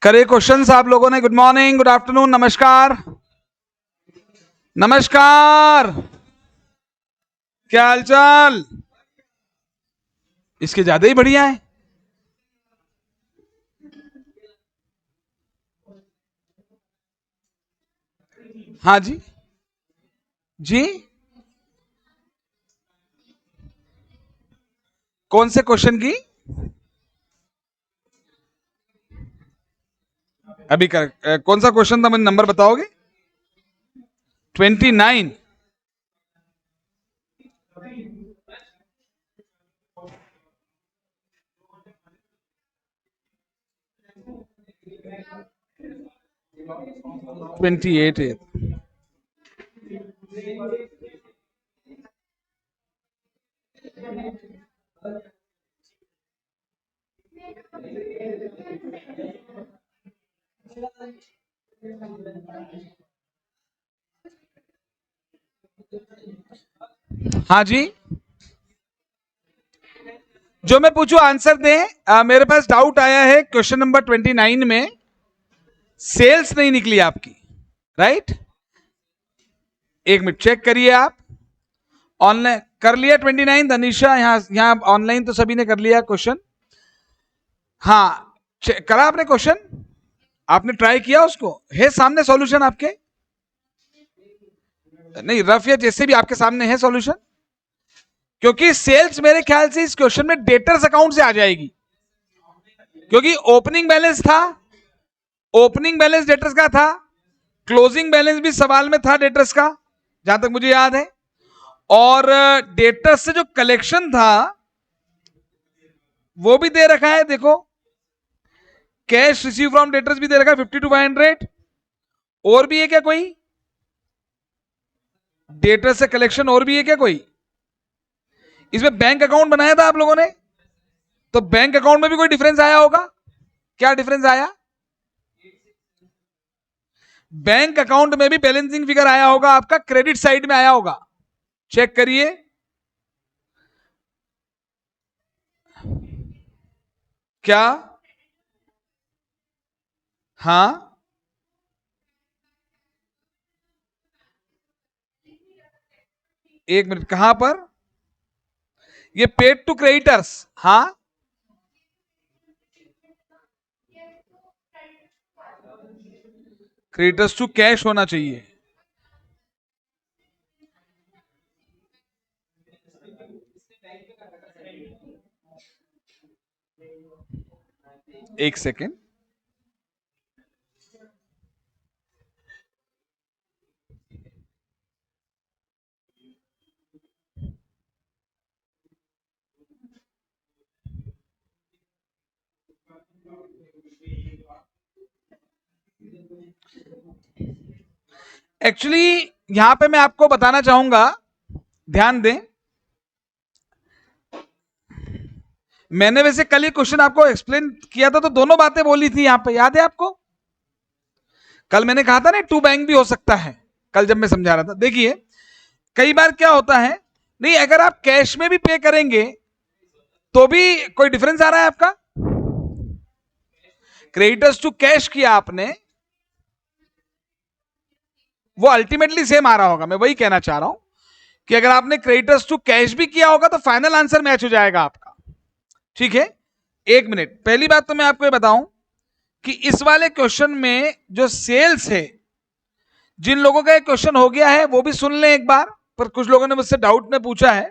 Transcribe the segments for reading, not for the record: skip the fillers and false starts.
करे क्वेश्चंस आप लोगों ने। गुड मॉर्निंग, गुड आफ्टरनून, नमस्कार। नमस्कार, क्या हालचाल? इसके ज्यादा ही बढ़िया है। हाँ जी जी, कौन से क्वेश्चन की? अभी कौन सा क्वेश्चन था, मुझे नंबर बताओगे? 29। ट्वेंटी एट है। हाँ जी, जो मैं पूछूं आंसर दें। मेरे पास डाउट आया है क्वेश्चन नंबर 29 में सेल्स नहीं निकली आपकी, राइट? एक मिनट चेक करिए आप। ऑनलाइन कर लिया 29 तनिषा? यहाँ ऑनलाइन तो सभी ने कर लिया क्वेश्चन। हाँ, करा आपने क्वेश्चन? आपने ट्राई किया उसको? है सामने सॉल्यूशन आपके? नहीं, रफ या जैसे भी आपके सामने है सॉल्यूशन? क्योंकि सेल्स मेरे ख्याल से इस क्वेश्चन में डेटर्स अकाउंट से आ जाएगी, क्योंकि ओपनिंग बैलेंस था, ओपनिंग बैलेंस डेटर्स का था, क्लोजिंग बैलेंस भी सवाल में था डेटर्स का, जहां तक मुझे याद है। और डेटर्स से जो कलेक्शन था वो भी दे रखा है, देखो। कैश रिसीव फ्रॉम डेटर्स भी दे रखा है 50 to 500। और भी है क्या कोई डेटर से कलेक्शन? और भी है क्या कोई? इसमें बैंक अकाउंट बनाया था आप लोगों ने, तो बैंक अकाउंट में भी कोई डिफरेंस आया होगा? क्या डिफरेंस आया? बैंक अकाउंट में भी बैलेंसिंग फिगर आया होगा आपका, क्रेडिट साइड में आया होगा, चेक करिए। क्या? हाँ, एक मिनट, कहां पर? ये पेड टू क्रेडिटर्स। हाँ, क्रेडिटर्स टू कैश होना चाहिए। एक सेकेंड, एक्चुअली यहां पे मैं आपको बताना चाहूंगा, ध्यान दें। मैंने वैसे कल ये क्वेश्चन आपको एक्सप्लेन किया था, तो दोनों बातें बोली थी यहां पे, याद है आपको? कल मैंने कहा था ना टू बैंक भी हो सकता है, कल जब मैं समझा रहा था। देखिए, कई बार क्या होता है, नहीं अगर आप कैश में भी पे करेंगे तो भी कोई डिफरेंस आ रहा है आपका? क्रेडिटर्स टू कैश किया आपने, वो अल्टीमेटली सेम आ रहा होगा। मैं वही कहना चाह रहा हूं कि अगर आपने क्रेडिटर्स टू कैश भी किया होगा तो फाइनल आंसर मैच हो जाएगा आपका, ठीक है? एक मिनट, पहली बात तो मैं आपको ये बताऊं कि इस वाले क्वेश्चन में जो सेल्स है, जिन लोगों का एक क्वेश्चन हो गया है वो भी सुन लें एक बार, पर कुछ लोगों ने मुझसे डाउट में पूछा है,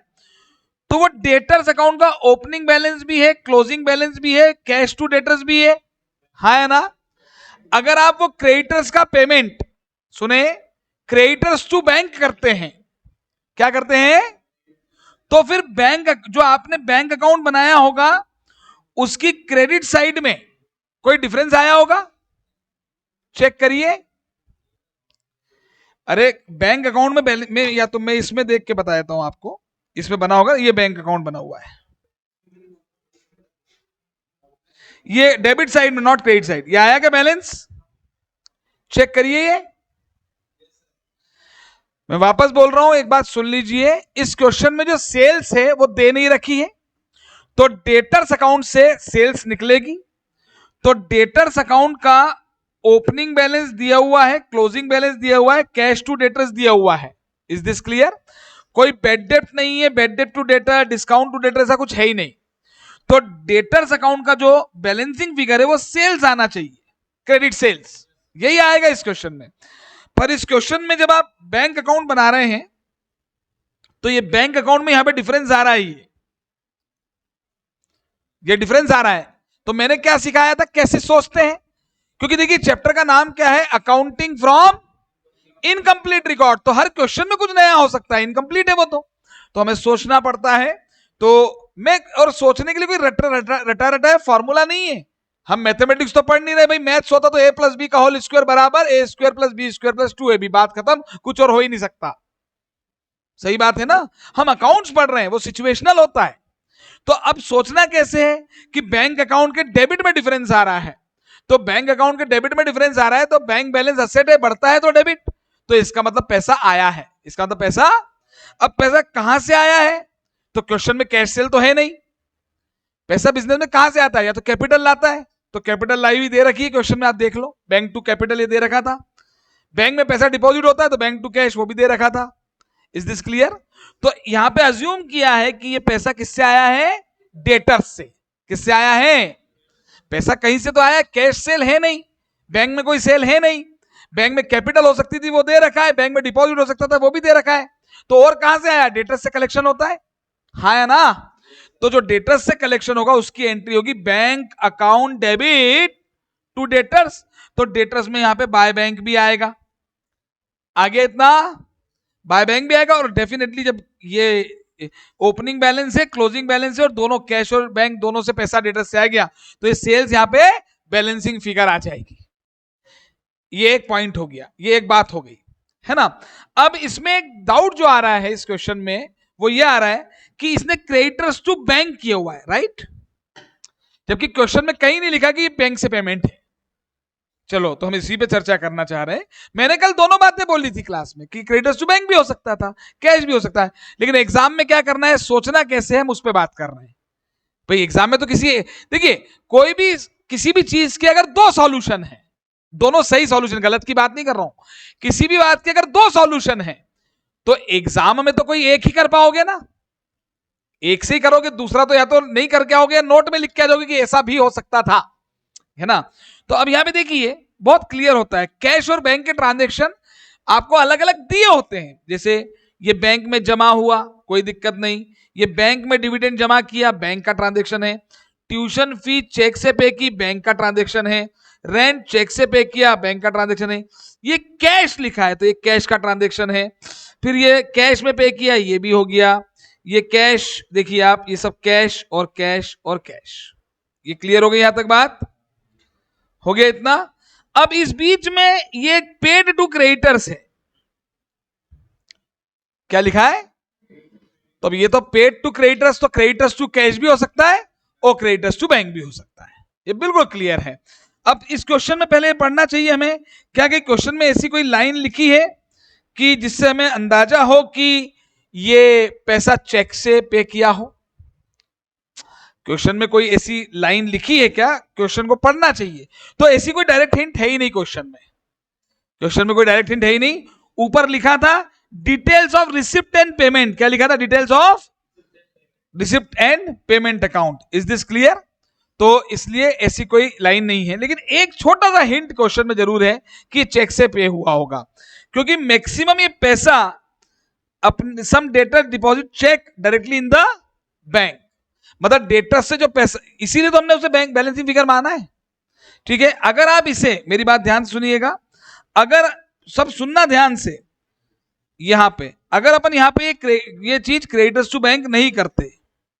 तो वो डेटर्स अकाउंट का ओपनिंग बैलेंस भी है, क्लोजिंग बैलेंस भी है, कैश टू डेटर्स भी है, हाँ है ना? अगर आप वो क्रेडिटर्स का पेमेंट, सुने, क्रेडिटर्स टू बैंक करते हैं, क्या करते हैं? तो फिर बैंक, जो आपने बैंक अकाउंट बनाया होगा उसकी क्रेडिट साइड में कोई डिफरेंस आया होगा, चेक करिए। अरे बैंक अकाउंट में या तो मैं इसमें देख के बता देता हूं आपको, इसमें बना होगा, ये बैंक अकाउंट बना हुआ है, ये डेबिट साइड में, नॉट क्रेडिट साइड। ये आया क्या बैलेंस? चेक करिए। ये मैं वापस बोल रहा हूं, एक बात सुन लीजिए, इस क्वेश्चन में जो सेल्स है वो दे नहीं रखी है, तो डेटर्स अकाउंट से सेल्स निकलेगी, तो डेटर्स अकाउंट का ओपनिंग बैलेंस दिया हुआ है, क्लोजिंग बैलेंस दिया हुआ है, कैश टू डेटर्स दिया हुआ है। Is this clear? कोई बेड डेट नहीं है, bad debt to debtor, discount to debtor, ऐसा कुछ है ही नहीं। तो डेटर्स अकाउंट का जो बैलेंसिंग फिगर है वो सेल्स आना चाहिए, क्रेडिट सेल्स, यही आएगा इस क्वेश्चन में। पर इस क्वेश्चन में जब आप बैंक अकाउंट बना रहे हैं तो ये बैंक अकाउंट में यहां पे डिफरेंस आ रहा है, ये डिफरेंस आ रहा है। तो मैंने क्या सिखाया था, कैसे सोचते हैं, क्योंकि देखिए चैप्टर का नाम क्या है, अकाउंटिंग फ्रॉम इनकम्प्लीट रिकॉर्ड। तो हर क्वेश्चन में कुछ नया हो सकता है, इनकम्प्लीट है वो तो हमें सोचना पड़ता है। तो मैं, और सोचने के लिए कोई रटा रटा फॉर्मूला नहीं है। हम मैथमेटिक्स तो पढ़ नहीं रहे भाई, मैथ्स होता तो a प्लस बी का होल स्क्वायर बराबर a square plus b square plus 2ab, बात खत्म, कुछ और हो ही नहीं सकता। सही बात है ना? हम अकाउंट्स पढ़ रहे हैं, वो सिचुएशनल होता है। तो अब सोचना कैसे है कि बैंक अकाउंट के डेबिट में डिफरेंस आ रहा है, तो बैंक अकाउंट के डेबिट में डिफरेंस आ रहा है, तो बैंक बैलेंस असेट है, बढ़ता है तो डेबिट, तो इसका मतलब पैसा आया है, इसका मतलब पैसा। अब पैसा कहां से आया है, तो क्वेश्चन में कैश सेल तो है नहीं, पैसा बिजनेस में कहां से आता है, या तो कैपिटल लाता है, तो कैपिटल लाई हुई दे रखी है क्वेश्चन में, आप देख लो, बैंक टू कैपिटल ये दे रखा था। बैंक में पैसा डिपॉजिट होता है तो बैंक टू कैश वो भी दे रखा था। Is this clear? तो यहां पे अज्यूम किया है कि ये पैसा किससे आया है, डेटर्स से। किससे आया है? पैसा कहीं से तो आया, कैश सेल है नहीं, बैंक में कोई सेल है नहीं, बैंक में कैपिटल हो सकती थी वो दे रखा है, बैंक में डिपॉजिट हो सकता था वो भी दे रखा है, तो और कहां से आया, डेटर्स से कलेक्शन होता है, हाँ है ना? तो जो डेटर्स से कलेक्शन होगा उसकी एंट्री होगी bank account debit to debtors. तो डेटर्स में यहां पे बाय बैंक भी आएगा, आगे इतना बाय बैंक भी आएगा, और डेफिनेटली जब ये ओपनिंग बैलेंस है, क्लोजिंग बैलेंस है, और दोनों कैश और बैंक दोनों से पैसा डेटर्स से आ गया, तो ये सेल्स यहां पे बैलेंसिंग फिगर आ जाएगी। ये एक पॉइंट हो गया, ये एक बात हो गई, है ना? अब इसमें एक डाउट जो आ रहा है इस क्वेश्चन में वो ये आ रहा है कि इसने क्रेडिटर्स टू बैंक किया हुआ है, राइट? जबकि क्वेश्चन में कहीं नहीं लिखा कि ये बैंक से पेमेंट है। चलो, तो हम इसी पे चर्चा करना चाह रहे हैं। मैंने कल दोनों बातें बोली थी क्लास में कि क्रेडिटर्स टू बैंक भी हो सकता था, कैश भी हो सकता है, लेकिन एग्जाम में क्या करना है, सोचना कैसे है, हम उस पर बात कर रहे हैं। भाई एग्जाम में तो देखिए कोई भी किसी भी चीज के अगर दो सॉल्यूशन है, दोनों सही सॉल्यूशन, गलत की बात नहीं कर रहा हूं, किसी भी बात के अगर दो सॉल्यूशन है तो एग्जाम में तो कोई एक ही कर पाओगे ना, एक से ही करोगे, दूसरा तो या तो नहीं करके आओगे, नोट में लिख के आ जाओगे कि ऐसा भी हो सकता था, है ना? तो अब यहां पे देखिए बहुत क्लियर होता है, कैश और बैंक के ट्रांजेक्शन आपको अलग अलग दिए होते हैं। जैसे ये बैंक में जमा हुआ, कोई दिक्कत नहीं, ये बैंक में डिविडेंड जमा किया, बैंक का ट्रांजेक्शन है, ट्यूशन फी चेक से पे की, बैंक का ट्रांजेक्शन है, रेंट चेक से पे किया, बैंक का ट्रांजेक्शन है, ये कैश लिखा है तो ये कैश का ट्रांजेक्शन है, फिर ये कैश में पे किया, ये भी हो गया, ये कैश, देखिए आप, ये सब कैश और कैश और कैश। ये क्लियर हो गई, यहां तक बात हो गया इतना? अब इस बीच में ये पेड टू क्रेडिटर्स है, क्या लिखा है? तो अब ये तो पेड टू क्रेडिटर्स, तो क्रेडिटर्स टू कैश भी हो सकता है और क्रेडिटर्स टू बैंक भी हो सकता है, ये बिल्कुल क्लियर है। अब इस क्वेश्चन में पहले पढ़ना चाहिए हमें, क्या कि क्वेश्चन में ऐसी कोई लाइन लिखी है कि जिससे हमें अंदाजा हो कि ये पैसा चेक से पे किया हो? क्वेश्चन में कोई ऐसी लाइन लिखी है क्या? क्वेश्चन को पढ़ना चाहिए। तो ऐसी कोई डायरेक्ट हिंट है ही नहीं क्वेश्चन में, क्वेश्चन में कोई डायरेक्ट हिंट है ही नहीं। ऊपर लिखा था details of receipt and payment, क्या लिखा था? Details of receipt and payment account. Is this clear? तो इसलिए ऐसी कोई लाइन नहीं है, लेकिन एक छोटा सा हिंट क्वेश्चन में जरूर है कि चेक से पे हुआ होगा, क्योंकि मैक्सिमम ये पैसा अपने some debtor deposit cheque directly in the bank, मतलब डेटर से जो पैसा, इसीलिए तो हमने उसे बैंक बैलेंसिंग फिगर माना है, ठीक है? अगर आप इसे, मेरी बात ध्यान सुनिएगा, अगर सब सुनना ध्यान से, यहां पे अगर अपन यहां पे ये चीज क्रेडिटर्स टू बैंक नहीं करते,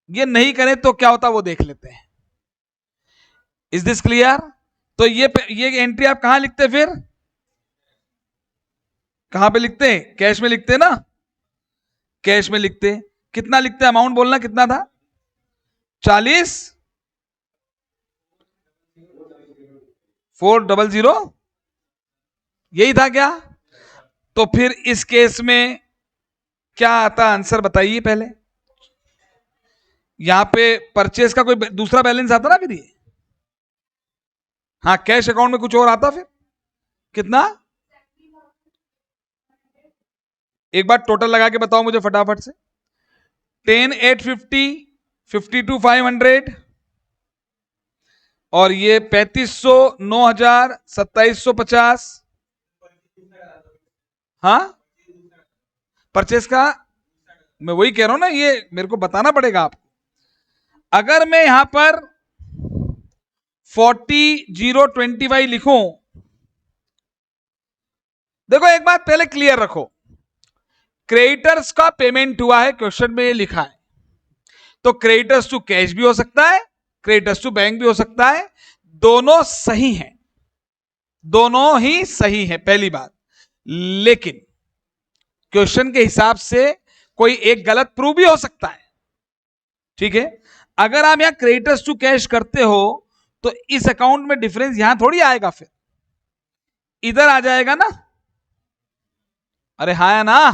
ये नहीं करें तो क्या होता वो देख लेते हैं। Is this clear? तो ये एंट्री आप कहां लिखते, फिर कहां पे लिखते हैं? कैश में लिखते ना, कैश में लिखते, कितना लिखते, अमाउंट बोलना कितना था? 40 400, यही था क्या? तो फिर इस केस में क्या आता आंसर, बताइए पहले। यहां पे परचेस का कोई दूसरा बैलेंस आता ना, फिर ये हाँ, कैश अकाउंट में कुछ और आता फिर कितना, एक बार टोटल लगा के बताओ मुझे फटाफट से। 10,850, 52,500 और ये 3,500, 9,000, 2,750। हाँ, परचेस का मैं वही कह रहा हूं ना, ये मेरे को बताना पड़ेगा आपको। अगर मैं यहां पर 40,025 लिखूं, देखो एक बात पहले क्लियर रखो, क्रेडिटर्स का पेमेंट हुआ है, क्वेश्चन में ये लिखा है, तो क्रेडिटर्स टू कैश भी हो सकता है, क्रेडिटर्स टू बैंक भी हो सकता है, दोनों सही हैं, दोनों ही सही है पहली बात। लेकिन क्वेश्चन के हिसाब से कोई एक गलत प्रूव भी हो सकता है, ठीक है। अगर आप यहां क्रेडिटर्स टू कैश करते हो तो इस अकाउंट में डिफरेंस यहां थोड़ी आएगा, फिर इधर आ जाएगा ना, अरे हाँ या ना,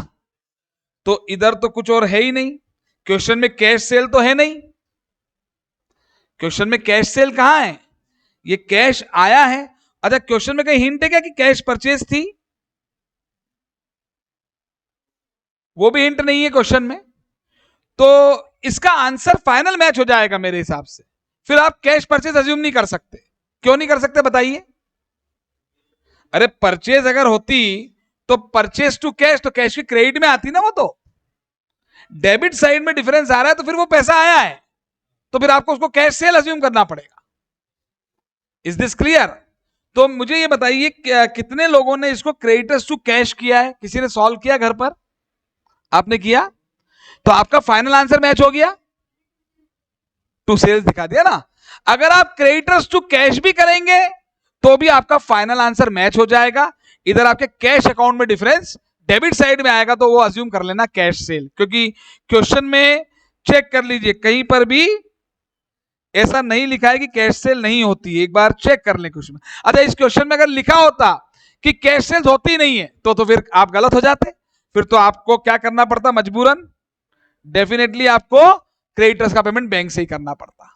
तो इधर तो कुछ और है ही नहीं, क्वेश्चन में कैश सेल तो है नहीं, क्वेश्चन में कैश सेल कहां है, ये कैश आया है। अच्छा, क्वेश्चन में कहीं हिंट है क्या कि कैश परचेज थी, वो भी हिंट नहीं है क्वेश्चन में, तो इसका आंसर फाइनल मैच हो जाएगा मेरे हिसाब से। फिर आप कैश परचेज अज्यूम नहीं कर सकते, क्यों नहीं कर सकते बताइए। अरे परचेज अगर होती तो परचेज टू कैश, तो कैश की क्रेडिट में आती ना, वो तो डेबिट साइड में डिफरेंस आ रहा है, तो फिर वो पैसा आया है, तो फिर आपको उसको कैश सेल अज्यूम करना पड़ेगा। Is this clear? तो मुझे ये बताइए कितने लोगों ने इसको क्रेडिटर्स टू कैश किया है, किसी ने सॉल्व किया घर पर, आपने किया, तो आपका फाइनल आंसर मैच हो गया, टू सेल्स दिखा दिया ना। अगर आप क्रेडिटर्स टू कैश भी करेंगे तो भी आपका फाइनल आंसर मैच हो जाएगा, इधर आपके कैश अकाउंट में डिफरेंस डेबिट साइड में आएगा, तो वो अज्यूम कर लेना कैश सेल, क्योंकि क्वेश्चन में चेक कर लीजिए कहीं पर भी ऐसा नहीं लिखा है कि कैश सेल नहीं होती है, एक बार चेक कर लें क्वेश्चन में। अच्छा, इस क्वेश्चन में अगर लिखा होता कि कैश सेल्स होती नहीं है तो फिर आप गलत हो जाते, फिर तो आपको क्या करना पड़ता, मजबूरन डेफिनेटली आपको क्रेडिटर्स का पेमेंट बैंक से ही करना पड़ता।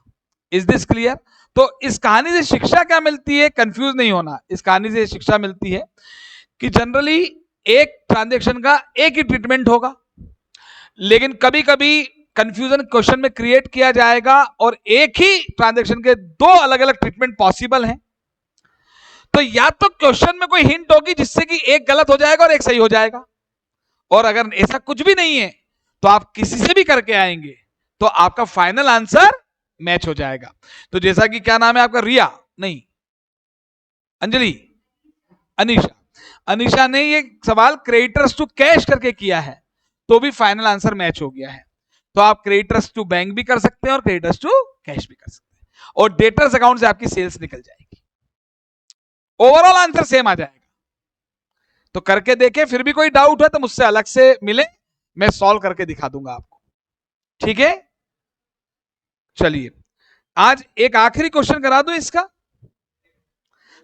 Is this clear? तो इस कहानी से शिक्षा क्या मिलती है, कंफ्यूज नहीं होना, इस कहानी से शिक्षा मिलती है कि जनरली एक ट्रांजैक्शन का एक ही ट्रीटमेंट होगा, लेकिन कभी कभी कंफ्यूजन क्वेश्चन में क्रिएट किया जाएगा और एक ही ट्रांजैक्शन के दो अलग अलग ट्रीटमेंट पॉसिबल हैं। तो या तो क्वेश्चन में कोई हिंट होगी जिससे कि एक गलत हो जाएगा और एक सही हो जाएगा, और अगर ऐसा कुछ भी नहीं है तो आप किसी से भी करके आएंगे तो आपका फाइनल आंसर मैच हो जाएगा। तो जैसा कि क्या नाम है आपका, रिया नहीं अंजलि, अनीशा, अनीशा ने ये सवाल क्रेडिटर्स टू कैश करके किया है, तो भी फाइनल आंसर मैच हो गया है। तो आप क्रेडिटर्स टू बैंक भी कर सकते हैं और क्रेडिटर्स टू कैश भी कर सकते हैं, और डेटर्स अकाउंट से आपकी सेल्स निकल जाएगी, ओवरऑल आंसर सेम आ जाएगा। तो करके देखें, फिर भी कोई डाउट है तो मुझसे अलग से मिले, मैं सॉल्व करके दिखा दूंगा आपको, ठीक है। चलिए आज एक आखिरी क्वेश्चन करा दूं इसका,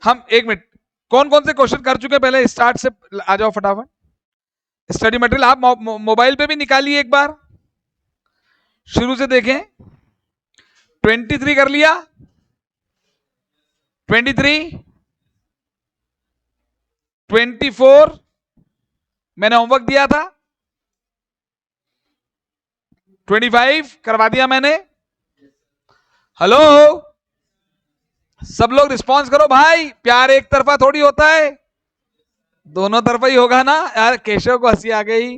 हम एक मिनट, कौन कौन से क्वेश्चन कर चुके पहले स्टार्ट से आ जाओ फटाफट। स्टडी मटेरियल आप मोबाइल पे भी निकालिए एक बार, शुरू से देखें। 23 कर लिया, 23, 24 मैंने होमवर्क दिया था, 25 करवा दिया मैंने। हेलो, सब लोग रिस्पॉन्स करो भाई, प्यार एक तरफा थोड़ी होता है, दोनों तरफा ही होगा ना यार। केशव को हंसी आ गई,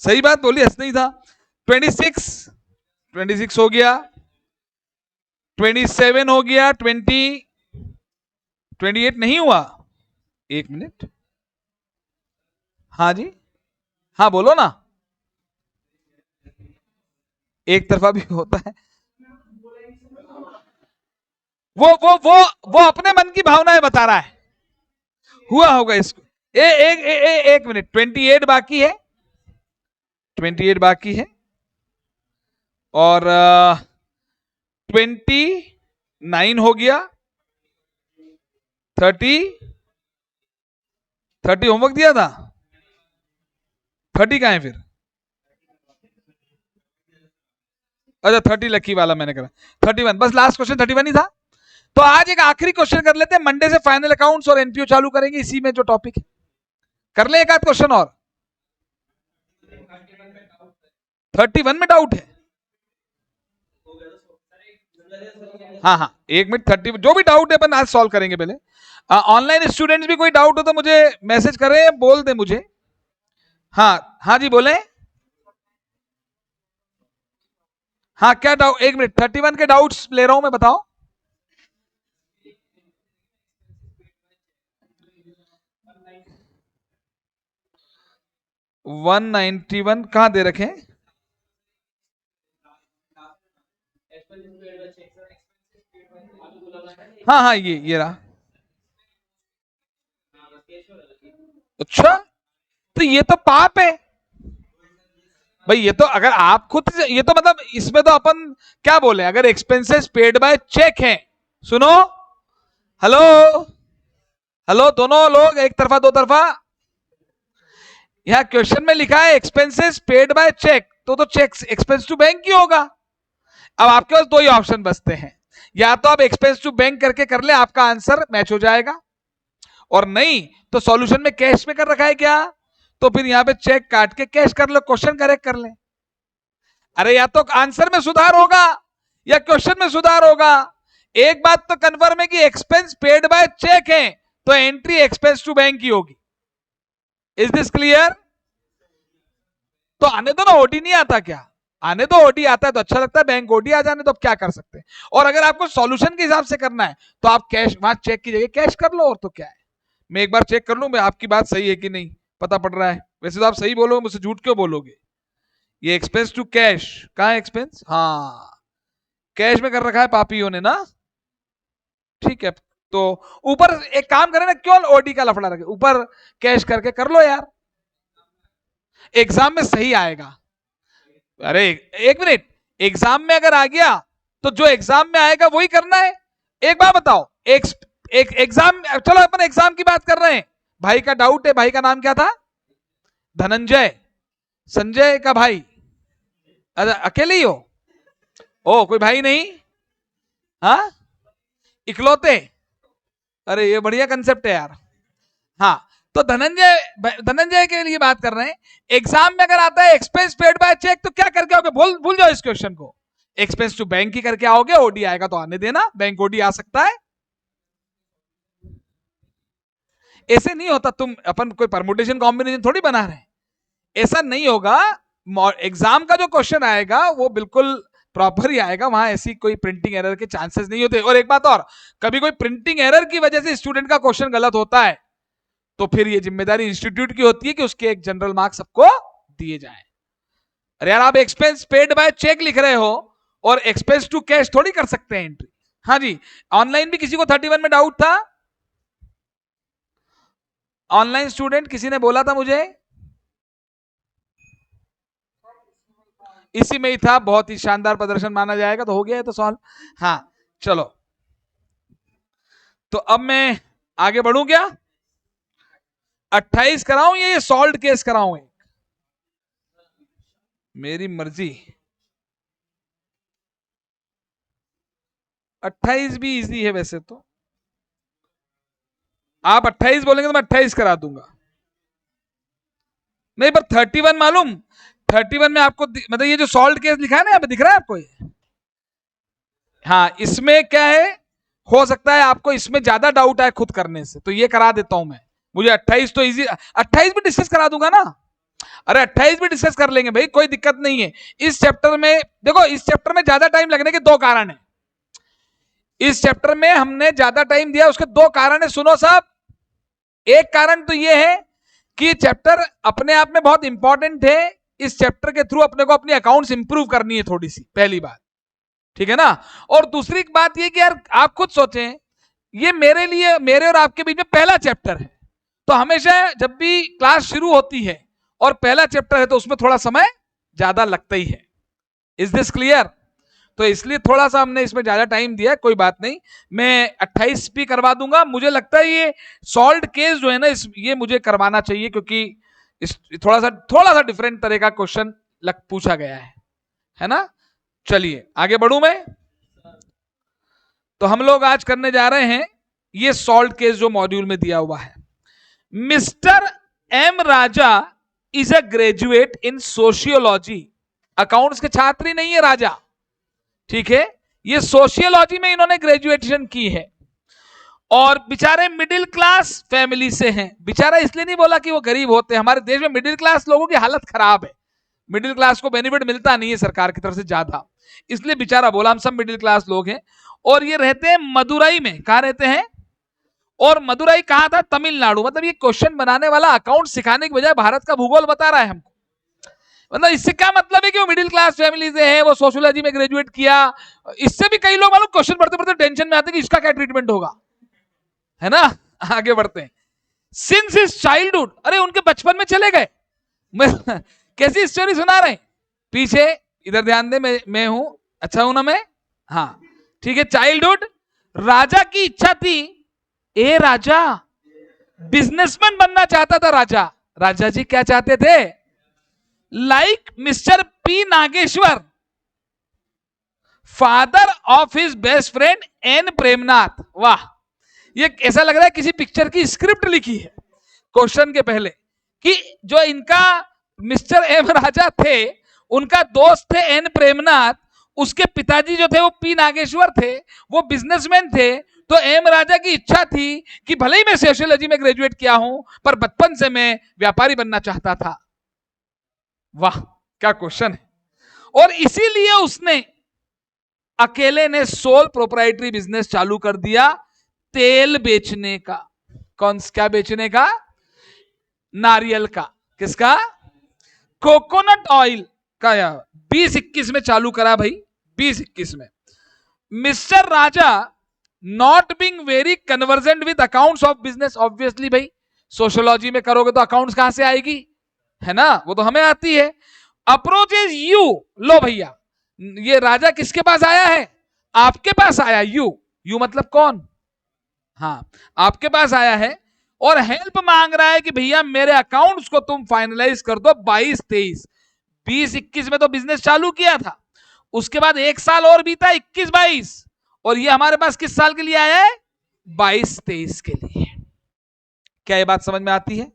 सही बात बोली, हंसना ही था। 26 हो गया, 27 हो गया, 28 नहीं हुआ, एक मिनट, हाँ जी, हाँ बोलो ना, एक तरफा भी होता है, वो अपने मन की भावनाएं बता रहा है, हुआ होगा इसको। एक मिनट, 28 बाकी है, 28 बाकी है, और 29 हो गया, 30 होमवर्क दिया था, 30 कहां है फिर, अच्छा 30 लकी वाला मैंने करा, 31 बस लास्ट क्वेश्चन 31 ही था। तो आज एक आखिरी क्वेश्चन कर लेते हैं, मंडे से फाइनल अकाउंट्स और एनपीओ चालू करेंगे, इसी में जो टॉपिक है कर ले एक आध क्वेश्चन और। 31 में डाउट है? हाँ हाँ, 1 मिनट 30, जो भी डाउट है अपन आज सॉल्व करेंगे। पहले ऑनलाइन स्टूडेंट्स भी कोई डाउट हो तो मुझे मैसेज करें, बोल दे मुझे। हाँ हाँ जी बोले। हाँ क्या डाउट, 1 मिनट, 31 के डाउट्स ले रहा हूं मैं, बताओ। वन 91 कहां दे रखे हैं? हाँ हाँ ये रहा। अच्छा, तो ये तो पाप है भाई। ये तो अगर आप खुद ये तो मतलब इसमें तो अपन क्या बोले, अगर एक्सपेंसेस पेड बाय चेक है, सुनो, हेलो हेलो, दोनों लोग एक तरफा दो तरफा, यहां क्वेश्चन में लिखा है एक्सपेंसेस पेड बाय चेक, तो चेक एक्सपेंस टू बैंक ही होगा। अब आपके पास दो ही ऑप्शन बचते हैं, या तो आप एक्सपेंस टू बैंक करके कर ले, आपका आंसर मैच हो जाएगा, और नहीं तो सॉल्यूशन में कैश में कर रखा है क्या, तो फिर यहां पे चेक काट के कैश कर लो, क्वेश्चन करेक्ट कर ले। अरे या तो आंसर में सुधार होगा या क्वेश्चन में सुधार होगा। एक बात तो कंफर्म है कि एक्सपेंस पेड बाय चेक है तो एंट्री एक्सपेंस टू बैंक की होगी। Is this clear? तो आने दो ना, ओडी नहीं आता क्या? आने दो, ओडी आता है तो अच्छा लगता है, बैंक ओडी आ जाने तो अब क्या कर सकते हैं। और अगर आपको सॉल्यूशन के हिसाब से करना है तो आप कैश, वहां चेक की जगह कैश कर लो, और तो क्या है। मैं एक बार चेक कर लूं मैं आपकी बात सही है कि नहीं, पता पड़ रहा है। वैसे तो आप सही बोलोगे, मुझसे झूठ क्यों बोलोगे। ये एक्सपेंस टू कैश कहां है एक्सपेंस, हाँ कैश में कर रखा है पापियों ने ना, ठीक है। तो ऊपर एक काम करें ना, क्यों ओडी का लफड़ा रखे, ऊपर कैश करके कर लो यार, एग्जाम में सही आएगा। अरे 1 मिनट, एग्जाम में अगर आ गया तो जो एग्जाम में आएगा वही करना है। एक बात बताओ, एक एग्जाम, चलो अपन एग्जाम की बात कर रहे हैं, भाई का डाउट है, भाई का नाम क्या था? धनंजय, संजय का भाई, अच्छा अकेले ही हो? ओ कोई भाई नहीं? हाँ इकलौते, अरे ये बढ़िया कंसेप्ट है यार। हाँ तो धनंजय, धनंजय के लिए बात कर रहे हैं। एग्जाम में अगर आता है एक्सपेंस पेड बाय चेक तो क्या करके आओगे, भूल भूल जाओ इस क्वेश्चन को, एक्सपेंस टू बैंक ही करके आओगे, ओडी आएगा तो आने देना, बैंक ओडी आ सकता है। ऐसे नहीं होता, तुम अपन कोई परमुटेशन कॉम्बिनेशन थोड़ी बना रहे हैं, ऐसा नहीं होगा। एग्जाम का जो क्वेश्चन आएगा वो बिल्कुल प्रॉपर ही आएगा, वहां ऐसी कोई प्रिंटिंग एरर के चांसेस नहीं होते। और एक बात और, कभी कोई प्रिंटिंग एरर की वजह से स्टूडेंट का क्वेश्चन गलत होता है तो फिर ये जिम्मेदारी इंस्टीट्यूट की होती है कि उसके एक जनरल मार्क्स सबको दिए जाए। अरे यार आप एक्सपेंस पेड बाय चेक लिख रहे हो और एक्सपेंस टू कैश थोड़ी कर सकते हैं एंट्री। हाँ जी, ऑनलाइन भी किसी को 31 में डाउट था? ऑनलाइन स्टूडेंट किसी ने बोला था मुझे, इसी में ही था, बहुत ही शानदार प्रदर्शन माना जाएगा, तो हो गया है तो सॉल्व। हाँ चलो, तो अब मैं आगे बढ़ूं क्या? 28 कराऊं या ये सॉल्व केस कराऊं? मेरी मर्जी। 28 भी इजी है वैसे तो, आप 28 बोलेंगे तो मैं 28 करा दूंगा। नहीं पर 31 मालूम, 31 में आपको मतलब ये जो सॉल्व केस लिखा है ना, यहाँ पे दिख रहा है आपको ये? हाँ इसमें क्या है, हो सकता है आपको इसमें ज्यादा डाउट आए खुद करने से, तो ये करा देता हूं मैं। मुझे 28 तो इजी, 28 भी डिस्कस करा दूंगा ना। अरे 28 भी डिस्कस कर लेंगे भाई, कोई दिक्कत नहीं है। इस चैप्टर में देखो, इस चैप्टर में ज्यादा टाइम लगने के दो कारण है। इस चैप्टर में हमने ज्यादा टाइम दिया, उसके दो कारण है, सुनो साहब। एक कारण तो यह है कि चैप्टर अपने आप में बहुत इंपॉर्टेंट है, इस चैप्टर के थ्रू अपने को अपनी अकाउंट्स इंप्रूव करनी है थोड़ी सी, पहली बात, ठीक है ना। और दूसरी बात यह कि यार आप खुद सोचें, ये मेरे लिए, मेरे और आपके बीच में पहला चैप्टर है, तो हमेशा जब भी क्लास शुरू होती है और पहला चैप्टर है तो उसमें थोड़ा समय ज्यादा लगता ही है। Is this clear? तो इसलिए थोड़ा सा हमने इसमें ज्यादा टाइम दिया, कोई बात नहीं, मैं 28 भी करवा दूंगा। मुझे लगता है ये सॉल्व केस जो है ना, ये मुझे करवाना चाहिए, क्योंकि इस थोड़ा सा डिफरेंट तरह का क्वेश्चन पूछा गया है ना। चलिए आगे बढ़ू मैं। तो हम लोग आज करने जा रहे हैं ये सॉल्व केस जो मॉड्यूल में दिया हुआ है। Mister M Raja is a graduate in sociology. Accounts के छात्र ही नहीं है राजा, ठीक है, ये सोशियोलॉजी में इन्होंने ग्रेजुएशन की है और बेचारे मिडिल क्लास फैमिली से हैं। बेचारा इसलिए नहीं बोला कि वो गरीब होते हैं, हमारे देश में मिडिल क्लास लोगों की हालत खराब है, मिडिल क्लास को बेनिफिट मिलता नहीं है सरकार की तरफ से ज्यादा, इसलिए बेचारा बोला हम सब मिडिल क्लास लोग हैं। और ये रहते हैं मदुरई में। कहां रहते हैं? और मदुरई कहां था? तमिलनाडु। मतलब ये क्वेश्चन बनाने वाला अकाउंट सिखाने की बजाय भारत का भूगोल बता रहा है हमको। मतलब इससे क्या मतलब है कि वो मिडिल क्लास फैमिली से है, वो सोशियोलॉजी में ग्रेजुएट किया। इससे भी कई लोग मालूम क्वेश्चन पढ़ते पढ़ते टेंशन में आते कि इसका क्या ट्रीटमेंट होगा, है ना। आगे बढ़ते हैं। सिंस हिज चाइल्डहुड, अरे उनके बचपन में चले गए। कैसी स्टोरी सुना रहे हैं पीछे, इधर ध्यान दे, मैं हूं, अच्छा हूं ना मैं, हाँ ठीक है। चाइल्डहुड, राजा की इच्छा थी, ए राजा बिजनेसमैन बनना चाहता था राजा। राजा जी क्या चाहते थे? Like mister P Nageshwar, father of his best friend N Premnath. वाह, ये ऐसा लग रहा है किसी पिक्चर की स्क्रिप्ट लिखी है क्वेश्चन के पहले, कि जो इनका मिस्टर एम राजा थे उनका दोस्त थे एन प्रेमनाथ, उसके पिताजी जो थे वो पी नागेश्वर थे, वो बिजनेसमैन थे। तो एम राजा की इच्छा थी कि भले ही मैं सोशियोलॉजी में ग्रेजुएट किया हूं पर बचपन से मैं व्यापारी बनना चाहता था। वाह क्या क्वेश्चन है। और इसीलिए उसने अकेले ने सोल प्रोप्राइटरी बिजनेस चालू कर दिया, तेल बेचने का। कौन क्या बेचने का? नारियल का। किसका? कोकोनट ऑयल का। 2021 में चालू करा भाई, 2021 में। Mister Raja not being very convergent with accounts of business, obviously भाई सोशियोलॉजी में करोगे तो अकाउंट्स कहां से आएगी, है ना, वो तो हमें आती है। अप्रोचेज यू, लो भैया, ये राजा किसके पास आया है? आपके पास आया। यू मतलब कौन? हाँ, आपके पास आया है और हेल्प मांग रहा है कि भैया मेरे अकाउंट्स को तुम फाइनलाइज कर दो 22-23। 20-21 में तो बिजनेस चालू किया था, उसके बाद एक साल और बीता 21-22, और ये हमारे पास किस साल के लिए आया है? 22-23 के लिए। क्या ये बात समझ में आती है?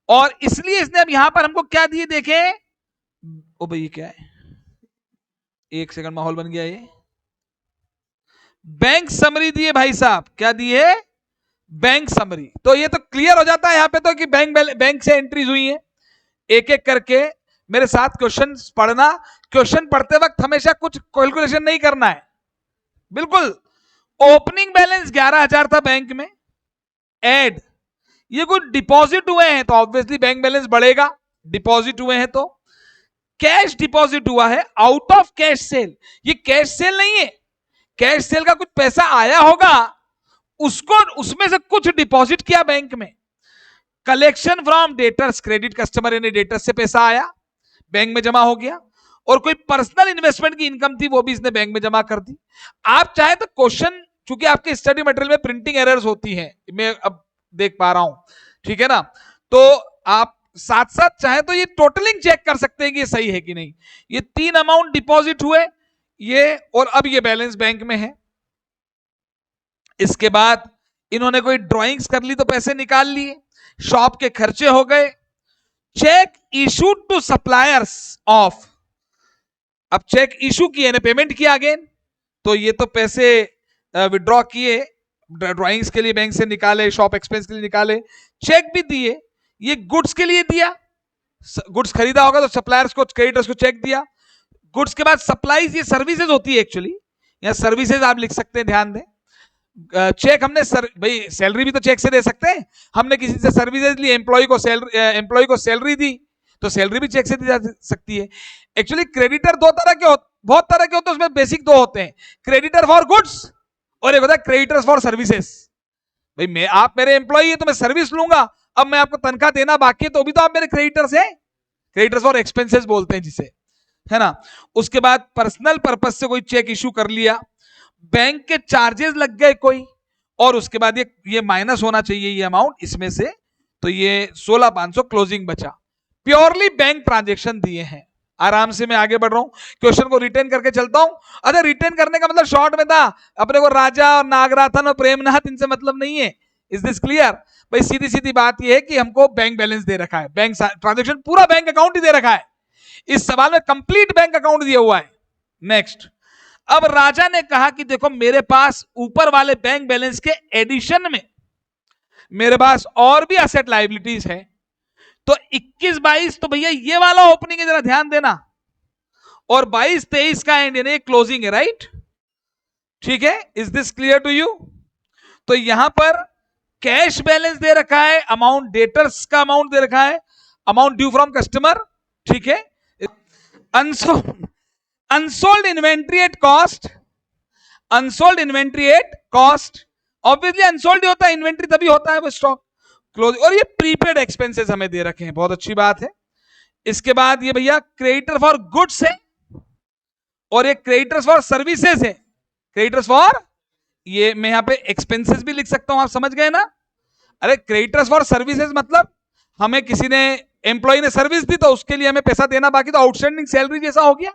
और इसलिए इसने अब यहां पर हमको क्या दिए देखें। ओ भाई क्या है, एक सेकंड, माहौल बन गया ये। बैंक समरी दिए भाई साहब। क्या दिए? Bank summary. तो ये तो क्लियर हो जाता है यहां पे तो कि बैंक से एंट्रीज हुई है। एक एक करके मेरे साथ क्वेश्चन पढ़ना। क्वेश्चन पढ़ते वक्त हमेशा कुछ कैलकुलेशन नहीं करना है, बिल्कुल। ओपनिंग बैलेंस 11,000 था बैंक में, ऐड ये कुछ डिपॉजिट हुए हैं तो ऑब्वियसली बैंक बैलेंस बढ़ेगा, डिपॉजिट हुए हैं तो। कैश डिपॉजिट हुआ है आउट ऑफ कैश सेल, ये कैश सेल नहीं है, कैश सेल का कुछ पैसा आया होगा, उसको उसमें से कुछ डिपॉजिट किया बैंक में। Collection from debtors, credit customer यानी डेटर्स से पैसा आया, बैंक में जमा हो गया। और कोई पर्सनल इन्वेस्टमेंट की इनकम थी वो भी इसने बैंक में जमा कर दी। आप चाहे तो क्वेश्चन, चूंकि आपके स्टडी मटेरियल में प्रिंटिंग एरर्स होती हैं, मैं अब देख पा रहा हूं, ठीक है ना, तो आप साथ साथ चाहे तो ये टोटलिंग चेक कर सकते हैं कि ये सही है कि नहीं। ये 3 अमाउंट डिपॉजिट हुए ये, और अब ये बैलेंस बैंक में है। इसके बाद इन्होंने कोई ड्राइंग्स कर ली तो पैसे निकाल लिए, शॉप के खर्चे हो गए। Cheque issued to suppliers of, अब चेक इशू किए, पेमेंट किया अगेन, तो ये तो पैसे विड्रॉ किए, ड्राइंग्स के लिए बैंक से निकाले, शॉप एक्सपेंस के लिए निकाले, चेक भी दिए, ये गुड्स के लिए दिया, गुड्स खरीदा होगा तो सप्लायर्स को, क्रेडिटर्स को चेक दिया। गुड्स के बाद सप्लाईज, ये सर्विसेज होती है एक्चुअली, या सर्विसेज आप लिख सकते हैं, ध्यान दें। चेक हमने भाई सैलरी भी तो चेक से दे सकते हैं, हमने किसी से सर्विसेज ली, एम्प्लॉय को सैलरी दी तो सैलरी भी चेक से दी जा सकती है। एक्चुअली क्रेडिटर दो तरह के बहुत तरह के होते हैं, उसमें बेसिक 2 होते हैं, क्रेडिटर फॉर गुड्स और एक होता है क्रेडिटर्स फॉर सर्विसेज। भाई आप मेरे एम्प्लॉय है तो मैं सर्विस लूंगा, अब मैं आपको तनख्वाह देना बाकी है तो भी तो आप मेरे क्रेडिटर्स हैं, क्रेडिटर्स फॉर एक्सपेंसेस बोलते हैं जिसे, है ना। उसके बाद पर्सनल पर्पस से कोई चेक इशू कर लिया, बैंक के चार्जेस लग गए कोई, और उसके बाद ये माइनस होना चाहिए ये अमाउंट इसमें से, तो ये 16,500 क्लोजिंग बचा। प्योरली बैंक ट्रांजेक्शन दिए हैं। आराम से मैं आगे बढ़ रहा हूं, क्वेश्चन को रिटेन करके चलता हूं। अच्छा, रिटेन करने का मतलब शॉर्ट में था, अपने को राजा और नागराथन और प्रेमनाथ इनसे मतलब नहीं है। Is this clear? भाई सीधी सीधी बात यह है कि हमको बैंक बैलेंस दे रखा है, बैंक ट्रांजेक्शन, पूरा बैंक अकाउंट ही दे रखा है। इस सवाल में कंप्लीट बैंक अकाउंट दिया हुआ है। नेक्स्ट, अब राजा ने कहा कि देखो मेरे पास ऊपर वाले बैंक बैलेंस के एडिशन में मेरे पास और भी असेट लायबिलिटीज है, तो 21-22 तो भैया ये वाला ओपनिंग है, जरा ध्यान देना, और 22-23 का एंड यानी क्लोजिंग है, राइट? ठीक है, is this clear to you? तो यहां पर कैश बैलेंस दे रखा है, अमाउंट डेटर्स का अमाउंट दे रखा है, अमाउंट ड्यू फ्रॉम कस्टमर, ठीक है, unsold inventory at cost, unsold inventory at cost, obviously unsold होता है, इन्वेंट्री तभी होता है वो स्टॉक क्लोज, और ये प्रीपेड एक्सपेंसेस हमें दे रखे हैं, बहुत अच्छी बात है। इसके बाद ये भैया क्रेडिटर फॉर गुड्स है और ये क्रेडिटर्स फॉर सर्विसेज है। क्रेडिटर्स फॉर, ये मैं यहां पे एक्सपेंसेस भी लिख सकता हूं, आप समझ गए ना? अरे क्रेडिटर्स फॉर सर्विसेज मतलब हमें किसी ने, एम्प्लॉय ने सर्विस दी तो उसके लिए हमें पैसा देना बाकी, तो आउटस्टैंडिंग सैलरी जैसा हो गया,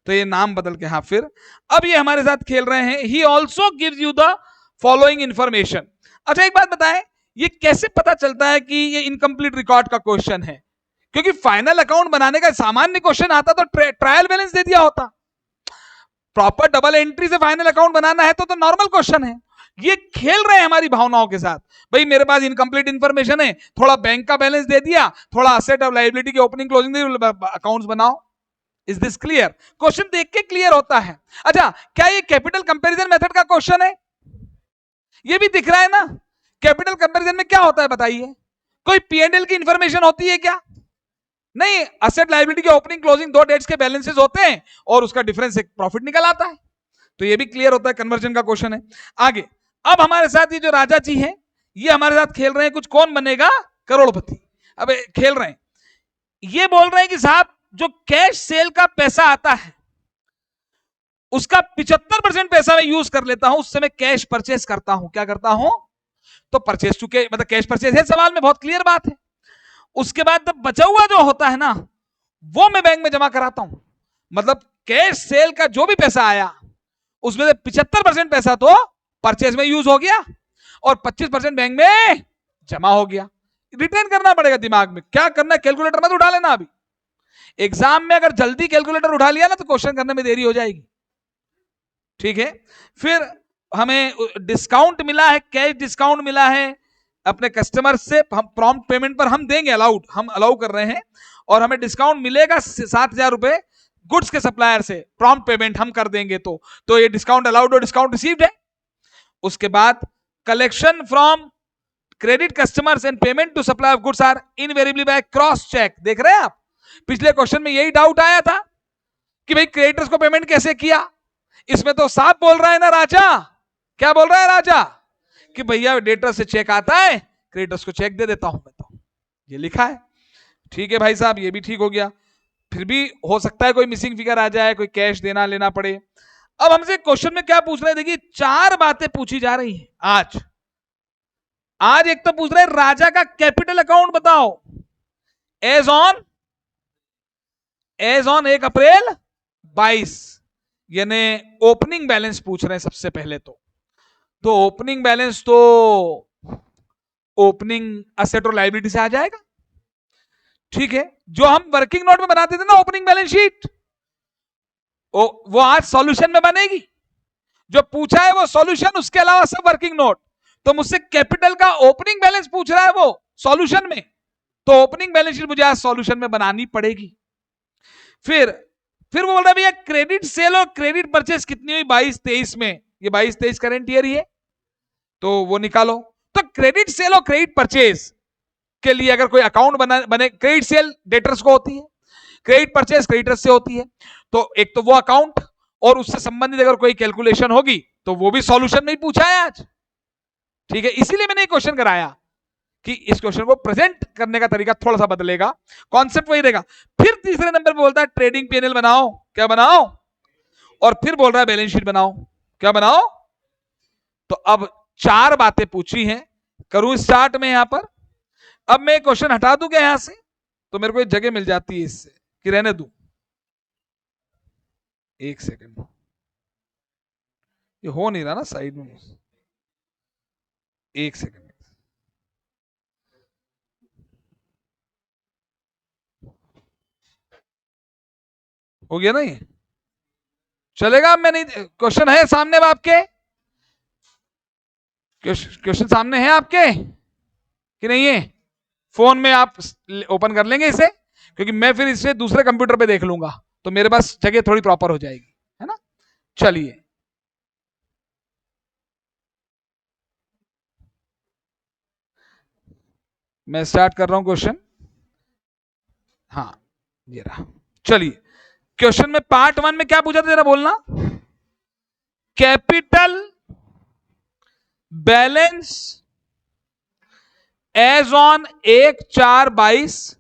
तो ये नाम बदल के, हाँ फिर अब ये हमारे साथ खेल रहे हैं। He also gives you the following information. अच्छा एक बात बताएं, ये कैसे पता चलता है कि ये इनकम्प्लीट रिकॉर्ड का क्वेश्चन है? क्योंकि फाइनल अकाउंट बनाने का सामान्य क्वेश्चन आता तो ट्रायल बैलेंस दे दिया होता। प्रॉपर डबल एंट्री से फाइनल अकाउंट बनाना है तो नॉर्मल क्वेश्चन है। ये खेल रहे हैं हमारी भावनाओं के साथ, भाई मेरे पास इनकम्प्लीट इंफॉर्मेशन है, थोड़ा बैंक का बैलेंस दे दिया, थोड़ा असेट ऑफ लायबिलिटी की ओपनिंग क्लोजिंग अकाउंट्स बनाओ। Is this clear? क्वेश्चन देख के क्लियर होता है। अच्छा, क्या ये कैपिटल कंपैरिजन मेथड का क्वेश्चन है? ये भी दिख रहा है ना, कैपिटल कंपैरिजन में क्या होता है बताइए? कोई पीएनएल की इंफॉर्मेशन होती है क्या? नहीं, असेट लायबिलिटी के ओपनिंग क्लोजिंग दो डेट्स के बैलेंसेस होते हैं और उसका डिफरेंस एक प्रॉफिट निकल आता है, तो ये भी क्लियर होता है, कन्वर्जन का क्वेश्चन है। आगे, अब हमारे साथ ये जो राजा जी हैं, ये हमारे साथ खेल रहे हैं, कुछ कौन बनेगा करोड़पति। अब खेल रहे हैं, ये बोल रहे हैं कि साहब जो कैश सेल का पैसा आता है उसका 75% पैसा मैं यूज कर लेता हूं, उससे मैं कैश परचेस करता हूं। क्या करता हूं? तो परचेस टू मतलब कैश परचेस है, सवाल में बहुत क्लियर बात है। उसके बाद जब बचा हुआ जो होता है ना, वो मैं बैंक में जमा कराता हूं। मतलब कैश सेल का जो भी पैसा आया उसमें से 75% पैसा तो परचेस में यूज हो गया और 25% बैंक में जमा हो गया। रिटेन करना पड़ेगा दिमाग में, क्या करना है, कैलकुलेटर मत उठा लेना। अभी एग्जाम में अगर जल्दी कैलकुलेटर उठा लिया ना तो क्वेश्चन करने में देरी हो जाएगी, ठीक है? फिर हमें डिस्काउंट मिला है, कैश डिस्काउंट मिला है अपने कस्टमर से, हम प्रॉम्प्ट पेमेंट पर हम देंगे, हम अलाउ कर रहे हैं, और हमें डिस्काउंट मिलेगा 7,000 रुपए गुड्स के सप्लायर से, प्रॉम्प्ट पेमेंट हम कर देंगे तो ये डिस्काउंट अलाउड और डिस्काउंट रिसीव्ड है। उसके बाद collection from credit customers and payment to supply of goods are invariably by cross cheque. देख रहे हैं आप, पिछले क्वेश्चन में यही डाउट आया था कि भाई क्रेडिटर्स को पेमेंट कैसे किया। इसमें तो साफ बोल रहा है ना राजा, क्या बोल रहा है राजा कि भैया डेटर से चेक आता है, क्रेडिटर्स को चेक दे देता हूं मैं, तो ये लिखा है। ठीक है भाई साहब, ये भी ठीक हो गया। फिर भी हो सकता है कोई मिसिंग फिगर आ जाए, कोई कैश देना लेना पड़े। अब हमसे क्वेश्चन में क्या पूछ रहे हैं, देखिए 4 बातें पूछी जा रही हैं आज एक तो पूछ रहे हैं राजा का कैपिटल अकाउंट बताओ एज ऑन 1 अप्रैल 22, यानी ओपनिंग बैलेंस पूछ रहे हैं सबसे पहले। तो ओपनिंग बैलेंस तो ओपनिंग असेट और लायबिलिटी से आ जाएगा, ठीक है? जो हम वर्किंग नोट में बनाते थे ना ओपनिंग बैलेंस शीट, वो आज सॉल्यूशन में बनेगी। जो पूछा है वो सॉल्यूशन, उसके अलावा सब वर्किंग नोट। तो मुझसे कैपिटल का ओपनिंग बैलेंस पूछ रहा है वो सॉल्यूशन में, तो ओपनिंग बैलेंस शीट मुझे आज सॉल्यूशन में बनानी पड़ेगी। फिर वो बोल रहा है भैया क्रेडिट सेल और क्रेडिट परचेस कितनी हुई 22-23 में, ये 22-23 करंट ईयर ही है, तो वो निकालो। तो क्रेडिट सेल और क्रेडिट परचेस के लिए अगर कोई अकाउंट बने, क्रेडिट सेल डेटर्स को होती है, क्रेडिट परचेस क्रेडिटर्स से होती है, तो एक तो वो अकाउंट और उससे संबंधित अगर कोई कैलकुलेशन होगी तो वो भी सॉल्यूशन में ही पूछा है आज, ठीक है? इसीलिए मैंने क्वेश्चन कराया कि इस क्वेश्चन को प्रेजेंट करने का तरीका थोड़ा सा बदलेगा, कॉन्सेप्ट वही रहेगा। फिर तीसरे नंबर पे बोलता है ट्रेडिंग पीएनएल बनाओ, क्या बनाओ? और फिर बोल रहा है बैलेंस शीट बनाओ, क्या बनाओ? तो अब 4 बातें पूछी हैं, करूं स्टार्ट में यहां पर। अब मैं क्वेश्चन हटा दूं क्या यहां से, तो मेरे को एक जगह मिल जाती है इससे कि रहने दूं, एक सेकंड, ये हो नहीं रहा ना साइड में, एक सेकंड। हो गया ना ये, चलेगा? अब मैं नहीं, क्वेश्चन है सामने अब आपके, क्वेश्चन सामने है आपके कि नहीं है? फोन में आप ओपन कर लेंगे इसे, क्योंकि मैं फिर इसे दूसरे कंप्यूटर पे देख लूंगा, तो मेरे पास जगह थोड़ी प्रॉपर हो जाएगी, है ना? चलिए, मैं स्टार्ट कर रहा हूं क्वेश्चन। हाँ, ये रहा। चलिए, क्वेश्चन में पार्ट 1 में क्या पूछा था जरा बोलना। Capital balance as on 1/4/22।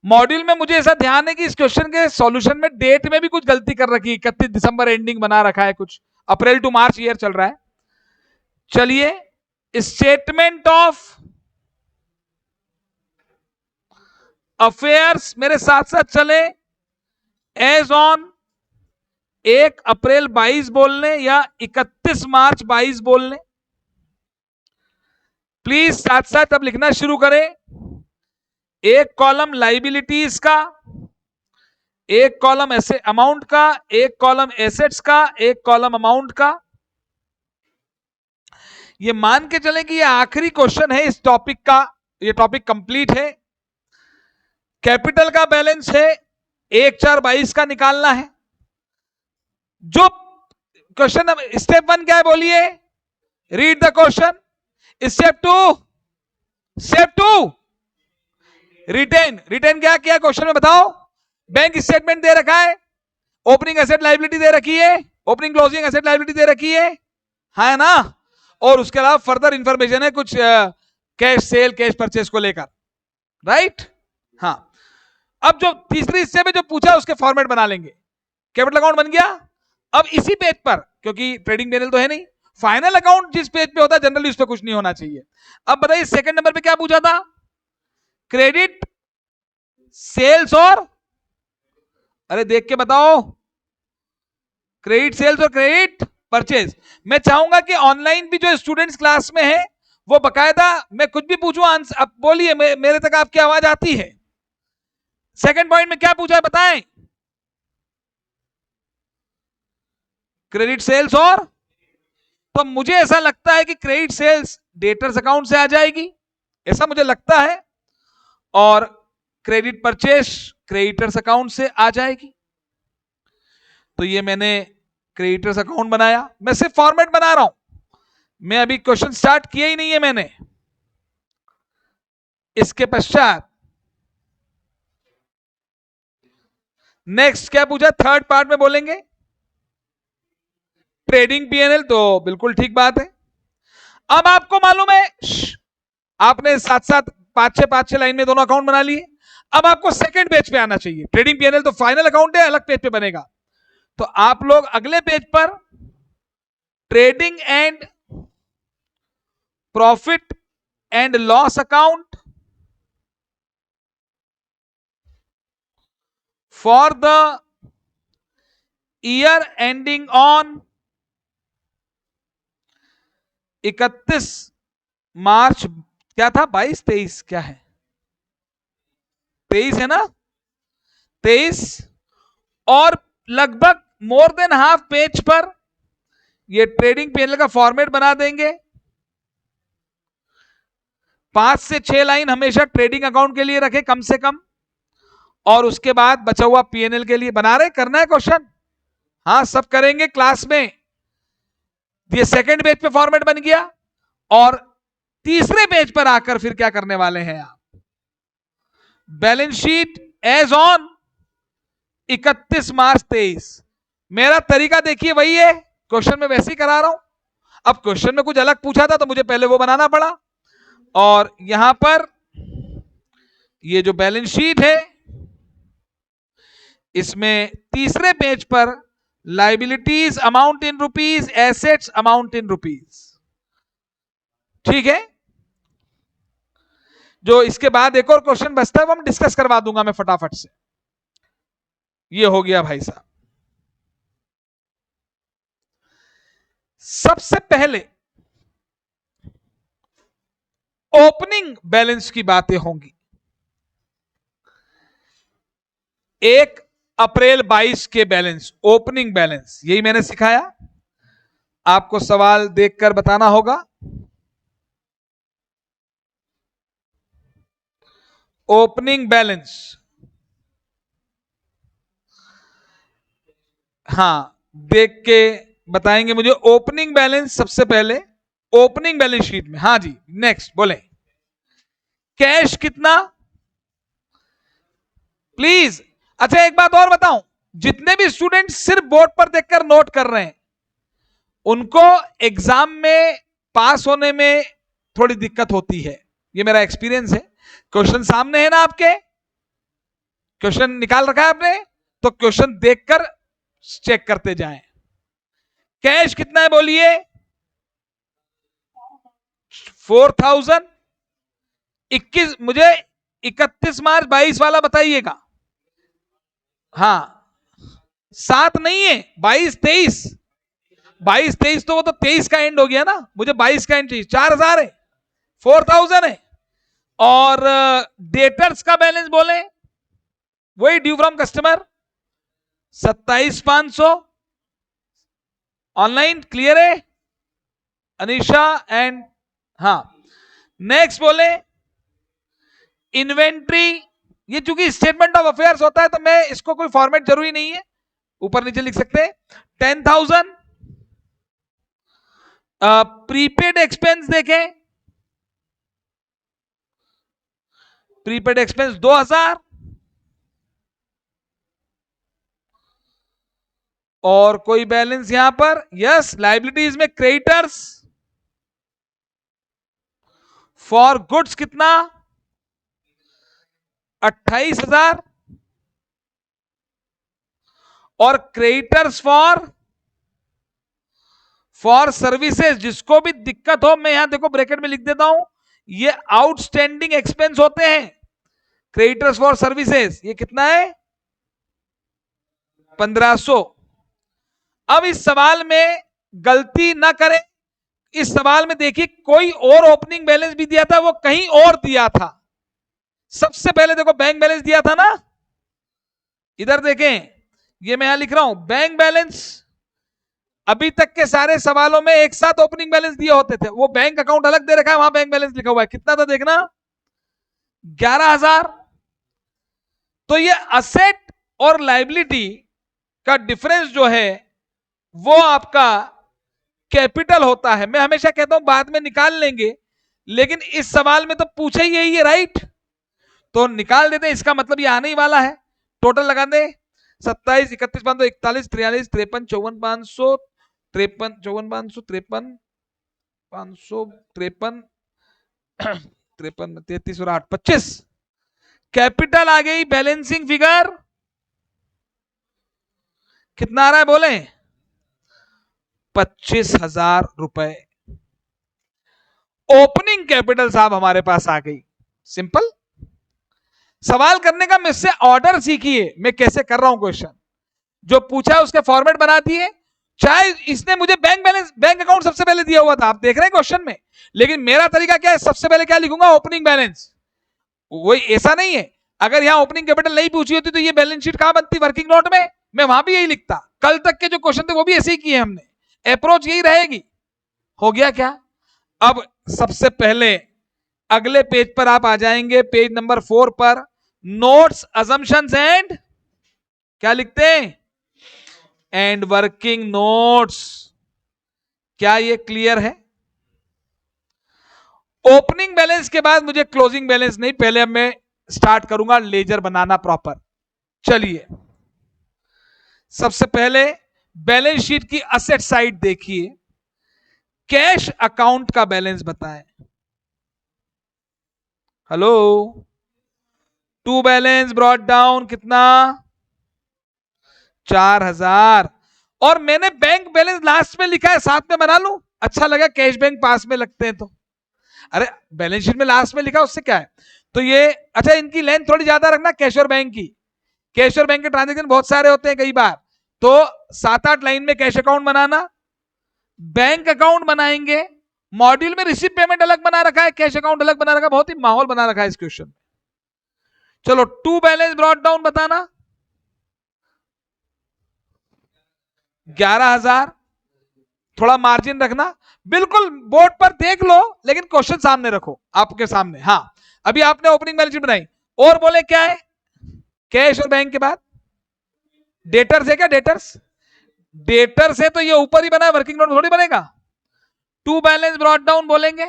Module में मुझे ऐसा ध्यान है कि इस क्वेश्चन के सॉल्यूशन में डेट में भी कुछ गलती कर रखी है, 31 दिसंबर एंडिंग बना रखा है, कुछ अप्रैल टू मार्च ईयर चल रहा है। चलिए, स्टेटमेंट ऑफ अफेयर्स मेरे साथ साथ चले, एज ऑन 1 अप्रैल 22 बोल लें या 31 मार्च 22 बोल लें। प्लीज साथ साथ अब लिखना शुरू करें। एक कॉलम लाइबिलिटीज का, एक कॉलम ऐसे अमाउंट का, एक कॉलम एसेट्स का, एक कॉलम अमाउंट का। ये मान के चलें कि ये आखिरी क्वेश्चन है इस टॉपिक का, ये टॉपिक कंप्लीट है। कैपिटल का बैलेंस है 1/4/22 का निकालना है। जो क्वेश्चन, स्टेप 1 क्या है बोलिए, read the question. Step 2, step 2 written. Written क्या किया क्वेश्चन में बताओ? बैंक स्टेटमेंट दे रखा है, ओपनिंग एसेट लाइबिलिटी दे रखी है, ओपनिंग क्लोजिंग एसेट लाइबिलिटी दे रखी है ना? और उसके अलावा फर्दर इंफॉर्मेशन है कुछ कैश सेल, कैश परचेस को लेकर, राइट? हाँ, अब जो तीसरी स्टेप है जो पूछा उसके फॉर्मेट बना लेंगे। कैपिटल अकाउंट बन गया। अब इसी पेज पर, क्योंकि ट्रेडिंग पैनल तो है नहीं, फाइनल अकाउंट जिस पेज पे होता है जनरली उस पर कुछ नहीं होना चाहिए। अब बताइए सेकंड नंबर पे क्या पूछा था? क्रेडिट सेल्स और, अरे देख के बताओ, क्रेडिट सेल्स और क्रेडिट परचेज। मैं चाहूंगा कि ऑनलाइन भी जो स्टूडेंट्स क्लास में है वो बकायदा, मैं कुछ भी पूछूं आंसर अब बोलिए, मेरे तक आपकी आवाज आती है। सेकंड पॉइंट में क्या पूछा है बताएं? क्रेडिट सेल्स और, तो मुझे ऐसा लगता है कि क्रेडिट सेल्स डेटर्स अकाउंट से आ जाएगी, ऐसा मुझे लगता है, और क्रेडिट परचेज क्रेडिटर्स अकाउंट से आ जाएगी। तो ये मैंने क्रेडिटर्स अकाउंट बनाया, मैं सिर्फ फॉर्मेट बना रहा हूं, मैं अभी क्वेश्चन स्टार्ट किया ही नहीं है मैंने। इसके पश्चात नेक्स्ट क्या पूछा, थर्ड पार्ट में बोलेंगे ट्रेडिंग पीएनएल, तो बिल्कुल ठीक बात है। अब आपको मालूम है, आपने साथ साथ 5-6 लाइन में दोनों अकाउंट बना लिए। अब आपको सेकंड पेज पे आना चाहिए। ट्रेडिंग पीएनएल तो फाइनल अकाउंट है, अलग पेज पे बनेगा। तो आप लोग अगले पेज पर trading and profit and loss account for the year ending on 31 मार्च, क्या था 22-23 क्या है, 23 है ना, 23, और लगभग मोर देन हाफ पेज पर ये ट्रेडिंग पीएनएल का फॉर्मेट बना देंगे। 5 से 6 लाइन हमेशा ट्रेडिंग अकाउंट के लिए रखे कम से कम, और उसके बाद बचा हुआ पीएनएल के लिए बना रहे। करना है क्वेश्चन? हाँ, सब करेंगे क्लास में। ये सेकंड पेज पे फॉर्मेट बन गया, और तीसरे पेज पर आकर फिर क्या करने वाले हैं आप? बैलेंस शीट एज ऑन 31 मार्च 23। मेरा तरीका देखिए वही है, क्वेश्चन में वैसे ही करा रहा हूं। अब क्वेश्चन में कुछ अलग पूछा था तो मुझे पहले वो बनाना पड़ा, और यहां पर ये जो बैलेंस शीट है इसमें तीसरे पेज पर liabilities amount in rupees, assets amount in rupees, ठीक है। जो इसके बाद एक और क्वेश्चन बचता है वो हम डिस्कस करवा दूंगा मैं फटाफट से। ये हो गया भाई साहब। सबसे पहले ओपनिंग बैलेंस की बातें होंगी। 1 अप्रैल 22 के बैलेंस, ओपनिंग बैलेंस, यही मैंने सिखाया। आपको सवाल देखकर बताना होगा। ओपनिंग बैलेंस, हां, देख के बताएंगे मुझे। ओपनिंग बैलेंस सबसे पहले ओपनिंग बैलेंस शीट में। हां जी, नेक्स्ट बोले। कैश कितना, प्लीज। अच्छा, एक बात और बताऊं, जितने भी स्टूडेंट सिर्फ बोर्ड पर देखकर नोट कर रहे हैं, उनको एग्जाम में पास होने में थोड़ी दिक्कत होती है, ये मेरा एक्सपीरियंस है। क्वेश्चन सामने है ना आपके, क्वेश्चन निकाल रखा है आपने, तो क्वेश्चन देखकर चेक करते जाएं। कैश कितना है बोलिए? 4000। 21, मुझे 31 मार्च 22 वाला बताइएगा। हाँ, 7 नहीं है, 22 23। 22 23 तो वो तो 23 का एंड हो गया ना, मुझे 22 का एंड चाहिए। 4000 है, 4000 है। और डेटर्स का बैलेंस बोले, वही due from customer 27500। Online clear है अनीशा एंड, हाँ। नेक्स्ट बोले इन्वेंट्री, ये चूंकि स्टेटमेंट ऑफ अफेयर्स होता है तो मैं इसको कोई फॉर्मेट जरूरी नहीं है, ऊपर नीचे लिख सकते हैं। 10,000। प्रीपेड एक्सपेंस देखें, प्रीपेड एक्सपेंस 2000। और कोई बैलेंस यहां पर, यस, लाइबिलिटीज में क्रेडिटर्स फॉर गुड्स कितना, 28,000। और क्रेडिटर्स फॉर सर्विसेज, जिसको भी दिक्कत हो, मैं यहां देखो ब्रैकेट में लिख देता हूं, ये आउटस्टैंडिंग एक्सपेंस होते हैं। क्रेडिटर्स फॉर सर्विसेज ये कितना है, 1500। अब इस सवाल में गलती ना करें, इस सवाल में देखिए कोई और ओपनिंग बैलेंस भी दिया था, वो कहीं और दिया था। सबसे पहले देखो बैंक बैलेंस दिया था ना, इधर देखें, ये मैं यहां लिख रहा हूं बैंक बैलेंस। अभी तक के सारे सवालों में एक साथ ओपनिंग बैलेंस दिए होते थे, वो बैंक अकाउंट अलग दे रखा है, वहां बैंक बैलेंस लिखा हुआ है। कितना था देखना, 11,000। तो ये असेट और लाइबिलिटी का डिफरेंस जो है वो आपका कैपिटल होता है। मैं हमेशा कहता हूं बाद में निकाल लेंगे, लेकिन इस सवाल में तो पूछे ही यही है, राइट? तो निकाल देते हैं, इसका मतलब ये आने ही वाला है। टोटल लगा दे, 27, 31, 541, 43, 53, 54, 500, 53, 54, 553, 553, 53, 33 और 8, 25। कैपिटल आ गई। बैलेंसिंग फिगर कितना आ रहा है बोले, 25,000 रुपए। ओपनिंग कैपिटल साहब हमारे पास आ गई। सिंपल सवाल करने का मुझसे ऑर्डर सीखिए, मैं कैसे कर रहा हूं क्वेश्चन, जो पूछा है उसके फॉर्मेट बना दिए। चाहे इसने मुझे बैंक बैलेंस, बैंक अकाउंट सबसे पहले दिया हुआ था, आप देख रहे हैं क्वेश्चन में, लेकिन मेरा तरीका क्या है, सबसे पहले क्या लिखूंगा, ओपनिंग बैलेंस। वही, ऐसा नहीं है, अगर यहां ओपनिंग कैपिटल नहीं पूछी होती तो ये बैलेंस शीट कहां बनती, वर्किंग नोट में, मैं वहां भी यही लिखता। कल तक के जो क्वेश्चन थे वो भी ऐसे ही किए हमने, अप्रोच यही रहेगी। हो गया क्या? अब सबसे पहले अगले पेज पर आप आ जाएंगे, पेज नंबर 4 पर, नोट्स, अजम्पशंस एंड, क्या लिखते हैं, एंड वर्किंग नोट्स। क्या ये क्लियर है? ओपनिंग बैलेंस के बाद मुझे क्लोजिंग बैलेंस नहीं, पहले अब मैं स्टार्ट करूंगा लेजर बनाना प्रॉपर। चलिए, सबसे पहले बैलेंस शीट की असेट साइड देखिए, कैश अकाउंट का बैलेंस बताएं। Hello, to balance brought down कितना, 4,000। और मैंने बैंक बैलेंस लास्ट में लिखा है, साथ में बना लूं, अच्छा लगा, कैश बैंक पास में लगते हैं तो। अरे बैलेंस शीट में लास्ट में लिखा, उससे क्या है। तो ये, अच्छा, इनकी लेंथ थोड़ी ज्यादा रखना, कैश और बैंक की। कैश और बैंक के ट्रांजेक्शन बहुत सारे होते हैं कई बार, तो 7-8 लाइन में कैश अकाउंट बनाना, बैंक अकाउंट बनाएंगे, मॉड्यूल में रिसीव पेमेंट अलग बना रखा है, कैश अकाउंट अलग बना रखा है, बहुत ही माहौल बना रखा है इस क्वेश्चन में। चलो टू बैलेंस ब्रॉट डाउन बताना 11,000, थोड़ा मार्जिन रखना, बिल्कुल बोर्ड पर देख लो लेकिन क्वेश्चन सामने रखो आपके सामने। हाँ अभी आपने ओपनिंग बैलेंस शीट बनाई, और बोले क्या है, कैश और बैंक के बाद डेटर्स है क्या, डेटर्स, डेटर्स है तो ये ऊपर ही बना है, वर्किंग नोट थोड़ी बनेगा। टू बैलेंस ब्रॉट डाउन बोलेंगे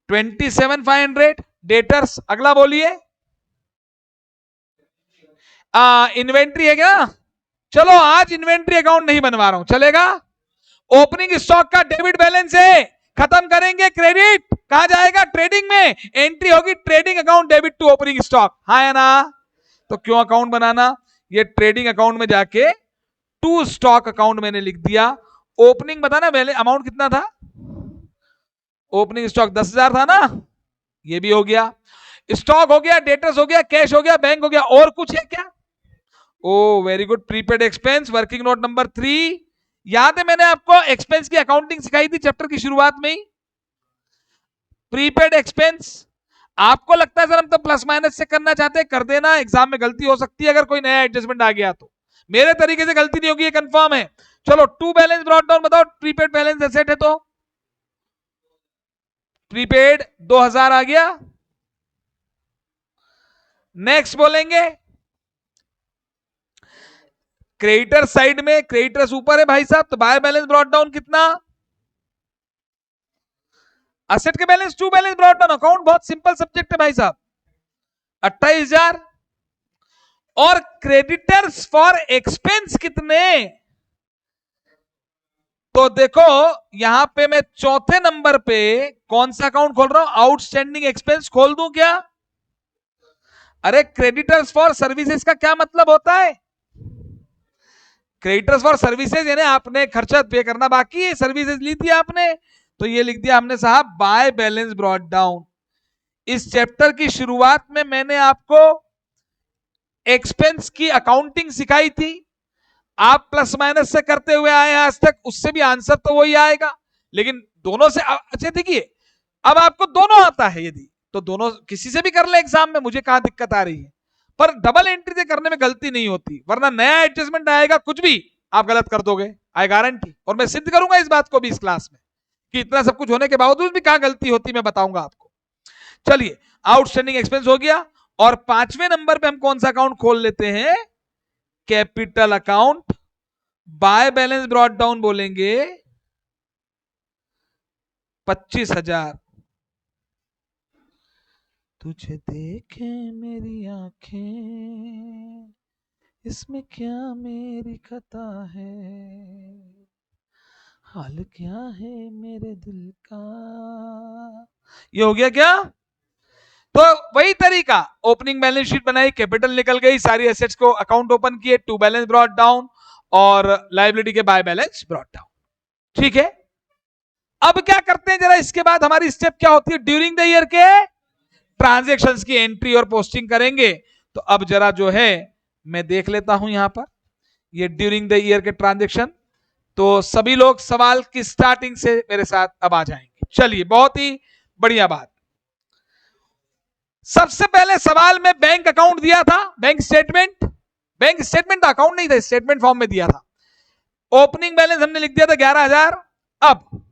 27,500 डेटर्स। अगला बोलिए इन्वेंट्री है क्या, चलो आज इन्वेंट्री अकाउंट नहीं बनवा रहा हूं, चलेगा। ओपनिंग स्टॉक का डेबिट बैलेंस है, खत्म करेंगे क्रेडिट, कहा जाएगा ट्रेडिंग में, एंट्री होगी trading account debit to opening stock, हाँ या ना। तो क्यों अकाउंट बनाना, ये ट्रेडिंग अकाउंट में जाके टू स्टॉक अकाउंट मैंने लिख दिया। ओपनिंग बताना पहले अमाउंट कितना था, ओपनिंग स्टॉक 10,000 था ना, ये भी हो गया, स्टॉक हो गया, डेटर्स हो गया, कैश हो गया, बैंक हो गया, और कुछ है क्या, oh very good, prepaid expense, working note number 3। याद है मैंने आपको एक्सपेंस की अकाउंटिंग सिखाई थी चैप्टर की शुरुआत में ही, प्रीपेड एक्सपेंस। आपको लगता है सर हम तो प्लस माइनस से करना चाहते हैं, कर देना, एग्जाम में गलती हो सकती है अगर कोई नया एडजस्टमेंट आ गया तो, मेरे तरीके से गलती नहीं होगी, ये कंफर्म है। चलो टू बैलेंस ब्रॉट डाउन बताओ, प्रीपेड बैलेंस एसेट है तो प्रीपेड 2,000 आ गया। नेक्स्ट बोलेंगे क्रेडिटर साइड में, क्रेडिटर्स ऊपर है भाई साहब, तो बाय बैलेंस ब्रॉट डाउन कितना, असेट के balance to balance brought down, account बहुत सिंपल सब्जेक्ट है भाई साहब, 28,000। और क्रेडिटर्स फॉर एक्सपेंस कितने, तो देखो यहां पे मैं चौथे नंबर पे कौन सा अकाउंट खोल रहा हूं, आउटस्टैंडिंग एक्सपेंस खोल दूं क्या, अरे क्रेडिटर्स फॉर सर्विसेज का क्या मतलब होता है, क्रेडिटर्स फॉर सर्विसेज यानी आपने खर्चा पे करना बाकी है, सर्विसेज ली थी आपने, तो ये लिख दिया हमने साहब बाय बैलेंस ब्रॉट डाउन। इस चैप्टर की शुरुआत में मैंने आपको एक्सपेंस की अकाउंटिंग सिखाई थी, आप प्लस माइनस से करते हुए आए हैं आज तक, उससे भी आंसर तो वही आएगा, लेकिन दोनों से अच्छा देखिए, अब आपको दोनों आता है यदि तो दोनों किसी से भी कर ले एग्जाम में, मुझे कहां दिक्कत आ रही है, पर डबल एंट्री से करने में गलती नहीं होती, वरना नया एडजस्टमेंट आएगा कुछ भी आप गलत कर दोगे, आई गारंटी, और मैं सिद्ध करूंगा इस बात को भी इस क्लास में कि इतना सब कुछ होने के बावजूद भी कहां गलती होती मैं बताऊंगा आपको। चलिए आउटस्टैंडिंग एक्सपेंस हो गया, और पांचवें नंबर पे हम कौन सा अकाउंट खोल लेते हैं, capital account, bye balance brought down बोलेंगे 25,000। तुझे देखे मेरी आंखें, इसमें क्या मेरी खता है, हाल क्या है मेरे दिल का, ये हो गया क्या, तो वही तरीका, ओपनिंग बैलेंस शीट बनाई, कैपिटल निकल गई, सारी एसेट्स को अकाउंट ओपन किए, टू बैलेंस ब्रॉट डाउन, और लायबिलिटी के बाय बैलेंस ब्रॉट डाउन, ठीक है। अब क्या करते हैं जरा, इसके बाद हमारी स्टेप क्या होती है, ड्यूरिंग द ईयर के ट्रांजैक्शंस की एंट्री और पोस्टिंग करेंगे। तो अब जरा जो है मैं देख लेता हूं यहां पर, ये ड्यूरिंग द ईयर के ट्रांजैक्शन, तो सभी लोग सवाल की स्टार्टिंग से मेरे साथ अब आ जाएंगे। चलिए बहुत ही बढ़िया बात, सबसे पहले सवाल में बैंक अकाउंट दिया था, बैंक स्टेटमेंट अकाउंट नहीं था, स्टेटमेंट फॉर्म में दिया था, ओपनिंग बैलेंस हमने लिख दिया था 11,000। अब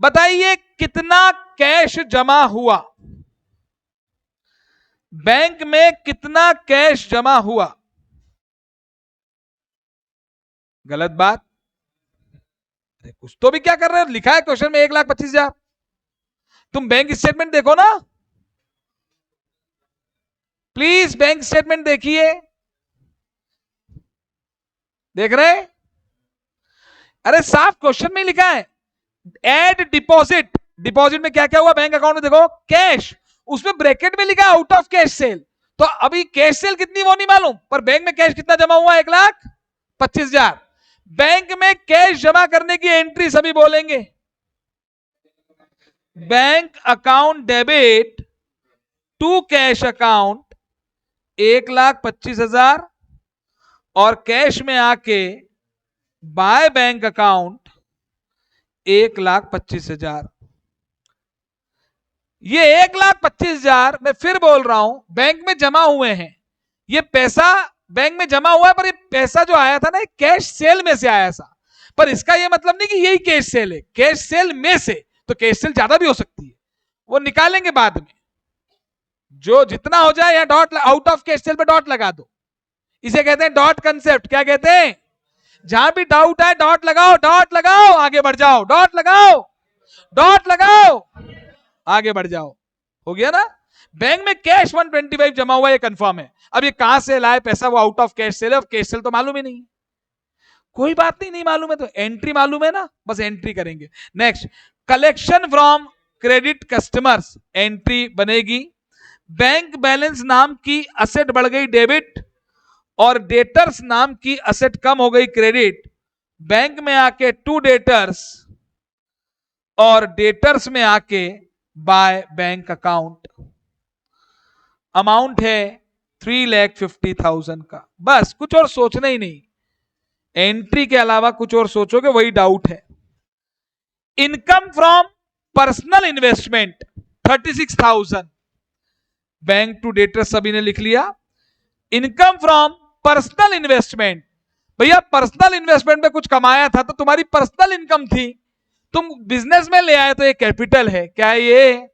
बताइए कितना कैश जमा हुआ, बैंक में कितना कैश जमा हुआ, गलत बात, अरे कुछ तो भी क्या कर रहे हो, लिखा है क्वेश्चन में 1,25,000, तुम बैंक स्टेटमेंट देखो ना, प्लीज बैंक स्टेटमेंट देखिए, देख रहे, अरे साफ क्वेश्चन में लिखा है एड डिपॉजिट, डिपॉजिट में क्या क्या हुआ बैंक अकाउंट में, देखो कैश, उसमें ब्रैकेट में लिखा आउट ऑफ कैश सेल, तो अभी कैश सेल कितनी वो नहीं मालूम, पर बैंक में कैश कितना जमा हुआ, 1,25,000। बैंक में कैश जमा करने की एंट्री सभी बोलेंगे, bank account debit to cash account 1,25,000, और कैश में आके बाय बैंक अकाउंट 1,25,000। ये 1,25,000 मैं फिर बोल रहा हूं बैंक में जमा हुए हैं। ये पैसा बैंक में जमा हुआ है, पर ये पैसा जो आया था ना कैश सेल में से आया था। पर इसका ये मतलब नहीं कि यही कैश सेल है, कैश सेल में से तो कैश सेल ज्यादा भी हो सकती है, वो निकालेंगे बाद में। जो जितना हो जाए या dot out of cash cell पे डॉट लगा दो, इसे कहते हैं डॉट कंसेप्ट। क्या कहते हैं? जहां भी डाउट है डॉट लगाओ, डॉट लगाओ, आगे बढ़ जाओ, डॉट लगाओ, डॉट लगाओ, आगे बढ़ जाओ। हो गया ना? बैंक में कैश 125 जमा हुआ है, कंफर्म है। अब ये कहां से लाए पैसा, वो आउट ऑफ कैश सेल है, कैश सेल तो मालूम ही नहीं। कोई बात नहीं, नहीं मालूम है तो एंट्री मालूम है ना, बस एंट्री करेंगे। Next, collection from credit customers, entry बनेगी। बैंक बैलेंस नाम की असेट बढ़ गई डेबिट, और डेटर्स नाम की असेट कम हो गई क्रेडिट। बैंक में आके टू डेटर्स, और डेटर्स में आके बाय बैंक अकाउंट। अमाउंट है 3,50,000 का। बस कुछ और सोचना ही नहीं, एंट्री के अलावा कुछ और सोचोगे वही डाउट है। Income from personal investment 36,000, bank to debtors सभी ने लिख लिया। इनकम फ्रॉम पर्सनल इन्वेस्टमेंट, भैया पर्सनल इन्वेस्टमेंट में कुछ कमाया था तो तुम्हारी पर्सनल इनकम थी, तुम बिजनेस में ले आए तो ये कैपिटल है। क्या है ये?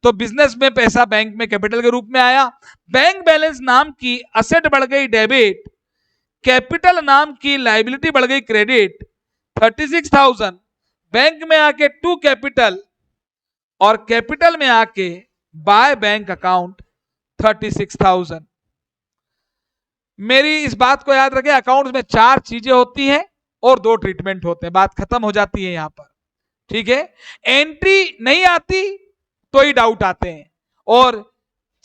तो बिजनेस में पैसा बैंक में कैपिटल के रूप में आया। बैंक बैलेंस नाम की असेट बढ़ गई डेबिट, कैपिटल नाम की लाइबिलिटी बढ़ गई क्रेडिट। 36,000 बैंक में आके टू कैपिटल, और कैपिटल में आके बाय बैंक अकाउंट 36,000। मेरी इस बात को याद रखें, अकाउंट्स में 4 चीजें होती हैं और 2 ट्रीटमेंट होते हैं, बात खत्म हो जाती है यहां पर। ठीक है? एंट्री नहीं आती तो ही डाउट आते हैं, और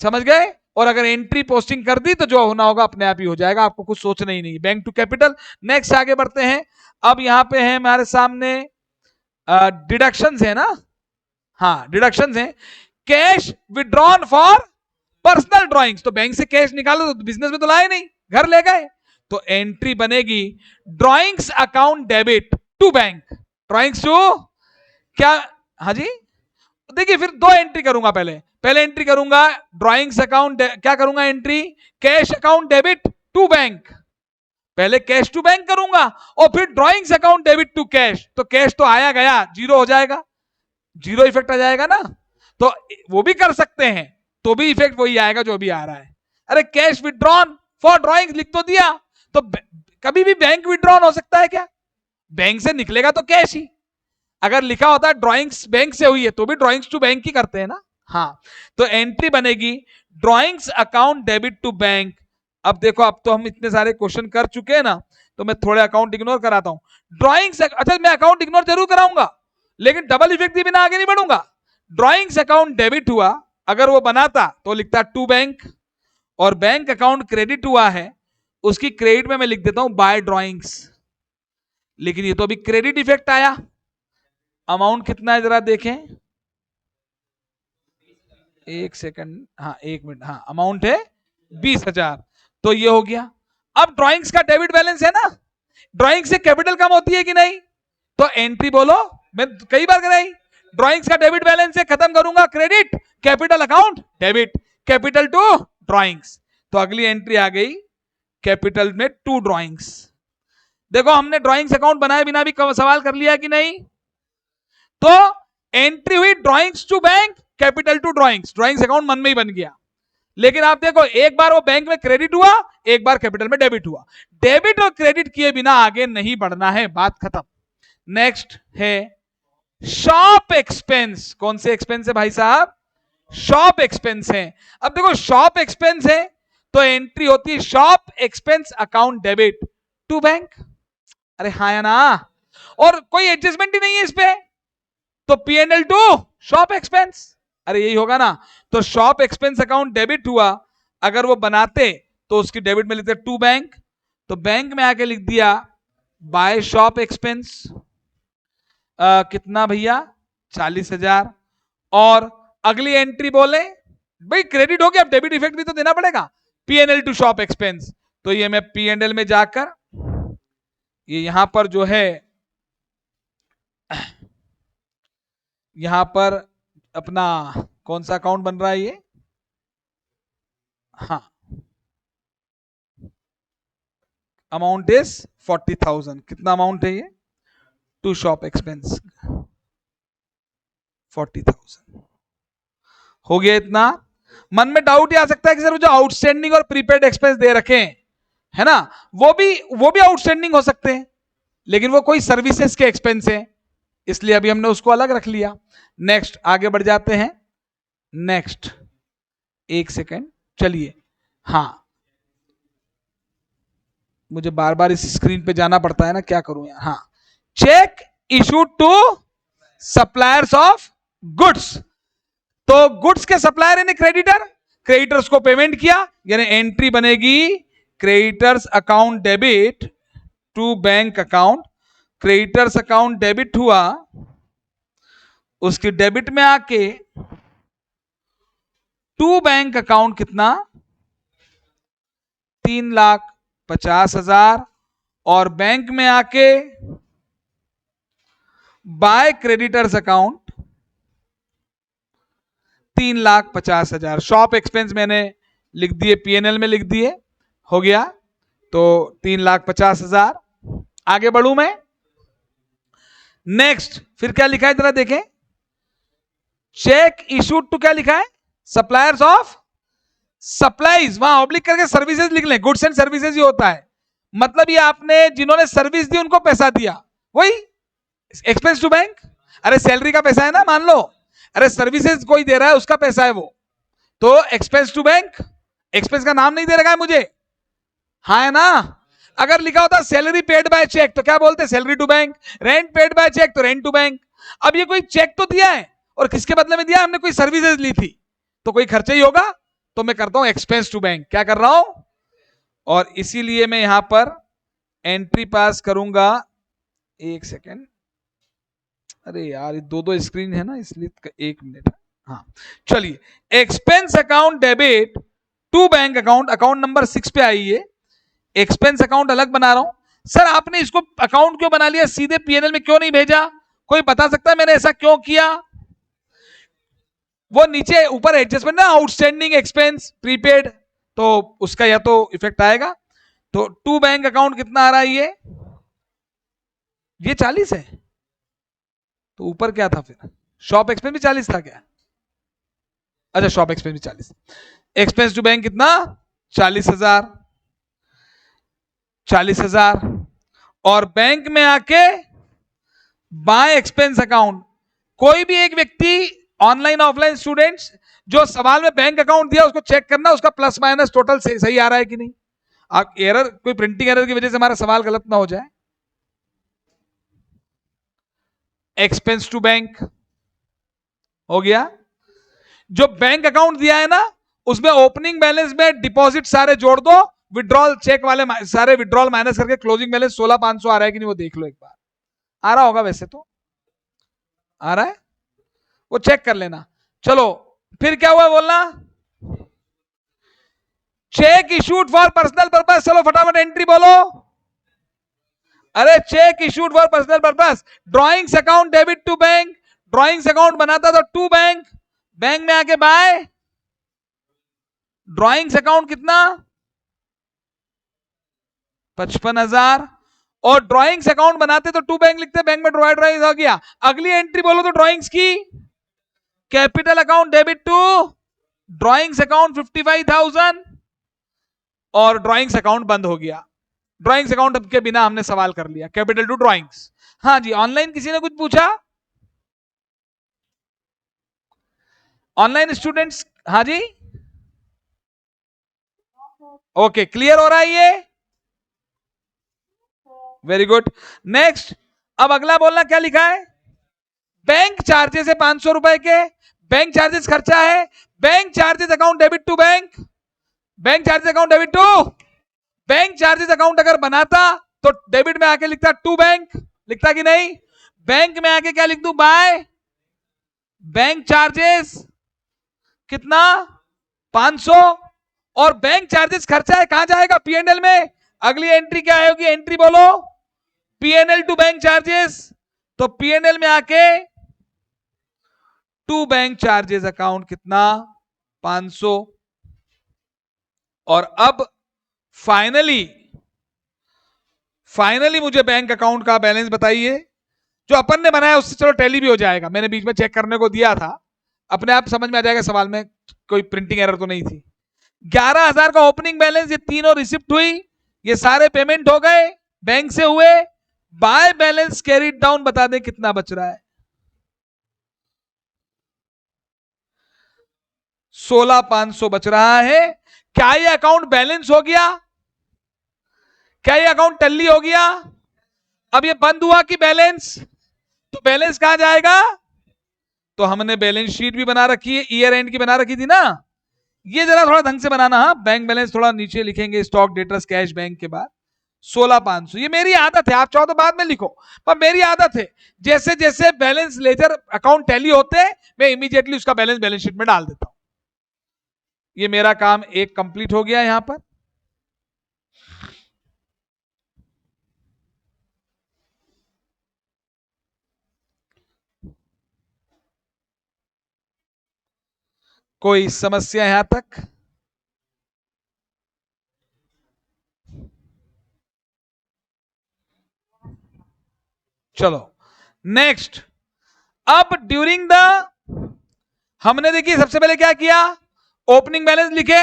समझ गए? और अगर एंट्री पोस्टिंग कर दी तो जो होना होगा अपने आप ही हो जाएगा, आपको कुछ सोचना ही नहीं। Bank to capital. नेक्स्ट आगे बढ़ते हैं। अब यहां पे है हमारे सामने डिडक्शंस है ना, हाँ डिडक्शंस है। Cash withdrawn for personal drawings, तो बैंक से कैश निकालो तो बिजनेस में तो लाए नहीं, घर ले गए, तो एंट्री बनेगी drawings account debit to bank. Drawings to क्या? हाँ जी, देखिए फिर 2 एंट्री करूंगा। पहले एंट्री करूंगा ड्रॉइंग्स अकाउंट, क्या करूंगा entry? Cash account debit to bank. पहले कैश टू बैंक करूंगा और फिर drawings account debit to cash. तो कैश तो आया गया, जीरो हो जाएगा, जीरो इफेक्ट आ जाएगा ना। तो वो भी कर सकते हैं, तो भी इफेक्ट वही आएगा जो भी आ रहा है। अरे कैश विड्रॉन फॉर ड्रॉइंग्स लिख तो दिया, तो कभी भी बैंक विड्रॉन हो सकता है क्या? बैंक से निकलेगा तो कैश ही। अगर लिखा होता है ड्रॉइंग्स बैंक से हुई है तो भी ड्रॉइंग्स टू बैंक ही करते हैं ना। हाँ, तो एंट्री बनेगी drawings account debit to bank. अब देखो, अब तो हम इतने सारे क्वेश्चन कर चुके हैं ना, तो मैं थोड़े अकाउंट इग्नोर कराता हूं। ड्रॉइंग्स, अच्छा मैं अकाउंट इग्नोर जरूर कराऊंगा, लेकिन डबल इफेक्ट दिए बिना आगे नहीं बढ़ूंगा। ड्रॉइंग्स अकाउंट डेबिट हुआ, अगर वो बनाता तो लिखता टू बैंक, और बैंक अकाउंट क्रेडिट हुआ है, उसकी क्रेडिट में मैं लिख देता हूं बाय ड्रॉइंग्स। लेकिन ये तो अभी क्रेडिट इफेक्ट आया। अमाउंट कितना है जरा देखें, 1 सेकंड, हाँ 1 मिनट, हाँ अमाउंट है 20,000, तो ये हो गया। अब ड्रॉइंग्स का डेबिट बैलेंस है ना, ड्रॉइंग से कैपिटल कम होती है कि नहीं? तो एंट्री बोलो, मैं कई बार कराई। ड्रॉइंग्स का डेबिट बैलेंस से खत्म करूंगा credit, capital account debit, capital to drawings. तो अगली एंट्री आ गई कैपिटल में टू ड्रॉइंग्स। देखो हमने ड्रॉइंग्स अकाउंट बनाए बिना भी सवाल कर लिया कि नहीं? तो एंट्री हुई drawings to bank, capital to drawings, drawings account मन में ही बन गया। लेकिन आप देखो, एक बार वो बैंक में क्रेडिट हुआ, एक बार कैपिटल में डेबिट हुआ। डेबिट और क्रेडिट किए बिना आगे नहीं बढ़ना है, बात खत्म। नेक्स्ट है शॉप एक्सपेंस। कौन से एक्सपेंस है भाई साहब? शॉप एक्सपेंस है। अब देखो शॉप एक्सपेंस है तो एंट्री होती है shop expense account debit to bank. अरे हाँ या ना? और कोई एडजस्टमेंट ही नहीं है इस पे, तो P&L टू शॉप एक्सपेंस। अरे यही होगा ना। तो शॉप एक्सपेंस अकाउंट डेबिट हुआ, अगर वो बनाते तो उसकी डेबिट में लिखते टू बैंक, तो बैंक में आके लिख दिया बाय शॉप एक्सपेंस। कितना भैया? 40,000। और अगली एंट्री बोले भाई क्रेडिट हो गया, अब डेबिट इफेक्ट भी तो देना पड़ेगा, P&L टू शॉप एक्सपेंस। तो ये मैं P&L में जाकर ये यहां पर जो है, यहां पर अपना कौन सा अकाउंट बन रहा है ये, हाँ, अमाउंट इज 40,000। कितना अमाउंट है ये, टू शॉप एक्सपेंस 40,000 हो गया। इतना मन में डाउट ये आ सकता है कि सर जो आउटस्टैंडिंग और प्रीपेड एक्सपेंस दे रखे हैं, है ना, वो भी आउटस्टैंडिंग हो सकते हैं, लेकिन वो कोई सर्विसेज के एक्सपेंस है, इसलिए अभी हमने उसको अलग रख लिया। नेक्स्ट आगे बढ़ जाते हैं। नेक्स्ट एक सेकेंड, चलिए, हाँ, मुझे बार बार इस स्क्रीन पे जाना पड़ता है ना, क्या करूं यार। हाँ, cheque issue to suppliers of goods. तो गुड्स के सप्लायर यानी क्रेडिटर, क्रेडिटर्स को पेमेंट किया, यानी एंट्री बनेगी creditors account debit to bank account. Creditors account debit हुआ, उसकी डेबिट में आके टू बैंक अकाउंट कितना, 3,50,000, और बैंक में आके by creditors account 3,50,000। Shop expense मैंने लिख दिए, पीएनएल में लिख दिए, हो गया, तो 3,50,000। आगे बढ़ू मैं, नेक्स्ट फिर क्या लिखा है जरा देखें, चेक इशूड टू, क्या लिखा है, सप्लायर्स ऑफ सप्लाईज, वहां ऑब्लिक करके सर्विसेज लिख लें, गुड्स एंड सर्विसेज ही होता है, मतलब ये आपने जिन्होंने सर्विस दी उनको पैसा दिया, वही एक्सपेंस टू बैंक। अरे सैलरी का पैसा है ना, मान लो, अरे सर्विसेज कोई दे रहा है उसका पैसा है वो, तो एक्सपेंस टू बैंक। एक्सपेंस का नाम नहीं दे रखा है मुझे, हाँ है ना। अगर लिखा होता सैलरी पेड बाय चेक तो क्या बोलते, salary to bank, rent paid by cheque तो रेंट टू बैंक। अब ये कोई चेक तो दिया है, और किसके बदले में दिया, हमने कोई सर्विसेज ली थी, तो कोई खर्चा ही होगा, तो मैं करता हूं एक्सपेंस टू बैंक, क्या कर रहा हूं, और इसीलिए मैं यहां पर एंट्री पास करूंगा। एक सेकेंड, अरे यार ये दो स्क्रीन है ना, इसलिए एक मिनट, हाँ, चलिए, expense account debit to bank account, account number 6 पे आइए। एक्सपेंस अकाउंट अलग बना रहा हूं, सर आपने इसको अकाउंट क्यों बना लिया, सीधे पीएनएल में क्यों नहीं भेजा, कोई बता सकता है मैंने ऐसा क्यों किया। वो नीचे ऊपर एडजस्टमेंट ना, आउटस्टैंडिंग एक्सपेंस प्रीपेड, तो उसका या तो इफेक्ट आएगा। तो टू बैंक अकाउंट कितना आ रहा है, ये 40 है, तो ऊपर क्या था फिर, शॉप एक्सपेंस भी 40 था क्या, अच्छा शॉप एक्सपेंस भी 40, एक्सपेंस टू बैंक कितना 40,000, 40,000, और बैंक में आके बाय एक्सपेंस अकाउंट, कोई भी एक व्यक्ति, ऑनलाइन ऑफलाइन स्टूडेंट्स, जो सवाल में बैंक अकाउंट दिया उसको चेक करना, उसका प्लस माइनस टोटल सही आ रहा है कि नहीं। आप एरर, कोई प्रिंटिंग एरर की वजह से हमारा सवाल गलत ना हो जाए। एक्सपेंस टू बैंक हो गया, जो बैंक अकाउंट दिया है ना उसमें ओपनिंग बैलेंस में डिपॉजिट सारे जोड़ दो, विड्रॉल चेक वाले सारे विड्रॉल माइनस करके क्लोजिंग बैलेंस 16,500 आ रहा है कि नहीं वो देख लो एक बार, आ रहा होगा वैसे तो, आ रहा है, वो चेक कर लेना। चलो फिर क्या हुआ बोलना, cheque issued for personal purpose, चलो फटाफट एंट्री बोलो, अरे cheque issued for personal purpose, drawings account debit to bank, drawings account बनाता था टू बैंक, बैंक में आके बाय ड्रॉइंग्स अकाउंट कितना 55,000, और ड्रॉइंग्स अकाउंट बनाते तो टू बैंक लिखते, बैंक में ड्रॉइंग हो गया। अगली एंट्री बोलो तो ड्रॉइंग्स की, capital account debit to drawings account 55,000, और ड्रॉइंग्स अकाउंट बंद हो गया। ड्रॉइंग्स अकाउंट के बिना हमने सवाल कर लिया, कैपिटल टू ड्रॉइंग्स। हाँ जी, ऑनलाइन किसी ने कुछ पूछा, ऑनलाइन स्टूडेंट्स, हाँ जी, ओके क्लियर हो रहा है ये, वेरी गुड। नेक्स्ट, अब अगला बोलना क्या लिखा है, बैंक चार्जेस है 500 रुपए के, बैंक चार्जेस खर्चा है, bank charges account debit to bank, bank charges account debit to bank, charges account अगर बनाता तो डेबिट में आके लिखता टू बैंक, लिखता कि नहीं, बैंक में आके क्या लिख दूं, बाय बैंक चार्जेस कितना 500, और बैंक चार्जेस खर्चा है, कहां जाएगा, पीएनएल में। अगली एंट्री क्या होगी, एंट्री बोलो, पीएनएल टू बैंक चार्जेस, तो पीएनएल में आके टू बैंक चार्जेस अकाउंट कितना 500। और अब फाइनली मुझे बैंक अकाउंट का बैलेंस बताइए। जो अपन ने बनाया उससे चलो टैली भी हो जाएगा, मैंने बीच में चेक करने को दिया था, अपने आप समझ में आ जाएगा सवाल में कोई प्रिंटिंग एरर तो नहीं थी। 11,000 का ओपनिंग बैलेंस, ये तीनों रिसिप्ट हुई, ये सारे पेमेंट हो गए बैंक से हुए। बाय बैलेंस कैरीड डाउन बता दें कितना बच रहा है। 16,500 बच रहा है। क्या ये अकाउंट बैलेंस हो गया? क्या ये अकाउंट टल्ली हो गया? अब ये बंद हुआ कि बैलेंस? तो बैलेंस कहां जाएगा? तो हमने बैलेंस शीट भी बना रखी है, ईयर एंड की बना रखी थी ना, ये जरा थोड़ा ढंग से बनाना। हाँ, बैंक बैलेंस थोड़ा नीचे लिखेंगे, स्टॉक डेटर्स कैश बैंक के बाद 16,500। ये मेरी आदत है, आप चाहो तो बाद में लिखो, पर मेरी आदत है जैसे जैसे बैलेंस लेजर अकाउंट टैली होते हैं मैं इमीडिएटली उसका बैलेंस बैलेंस शीट में डाल देता हूं। ये मेरा काम एक कंप्लीट हो गया यहां पर। कोई समस्या यहां तक? चलो नेक्स्ट। अब ड्यूरिंग द, हमने देखिए सबसे पहले क्या किया, ओपनिंग बैलेंस लिखे,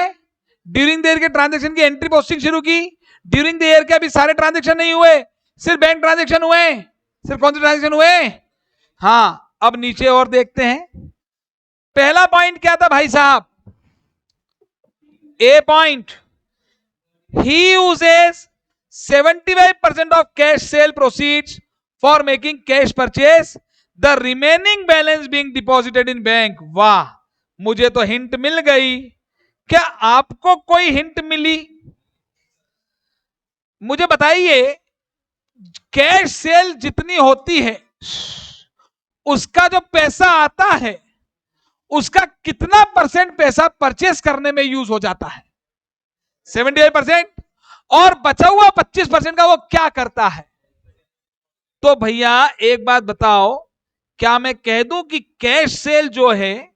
ड्यूरिंग द ईयर के ट्रांजैक्शन की एंट्री पोस्टिंग शुरू की। ड्यूरिंग द ईयर के अभी सारे ट्रांजैक्शन नहीं हुए, सिर्फ बैंक ट्रांजैक्शन हुए। सिर्फ कौन से ट्रांजैक्शन हुए? हाँ, अब नीचे और देखते हैं। पहला पॉइंट क्या था भाई साहब? A point, he uses 75% of cash sale proceeds for making cash purchase, the remaining balance being deposited in bank. वाह, मुझे तो हिंट मिल गई। क्या आपको कोई हिंट मिली? मुझे बताइए, कैश सेल जितनी होती है उसका जो पैसा आता है उसका कितना परसेंट पैसा परचेस करने में यूज हो जाता है? 75%। और बचा हुआ 25% का वो क्या करता है? तो भैया एक बात बताओ, क्या मैं कह दूं कि कैश सेल जो है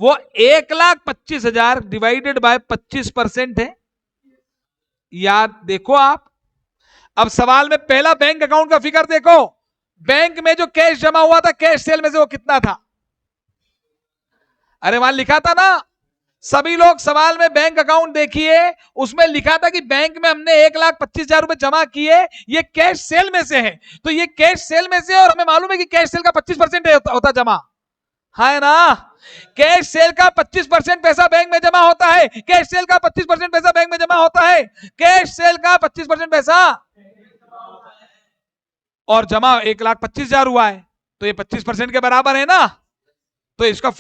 वो 1,25,000 डिवाइडेड बाय 25% है? याद देखो आप, अब सवाल में पहला बैंक अकाउंट का फिगर देखो, बैंक में जो कैश जमा हुआ था कैश सेल में से वो कितना था? अरे वहां लिखा था ना, सभी लोग सवाल में बैंक अकाउंट देखिए, उसमें लिखा था कि बैंक में हमने 1,25,000 रुपए जमा किए, ये कैश सेल में से है। तो ये कैश सेल में से, और हमें मालूम है कि कैश सेल का 25% होता जमा, है ना? कैश सेल का 25% पैसा बैंक में जमा होता है, कैश सेल का 25% पैसा बैंक में जमा होता है, कैश सेल का 25% पैसा और जमा 1,25,000 हुआ है, तो ये 25% के बराबर है ना? तो इसका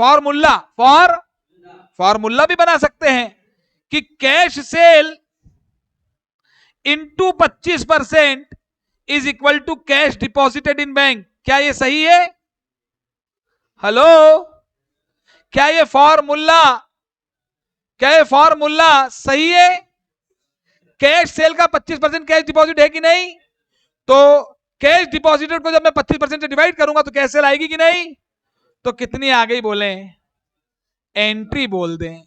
फॉर्मूला भी बना सकते हैं कि cash sale into 25% is equal to cash deposited in bank. क्या ये सही है? हेलो, क्या ये फॉर्मूला सही है? कैश सेल का 25% कैश डिपॉजिट है कि नहीं? तो कैश डिपॉजिटेड को जब मैं 25% से डिवाइड करूंगा तो कैश सेल आएगी कि नहीं? तो कितनी आ गई बोले? एंट्री बोल दें,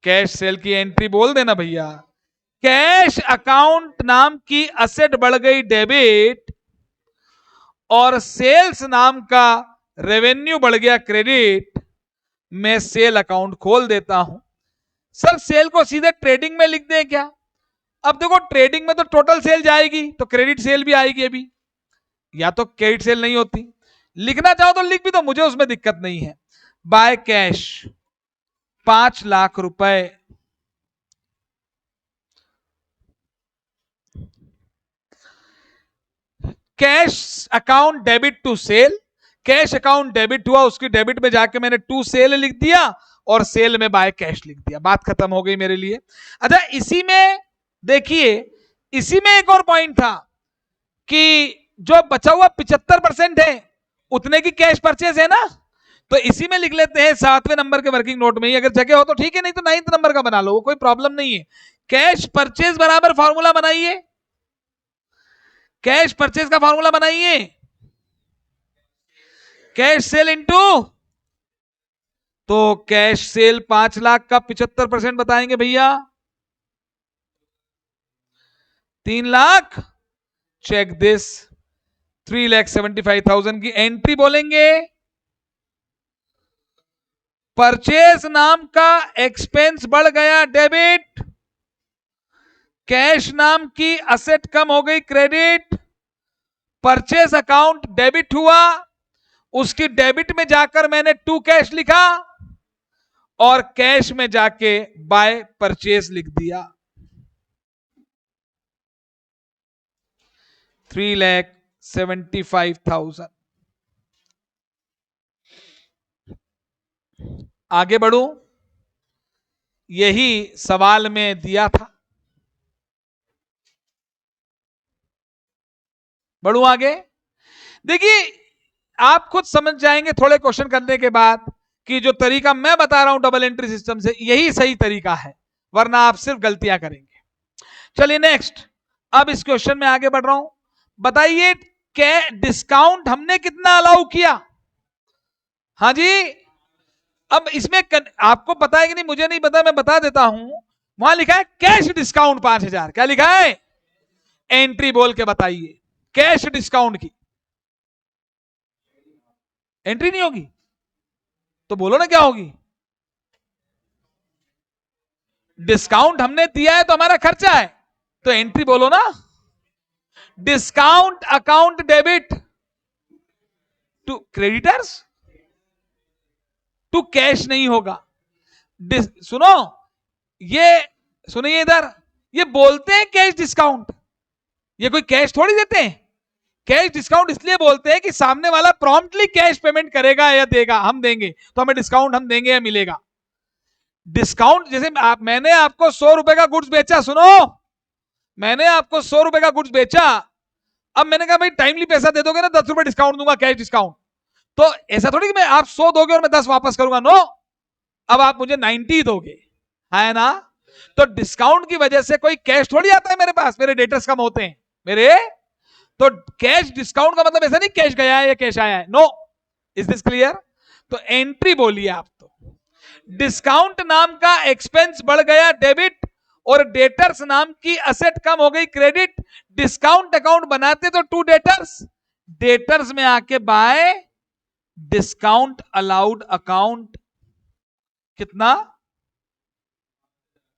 कैश सेल की एंट्री बोल देना भैया। कैश अकाउंट नाम की असेट बढ़ गई डेबिट, और सेल्स नाम का रेवेन्यू बढ़ गया क्रेडिट। मैं सेल अकाउंट खोल देता हूं। सर सेल को सीधे ट्रेडिंग में लिख दें क्या? अब देखो, ट्रेडिंग में तो टोटल सेल जाएगी तो क्रेडिट सेल भी आएगी अभी, या तो क्रेडिट सेल नहीं होती। लिखना चाहो तो लिख भी दो, मुझे उसमें दिक्कत नहीं है। बाय कैश 5 लाख रुपए, cash account debit to sale, cash account debit हुआ, उसकी डेबिट में जाके मैंने टू सेल लिख दिया और सेल में बाय कैश लिख दिया, बात खत्म हो गई मेरे लिए। अच्छा, इसी में देखिए, इसी में एक और पॉइंट था कि जो बचा हुआ 75% है उतने की कैश परचेज है ना, तो इसी में लिख लेते हैं 7वें नंबर के वर्किंग नोट में ही, अगर जगह हो तो ठीक है, नहीं तो 9th नंबर का बना लो, वो कोई प्रॉब्लम नहीं है। कैश परचेज बराबर फॉर्मूला बनाइए, कैश परचेज का फॉर्मूला बनाइए, कैश सेल इंटू, तो कैश सेल 5 लाख का 75% बताएंगे भैया 3 लाख। चेक दिस 3,75,000 की एंट्री बोलेंगे। परचेज नाम का एक्सपेंस बढ़ गया डेबिट, कैश नाम की असेट कम हो गई क्रेडिट, परचेज अकाउंट डेबिट हुआ, उसकी डेबिट में जाकर मैंने टू कैश लिखा और कैश में जाके बाय परचेज लिख दिया। 3,75,000। आगे बढ़ू, यही सवाल में दिया था। बढ़ू आगे, देखिए आप खुद समझ जाएंगे थोड़े क्वेश्चन करने के बाद कि जो तरीका मैं बता रहा हूं डबल एंट्री सिस्टम से, यही सही तरीका है, वरना आप सिर्फ गलतियां करेंगे। चलिए नेक्स्ट, अब इस क्वेश्चन में आगे बढ़ रहा हूं। बताइए क्या डिस्काउंट हमने कितना अलाउ किया? हाँ जी, अब इसमें आपको पता है कि नहीं मुझे नहीं पता, मैं बता देता हूं। वहां लिखा है कैश डिस्काउंट 5,000। क्या लिखा है? एंट्री बोल के बताइए कैश डिस्काउंट की। एंट्री नहीं होगी तो बोलो ना क्या होगी? डिस्काउंट हमने दिया है तो हमारा खर्चा है, तो एंट्री बोलो ना। Discount account debit to creditors to cash नहीं होगा। सुनो, ये सुनिए इधर, ये बोलते हैं कैश डिस्काउंट, ये कोई कैश थोड़ी देते हैं। कैश डिस्काउंट इसलिए बोलते हैं कि सामने वाला प्रॉम्प्टली कैश पेमेंट करेगा या देगा, हम देंगे तो हमें डिस्काउंट हम देंगे या मिलेगा। डिस्काउंट जैसे मैंने आपको 100 रुपए का गुड्स बेचा, सुनो मैंने आपको 100 रुपए का गुड्स बेचा, अब मैंने कहा भाई टाइमली पैसा दे दोगे ना 10 रुपए डिस्काउंट दूंगा, कैश डिस्काउंट। तो ऐसा थोड़ी कि मैं आप 100 दोगे और मैं 10 वापस करूंगा, नो, अब आप मुझे 90 दोगे, है ना। तो डिस्काउंट की वजह से कोई कैश थोड़ी आता है मेरे पास, मेरे डेटर्स कम होते हैं मेरे। तो कैश डिस्काउंट का मतलब ऐसा नहीं कैश गया है या कैश आया है, नो। Is this clear? तो एंट्री बोलिए आप। तो डिस्काउंट नाम का एक्सपेंस बढ़ गया डेबिट और डेटर्स नाम की असेट कम हो गई क्रेडिट। डिस्काउंट अकाउंट बनाते तो टू डेटर्स, डेटर्स में आके बाय डिस्काउंट अलाउड अकाउंट कितना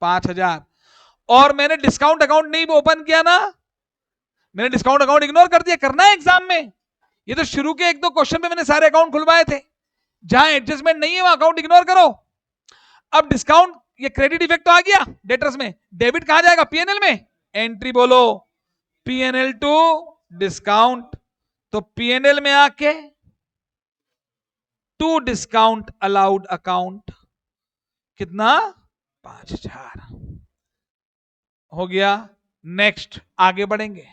5,000। और मैंने डिस्काउंट अकाउंट नहीं ओपन किया ना, मैंने डिस्काउंट अकाउंट इग्नोर कर दिया। करना है एग्जाम में, ये तो शुरू के 1-2 क्वेश्चन में मैंने सारे अकाउंट खुलवाए थे। जहां एडजस्टमेंट नहीं है वहां अकाउंट इग्नोर करो। अब डिस्काउंट, ये क्रेडिट इफेक्ट तो आ गया डेटर्स में, डेबिट कहां जाएगा? पीएनएल में। एंट्री बोलो पीएनएल टू डिस्काउंट, तो पीएनएल में आके टू डिस्काउंट अलाउड अकाउंट कितना 5,000 हो गया। नेक्स्ट आगे बढ़ेंगे,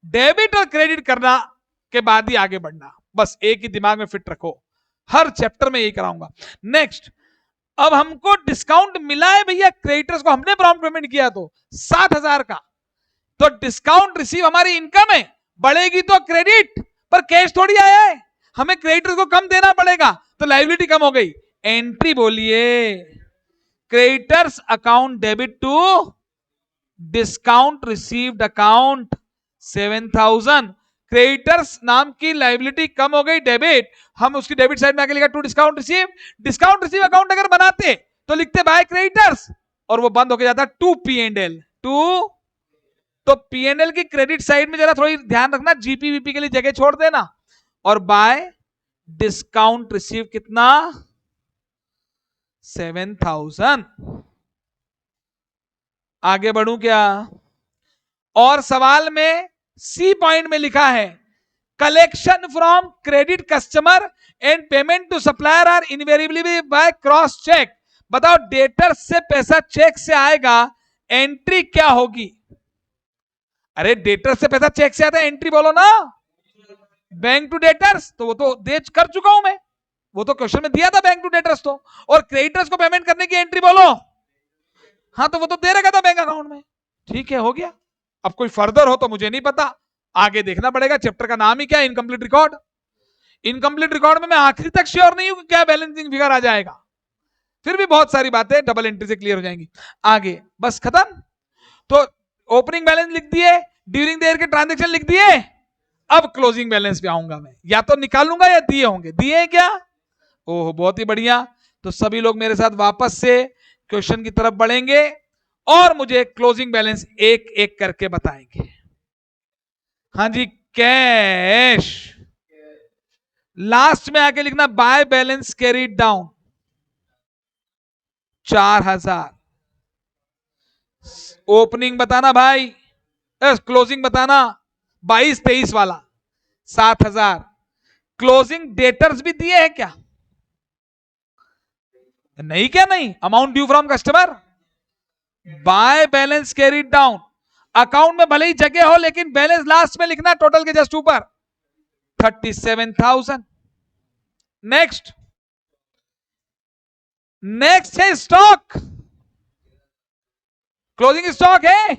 डेबिट और क्रेडिट करना के बाद ही आगे बढ़ना, बस एक ही दिमाग में फिट रखो, हर चैप्टर में यही कराऊंगा। नेक्स्ट, अब हमको डिस्काउंट मिला है भैया, क्रेडिटर्स को हमने प्रॉम्प्ट पेमेंट किया तो 7,000 का, तो डिस्काउंट रिसीव हमारी इनकम है, बढ़ेगी तो क्रेडिट, पर कैश थोड़ी आया है, हमें क्रेडिटर्स को कम देना पड़ेगा, तो लायबिलिटी कम हो गई। एंट्री बोलिए creditors account debit to discount received account 7,000। Creditors नाम की लायबिलिटी कम हो गई डेबिट, हम उसकी डेबिट साइड में आके लिखा to discount receive. Discount receive account अगर बनाते तो लिखते बाय क्रेडिटर्स और वो बंद होकर जाता टू पीएनएल टू। तो पीएनएल की क्रेडिट साइड में जरा थोड़ी ध्यान रखना, जीपीवीपी के लिए जगह छोड़ देना, और बाय डिस्काउंट रिसीव कितना 7,000। आगे बढ़ूं क्या? और सवाल में सी पॉइंट में लिखा है collection from credit customer and payment to supplier are invariably by cross cheque. बताओ डेटर से पैसा चेक से आएगा, एंट्री क्या होगी? अरे डेटर से पैसा चेक से आता है, एंट्री बोलो ना बैंक टू डेटर्स, तो वो तो दे कर चुका हूं मैं, वो तो क्वेश्चन में दिया था बैंक टू डेटर्स तो। और क्रेडिटर्स को पेमेंट करने की एंट्री बोलो, हाँ तो वो तो दे रखा था बैंक अकाउंट में, ठीक है हो गया। अब कोई फर्दर हो तो मुझे नहीं पता, आगे देखना पड़ेगा, चैप्टर का नाम ही क्या है, इनकम्प्लीट रिकॉर्ड। इनकम्प्लीट रिकॉर्ड में मैं आखिरी तक श्योर नहीं हूं कि क्या बैलेंसिंग फिगर आ जाएगा, फिर भी बहुत सारी बातें डबल एंट्री से क्लियर हो जाएंगी। आगे बस खत्म। तो ओपनिंग बैलेंस लिख दिए, ड्यूरिंग द ईयर के ट्रांजेक्शन लिख दिए। अब क्लोजिंग बैलेंस पे आऊंगा मैं, या तो निकालूंगा या दिए होंगे, दिए हैं क्या? ओह बहुत ही बढ़िया। तो सभी लोग मेरे साथ वापस से क्वेश्चन की तरफ बढ़ेंगे और मुझे क्लोजिंग बैलेंस एक एक करके बताएंगे। हाँ जी, कैश लास्ट में आके लिखना bye balance carried down 4000। Opening बताना भाई, क्लोजिंग बताना 22-23 वाला 7000। क्लोजिंग डेटर्स भी दिए हैं क्या? नहीं, क्या नहीं? Amount due from customer bye balance carried down. Account में भले ही जगह हो लेकिन बैलेंस लास्ट में लिखना, टोटल के जस्ट ऊपर 37,000। नेक्स्ट नेक्स्ट है स्टॉक। क्लोजिंग स्टॉक है,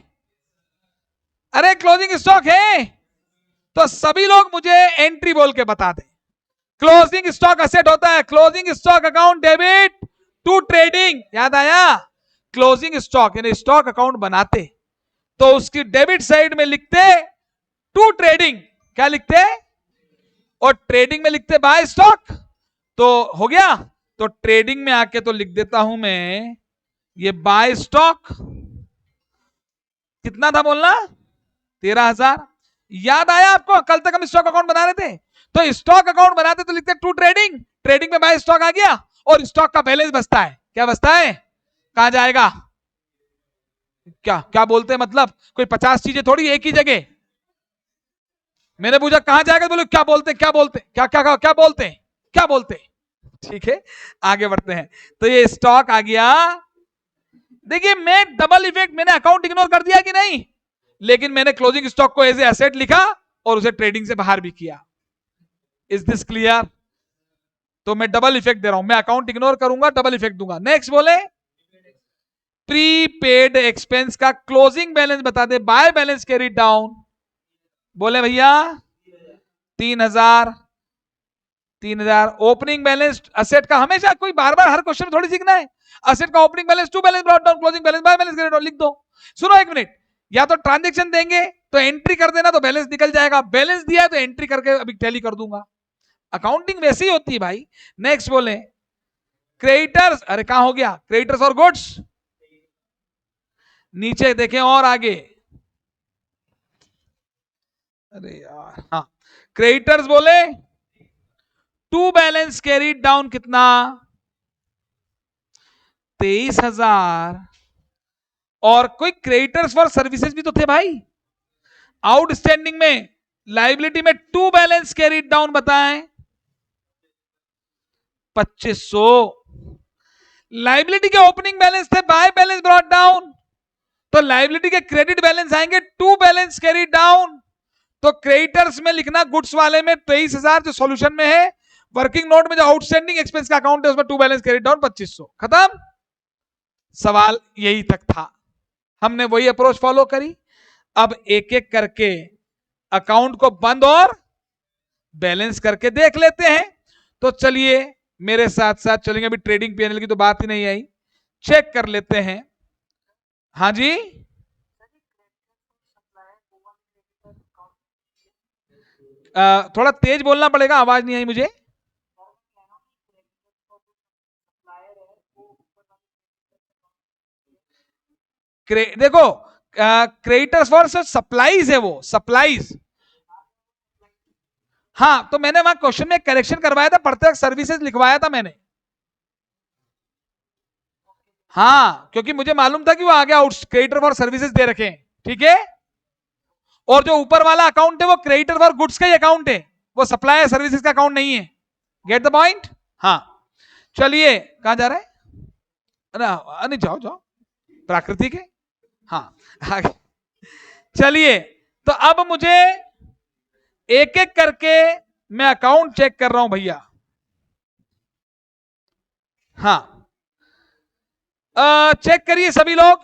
अरे क्लोजिंग स्टॉक है तो सभी लोग मुझे एंट्री बोल के बता दें। क्लोजिंग स्टॉक असेट होता है, closing stock account debit to trading. याद आया? क्लोजिंग स्टॉक यानी स्टॉक अकाउंट बनाते तो उसकी डेबिट साइड में लिखते टू ट्रेडिंग, क्या लिखते? और ट्रेडिंग में लिखते बाय स्टॉक। तो हो गया, तो ट्रेडिंग में आके तो लिख देता हूं मैं ये बाय स्टॉक। कितना था बोलना? 13,000। याद आया आपको? कल तक हम स्टॉक अकाउंट बना रहे थे, तो स्टॉक अकाउंट बनाते तो लिखते टू ट्रेडिंग, ट्रेडिंग में बाय स्टॉक आ गया और स्टॉक का बैलेंस बचता है। क्या बचता है? कहां जाएगा? क्या क्या बोलते हैं, मतलब कोई 50 चीजें थोड़ी एक ही जगह। मैंने पूछा कहां जाएगा, बोलो क्या बोलते क्या बोलते क्या क्या क्या, क्या बोलते क्या बोलते। ठीक है, आगे बढ़ते हैं। तो ये स्टॉक आ गया। देखिए मैं डबल इफेक्ट, मैंने अकाउंट इग्नोर कर दिया कि नहीं, लेकिन मैंने क्लोजिंग स्टॉक को एज ए एसेट लिखा और उसे ट्रेडिंग से बाहर भी किया। Is this clear? तो मैं डबल इफेक्ट दे रहा हूं, मैं अकाउंट इग्नोर करूंगा, डबल इफेक्ट दूंगा। नेक्स्ट बोले प्रीपेड एक्सपेंस का क्लोजिंग बैलेंस बता दे बाय बैलेंस कैरीड डाउन। बोले भैया 3,000। 3,000 ओपनिंग बैलेंस असेट का, हमेशा कोई बार बार हर क्वेश्चन में थोड़ी सीखना है। असेट का opening balance to balance brought down, closing balance by balance carried down लिख दो। सुनो एक मिनट, या तो ट्रांजेक्शन देंगे तो एंट्री कर देना तो बैलेंस निकल जाएगा, बैलेंस दिया है तो एंट्री करके अभी टैली कर दूंगा। अकाउंटिंग वैसी ही होती है भाई। नेक्स्ट बोले क्रेडिटर्स, अरे कहां हो गया? क्रेडिटर्स और गुड्स नीचे देखें और आगे, अरे यार हाँ, क्रेडिटर्स बोले टू बैलेंस कैरीड डाउन कितना? 23,000। और कोई क्रेडिटर्स फॉर सर्विसेज भी तो थे भाई। आउटस्टैंडिंग में लाइबिलिटी में टू बैलेंस कैरीड डाउन बताएं 2,500। लाइबिलिटी के ओपनिंग बैलेंस थे बाय बैलेंस ब्रॉट डाउन, तो लाइबिलिटी के क्रेडिट बैलेंस आएंगे टू बैलेंस कैरीड डाउन। तो क्रेडिटर्स में लिखना गुड्स वाले में 23,000 जो सॉल्यूशन में है, वर्किंग नोट में जो आउटस्टैंडिंग एक्सपेंस का अकाउंट है उसमें टू बैलेंस कैरीड डाउन 2,500। खत्म, सवाल यही तक था। हमने वही अप्रोच फॉलो करी। अब एक एक करके अकाउंट को बंद और बैलेंस करके देख लेते हैं। तो चलिए मेरे साथ साथ चलेंगे, अभी ट्रेडिंग पीएनएल की तो बात ही नहीं आई, चेक कर लेते हैं। हाँ जी, थोड़ा तेज बोलना पड़ेगा, आवाज नहीं आई मुझे। देखो क्रेडिटर्स फॉर सप्लाईज है, वो सप्लाईज। हाँ, तो मैंने वहां क्वेश्चन में करेक्शन करवाया था, पढ़ते वक्त सर्विसेज लिखवाया था मैंने। हाँ, क्योंकि मुझे मालूम था कि वो आगे क्रेडिटर फॉर सर्विसेज दे रखे हैं। ठीक है, और जो ऊपर वाला अकाउंट है वो क्रेडिटर फॉर गुड्स का ही अकाउंट है, वो सप्लाई सर्विसेज का अकाउंट नहीं है। Get the point? हाँ, चलिए कहां जा रहा है? नहीं जाओ जाओ, प्राकृतिक है। हाँ आगे चलिए, तो अब मुझे एक एक करके मैं अकाउंट चेक कर रहा हूं भैया। हाँ चेक करिए सभी लोग।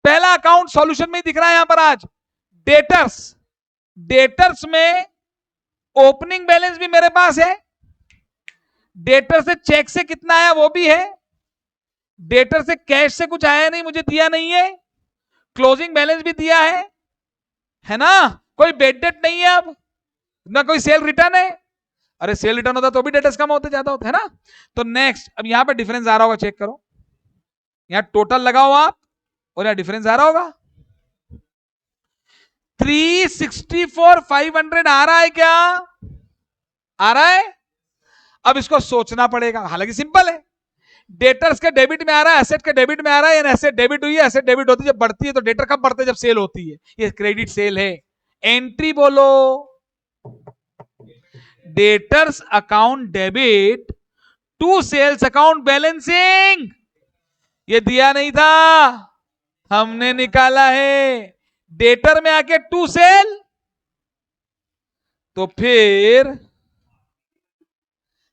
पहला अकाउंट सॉल्यूशन में ही दिख रहा है यहां पर आज, डेटर्स। डेटर्स में ओपनिंग बैलेंस भी मेरे पास है, डेटर से चेक से कितना आया वो भी है, डेटर से कैश से कुछ आया नहीं, मुझे दिया नहीं है, क्लोजिंग बैलेंस भी दिया है ना, कोई बेड डेट नहीं है, अब ना कोई सेल रिटर्न है, अरे सेल रिटर्न होता तो भी डेटर्स कम होते ज्यादा होते है ना। तो नेक्स्ट, अब यहां पे डिफरेंस आ रहा होगा, चेक करो, यहां टोटल लगाओ आप और यहां डिफरेंस आ रहा होगा, 364,500 आ रहा है क्या, आ रहा है। अब इसको सोचना पड़ेगा, हालांकि सिंपल है, डेटर्स के डेबिट में आ रहा है, एसेट के डेबिट में आ रहा है, एसेट डेबिट हुई है, एसेट डेबिट होती है जब बढ़ती है, तो डेटर कब बढ़ते हैं, जब सेल होती है, ये क्रेडिट सेल है। एंट्री बोलो, debtors account debit to sales account balancing, ये दिया नहीं था, हमने निकाला है, डेटर में आके टू सेल, तो फिर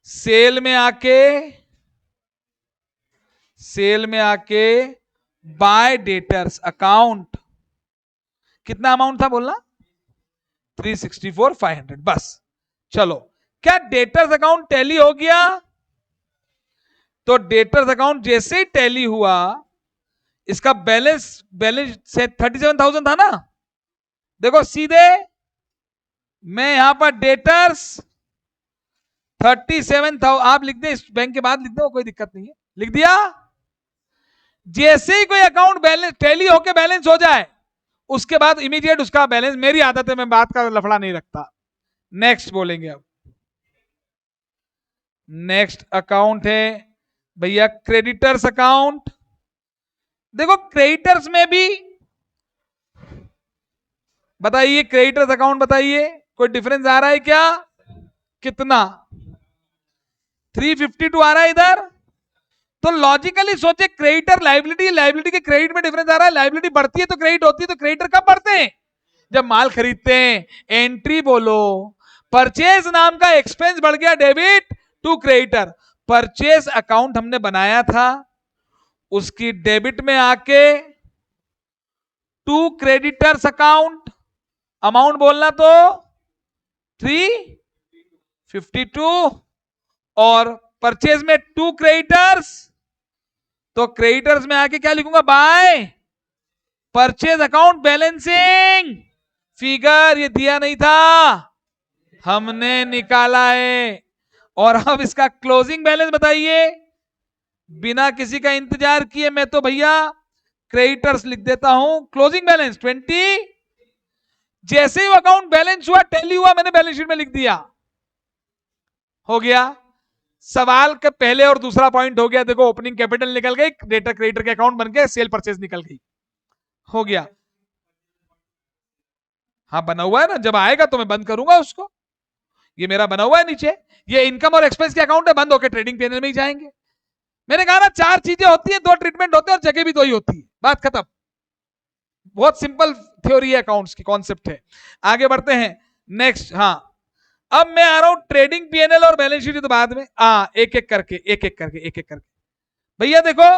सेल में आके बाय डेटर्स अकाउंट, कितना अमाउंट था बोलना, 364,500, बस। चलो, क्या डेटर्स अकाउंट टैली हो गया, तो डेटर्स अकाउंट जैसे ही टैली हुआ, इसका बैलेंस से 37,000 था ना, देखो सीधे मैं यहां पर डेटर्स 37,000 आप लिख दे, इस बैंक के बाद लिख दो, कोई दिक्कत नहीं है, लिख दिया। जैसे ही कोई अकाउंट बैलेंस टैली होके बैलेंस हो जाए, उसके बाद इमीडिएट उसका बैलेंस, मेरी आदत है मैं बात का लफड़ा नहीं रखता। नेक्स्ट बोलेंगे, अब नेक्स्ट अकाउंट है भैया क्रेडिटर्स अकाउंट। देखो क्रेडिटर्स में भी बताइए, क्रेडिटर्स अकाउंट बताइए, कोई डिफरेंस आ रहा है क्या, कितना, 352 आ रहा है इधर, तो लॉजिकली सोचे क्रेडिटर लाइबिलिटी, लाइबिलिटी के क्रेडिट में डिफरेंस आ रहा है, लाइबिलिटी बढ़ती है तो क्रेडिट होती है, तो क्रेडिटर कब बढ़ते हैं, जब माल खरीदते हैं। एंट्री बोलो, परचेज नाम का एक्सपेंस बढ़ गया debit to creditor, purchase account हमने बनाया था, उसकी डेबिट में आके टू क्रेडिटर्स अकाउंट, अमाउंट बोलना तो 352, और परचेज में टू क्रेडिटर्स, तो क्रेडिटर्स में आके क्या लिखूंगा, by purchase account balancing, figure ये दिया नहीं था, हमने निकाला है। और अब इसका क्लोजिंग बैलेंस बताइए, बिना किसी का इंतजार किए मैं तो भैया क्रेडिटर्स लिख देता हूं, क्लोजिंग बैलेंस 20, जैसे ही अकाउंट बैलेंस हुआ, टैली हुआ, मैंने बैलेंस शीट में लिख दिया, हो गया। सवाल का पहले और दूसरा पॉइंट हो गया, देखो ओपनिंग कैपिटल निकल गई, डेटर क्रेडिटर के अकाउंट बन गए, सेल परचेज निकल गई, हो गया। हाँ बना हुआ है ना, जब आएगा तो मैं बंद करूंगा उसको, ये मेरा बना हुआ है नीचे, ये इनकम और एक्सपेंस के अकाउंट है, बंद होकर ट्रेडिंग पीएनएल में ही जाएंगे। मैंने कहा ना 4 चीजें होती है, 2 ट्रीटमेंट होते हैं और जगह भी 2 ही होती है, बात खत्म। बहुत सिंपल थ्योरी है, अकाउंट्स की कॉन्सेप्ट है। आगे बढ़ते हैं नेक्स्ट। हाँ अब मैं आ रहा हूं ट्रेडिंग पीएनएल और बैलेंस शीट तो बाद में, एक एक करके भैया देखो,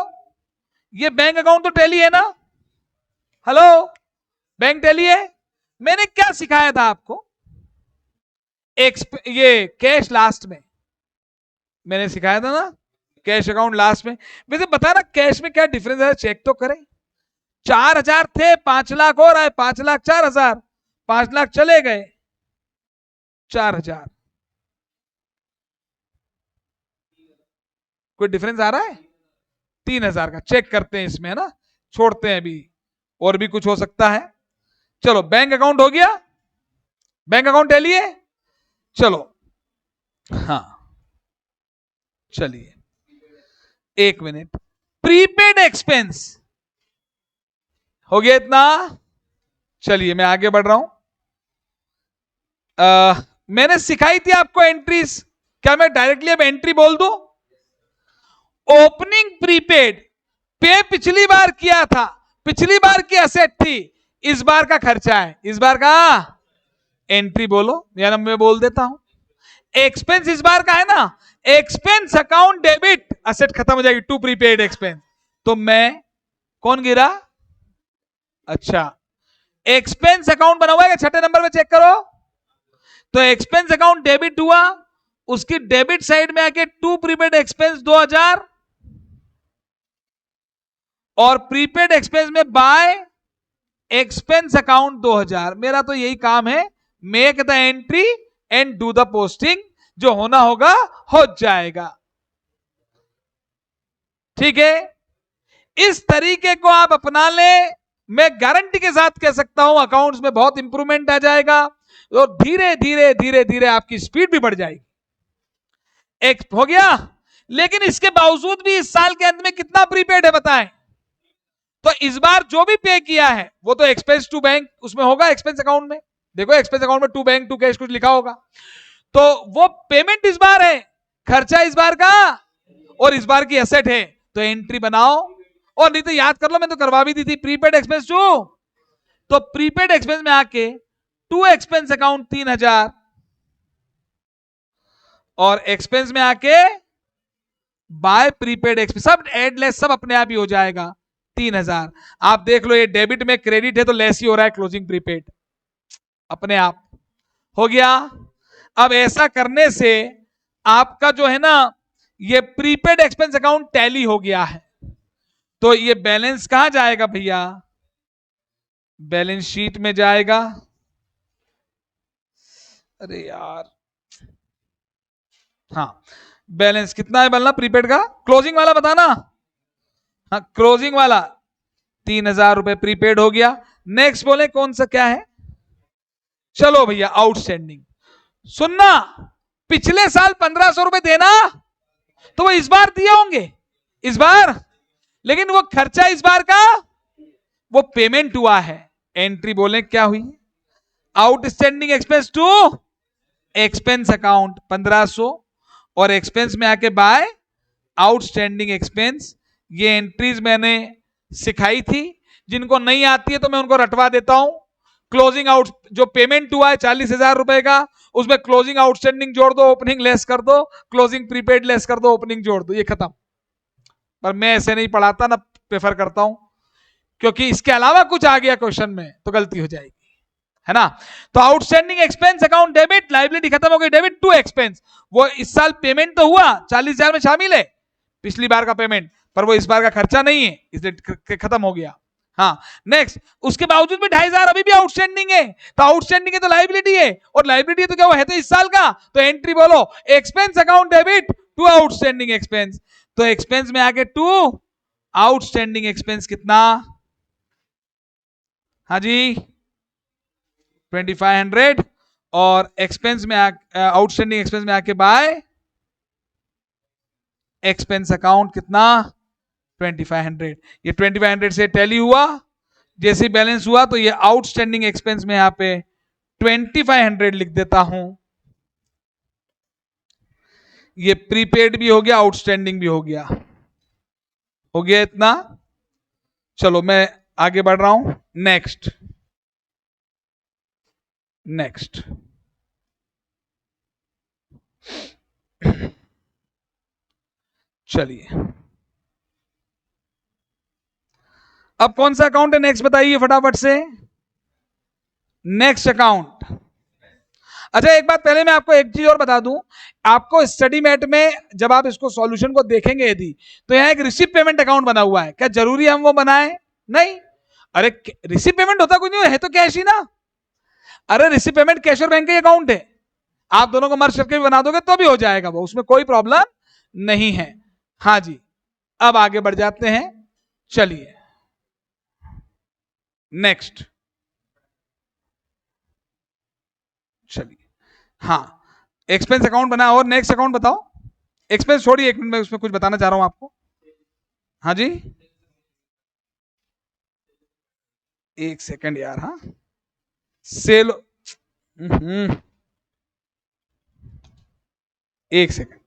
ये बैंक अकाउंट तो टैली है ना, हेलो, बैंक टैली है। मैंने क्या सिखाया था आपको, ये कैश लास्ट में मैंने सिखाया था ना, कैश अकाउंट लास्ट में। वैसे बता ना कैश में क्या डिफरेंस है, चेक तो करें। 4,000 थे, 5 लाख और आए, 5 लाख 4,000, 5 लाख चले गए, 4,000, कोई डिफरेंस आ रहा है, 3,000 का चेक करते हैं इसमें, है ना, छोड़ते हैं अभी, और भी कुछ हो सकता है। चलो बैंक अकाउंट हो गया, बैंक अकाउंट टैली है, चलो हाँ चलिए 1 मिनट, प्रीपेड एक्सपेंस हो गया इतना, चलिए मैं आगे बढ़ रहा हूं। मैंने सिखाई थी आपको एंट्रीज, क्या मैं डायरेक्टली अब एंट्री बोल दूं, ओपनिंग प्रीपेड पे पिछली बार किया था, पिछली बार की असेट थी, इस बार का खर्चा है, इस बार का एंट्री बोलो, या मैं बोल देता हूं एक्सपेंस इस बार का है ना, एक्सपेंस अकाउंट डेबिट, असेट खत्म हो जाएगी, टू प्रीपेड एक्सपेंस, तो मैं कौन गिरा, अच्छा एक्सपेंस अकाउंट बना हुआ है, छठे नंबर पे चेक करो। तो एक्सपेंस अकाउंट डेबिट हुआ, उसकी डेबिट साइड में आके टू प्रीपेड एक्सपेंस 2000 और प्रीपेड एक्सपेंस में बाय एक्सपेंस अकाउंट 2000। मेरा तो यही काम है, make the entry and do the posting, जो होना होगा हो जाएगा। ठीक है, इस तरीके को आप अपना ले, मैं गारंटी के साथ कह सकता हूं अकाउंट्स में बहुत इंप्रूवमेंट आ जाएगा और धीरे धीरे धीरे धीरे आपकी स्पीड भी बढ़ जाएगी। एक हो गया, लेकिन इसके बावजूद भी इस साल के अंत में कितना प्रीपेड है बताएं? तो इस बार जो भी पे किया है वो तो एक्सपेंस टू बैंक उसमें होगा, एक्सपेंस अकाउंट में देखो, एक्सपेंस अकाउंट में टू बैंक टू कैश कुछ लिखा होगा, तो वो पेमेंट इस बार है, खर्चा इस बार का, और इस बार की एसेट है, तो एंट्री बनाओ। और नहीं तो याद कर लो, मैं तो करवा भी दी थी, प्रीपेड एक्सपेंस टू, तो प्रीपेड एक्सपेंस में आके टू एक्सपेंस अकाउंट 3000 और एक्सपेंस में आके बाय प्रीपेड एक्सपेंस, सब एड लेस सब अपने आप ही हो जाएगा 3000। आप देख लो, ये डेबिट में क्रेडिट है तो लेस ही हो रहा है क्लोजिंग प्रीपेड, अपने आप हो गया। अब ऐसा करने से आपका जो है ना ये प्रीपेड एक्सपेंस अकाउंट टैली हो गया है, तो ये बैलेंस कहां जाएगा भैया? बैलेंस शीट में जाएगा। अरे यार, हाँ, बैलेंस कितना है बनना प्रीपेड का? क्लोजिंग वाला बताना। हाँ, क्लोजिंग वाला 3000 रुपए प्रीपेड हो गया। नेक्स्ट बोले कौन सा क्या है? चलो भैया, आउटस्टैंडिंग। सुनना, पिछले साल 1500 रुपए देना, तो वो इस बार दिए होंगे इस बार, लेकिन वो खर्चा इस बार का वो पेमेंट हुआ है। एंट्री बोले क्या हुई? Outstanding expense to expense account 1500 और एक्सपेंस में आके बाय आउटस्टैंडिंग एक्सपेंस। ये एंट्रीज मैंने सिखाई थी, जिनको नहीं आती है तो मैं उनको रटवा देता हूं। क्लोजिंग आउट जो पेमेंट हुआ है 40,000 रुपए का, उसमें क्लोजिंग आउटस्टैंडिंग जोड़ दो, ओपनिंग लेस कर दो, क्लोजिंग प्रीपेड लेस कर दो, ओपनिंग जोड़ दो, ये खत्म। पर मैं ऐसे नहीं पढ़ाता ना, प्रेफर करता हूं, क्योंकि इसके अलावा कुछ आ गया क्वेश्चन में तो गलती हो जाएगी, है ना। तो outstanding expense account debit, liability खत्म हो गई, डेबिट टू एक्सपेंस। वो इस साल पेमेंट तो हुआ, 40,000 में शामिल है पिछली बार का पेमेंट, पर वो इस बार का खर्चा नहीं है, इसलिए खत्म हो गया। हाँ, नेक्स्ट, उसके बावजूद भी 2,500 अभी भी आउटस्टैंडिंग है, तो आउटस्टैंडिंग है तो लाइबिलिटी है, और लाइबिलिटी है तो क्या वो है तो इस साल का, तो एंट्री बोलो expense account debit to outstanding expense. तो एक्सपेंस में आके टू आउटस्टैंडिंग एक्सपेंस कितना? हाँ जी 2500, और एक्सपेंस में आउटस्टैंडिंग एक्सपेंस में आके बाय एक्सपेंस अकाउंट कितना? 2500। ये 2500 से टैली हुआ, जैसे बैलेंस हुआ तो ये आउटस्टैंडिंग एक्सपेंस में यहां पे 2500 लिख देता हूं। ये प्रीपेड भी हो गया, आउटस्टैंडिंग भी हो गया, हो गया इतना। चलो मैं आगे बढ़ रहा हूं। नेक्स्ट नेक्स्ट चलिए, अब कौन सा अकाउंट है नेक्स्ट बताइए फटाफट से। नेक्स्ट अकाउंट, अच्छा एक बात पहले मैं आपको एक चीज और बता दूं, आपको स्टडी मैट में जब आप इसको सॉल्यूशन को देखेंगे यदि, तो यहां एक रिसीव पेमेंट अकाउंट बना हुआ है, क्या जरूरी हम वो बनाएं? नहीं, अरे रिसीव पेमेंट होता कुछ नहीं है तो कैश ही ना। अरे रिसीव पेमेंट कैश और बैंक का अकाउंट है, आप दोनों को मर्ज करके भी बना दोगे तो भी हो जाएगा वो, उसमें कोई प्रॉब्लम नहीं है। हाँ जी, अब आगे बढ़ जाते हैं, चलिए नेक्स्ट। चलिए, हाँ, एक्सपेंस अकाउंट बना, और नेक्स्ट अकाउंट बताओ। एक्सपेंस छोड़िए, एक मिनट में उसमें कुछ बताना चाह रहा हूं आपको। हाँ जी, एक सेकंड यार। हाँ, सेल, एक सेकंड,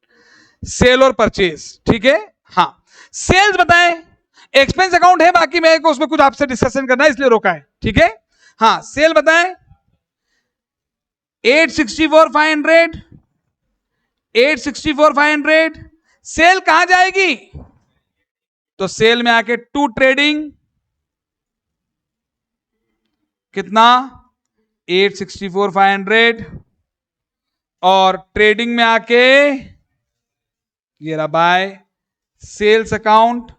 सेल और परचेज, ठीक है। हाँ, सेल्स बताएं, एक्सपेंस अकाउंट है, बाकी मेरे को उसमें कुछ आपसे डिस्कशन करना है इसलिए रोका है, ठीक है। हाँ, सेल बताएं 864,500, 864,500। सेल कहां जाएगी? तो सेल में आके टू ट्रेडिंग कितना 864,500 और ट्रेडिंग में आके ये रहा बाय सेल्स अकाउंट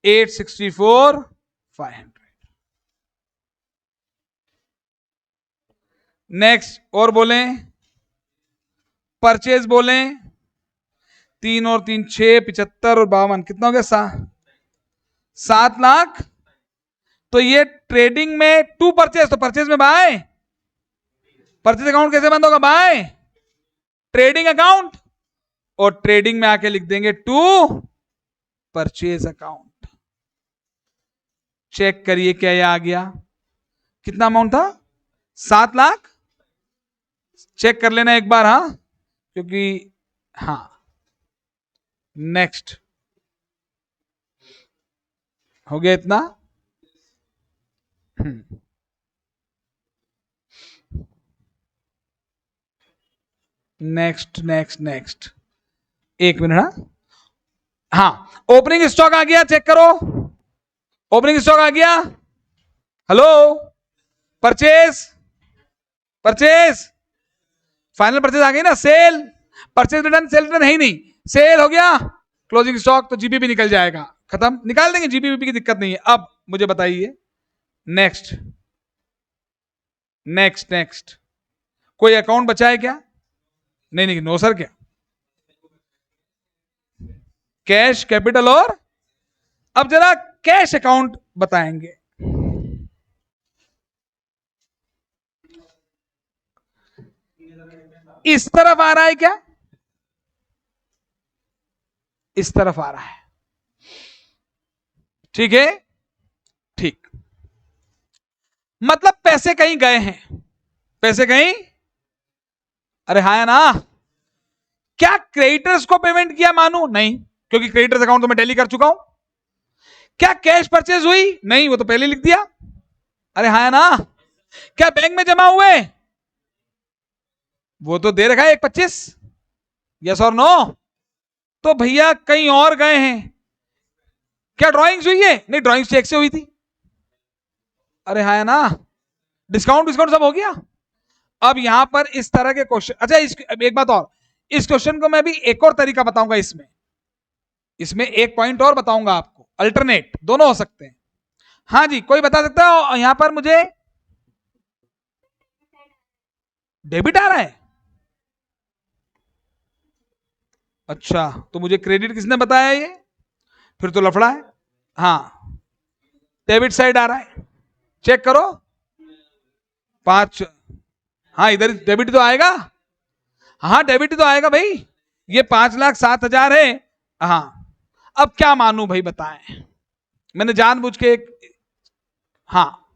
864,500। नेक्स्ट और बोलें, परचेज बोलें, 3 और 3 6, 75 और 52 कितना हो गया 7 लाख। तो ये ट्रेडिंग में टू परचेज, तो परचेज में बाय, परचेज अकाउंट कैसे बंद होगा बाय ट्रेडिंग अकाउंट, और ट्रेडिंग में आके लिख देंगे टू परचेज अकाउंट। चेक करिए क्या ये आ गया, कितना अमाउंट था 7 लाख। चेक कर लेना एक बार, हाँ क्योंकि हाँ। नेक्स्ट हो गया इतना। नेक्स्ट नेक्स्ट नेक्स्ट, एक मिनट। हाँ ओपनिंग स्टॉक आ गया, चेक करो, ओपनिंग स्टॉक आ गया। Hello, purchase, purchase, final purchase आ गई ना, sale, purchase return, sale return है ही नहीं, सेल हो गया, क्लोजिंग स्टॉक तो जीबीपी निकल जाएगा, खत्म, निकाल देंगे जीबीपी की दिक्कत नहीं है। अब मुझे बताइए नेक्स्ट नेक्स्ट नेक्स्ट, कोई अकाउंट बचा है क्या? नहीं नहीं, नो सर, क्या कैश, कैपिटल और, अब जरा कैश अकाउंट बताएंगे। इस तरफ आ रहा है क्या? इस तरफ आ रहा है, ठीक है, ठीक, मतलब पैसे कहीं गए हैं, पैसे कहीं, अरे हाँ है ना। क्या क्रेडिटर्स को पेमेंट किया मानू? नहीं, क्योंकि क्रेडिटर्स अकाउंट तो मैं टैली कर चुका हूं। क्या कैश परचेज हुई? नहीं, वो तो पहले लिख दिया। अरे हाँ है ना। क्या बैंक में जमा हुए? वो तो दे रखा है 1.25, यस और नो। तो भैया कहीं और गए हैं। क्या ड्राइंग्स हुई है? नहीं, ड्राइंग्स चेक से हुई थी। अरे हाँ है ना, डिस्काउंट डिस्काउंट सब हो गया। अब यहां पर इस तरह के क्वेश्चन, अच्छा एक बात और, इस क्वेश्चन को मैं भी एक और तरीका बताऊंगा, इसमें इसमें एक पॉइंट और बताऊंगा आपको, अल्टरनेट दोनों हो सकते हैं। हाँ जी, कोई बता सकता है यहां पर मुझे? डेबिट आ रहा है, अच्छा, तो मुझे क्रेडिट किसने बताया ये? फिर तो लफड़ा है। हाँ, डेबिट साइड आ रहा है, चेक करो 5, हाँ इधर डेबिट तो आएगा, हाँ डेबिट तो आएगा भाई, ये 5,07,000 है। हाँ, अब क्या मानू भाई बताएं, मैंने जानबूझ के हाँ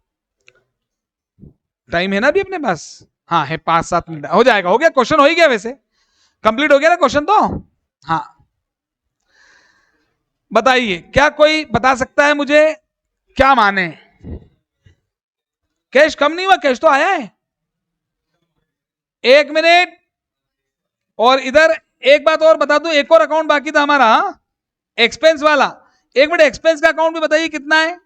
टाइम है ना अभी अपने पास, हाँ है 5-7 मिनट, हो जाएगा, हो गया क्वेश्चन, हो ही गया वैसे, कंप्लीट हो गया ना क्वेश्चन तो। हाँ बताइए, क्या कोई बता सकता है मुझे क्या माने? कैश कम नहीं हुआ, कैश तो आया है। एक मिनट, और इधर एक बात और बता दूं, एक और अकाउंट बाकी था हमारा, एक्सपेंस वाला। एक मिनट, एक्सपेंस का अकाउंट भी बताइए कितना है।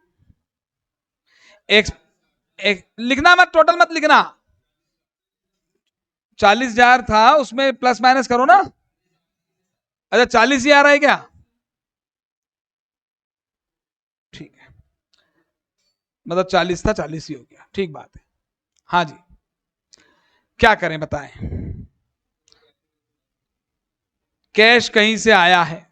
लिखना मत, टोटल मत लिखना, 40,000 था, उसमें प्लस माइनस करो ना। अच्छा 40 ही आ रहा है क्या? ठीक है, मतलब 40 था, 40 ही हो गया, ठीक बात है। हाँ जी, क्या करें बताएं, कैश कहीं से आया है।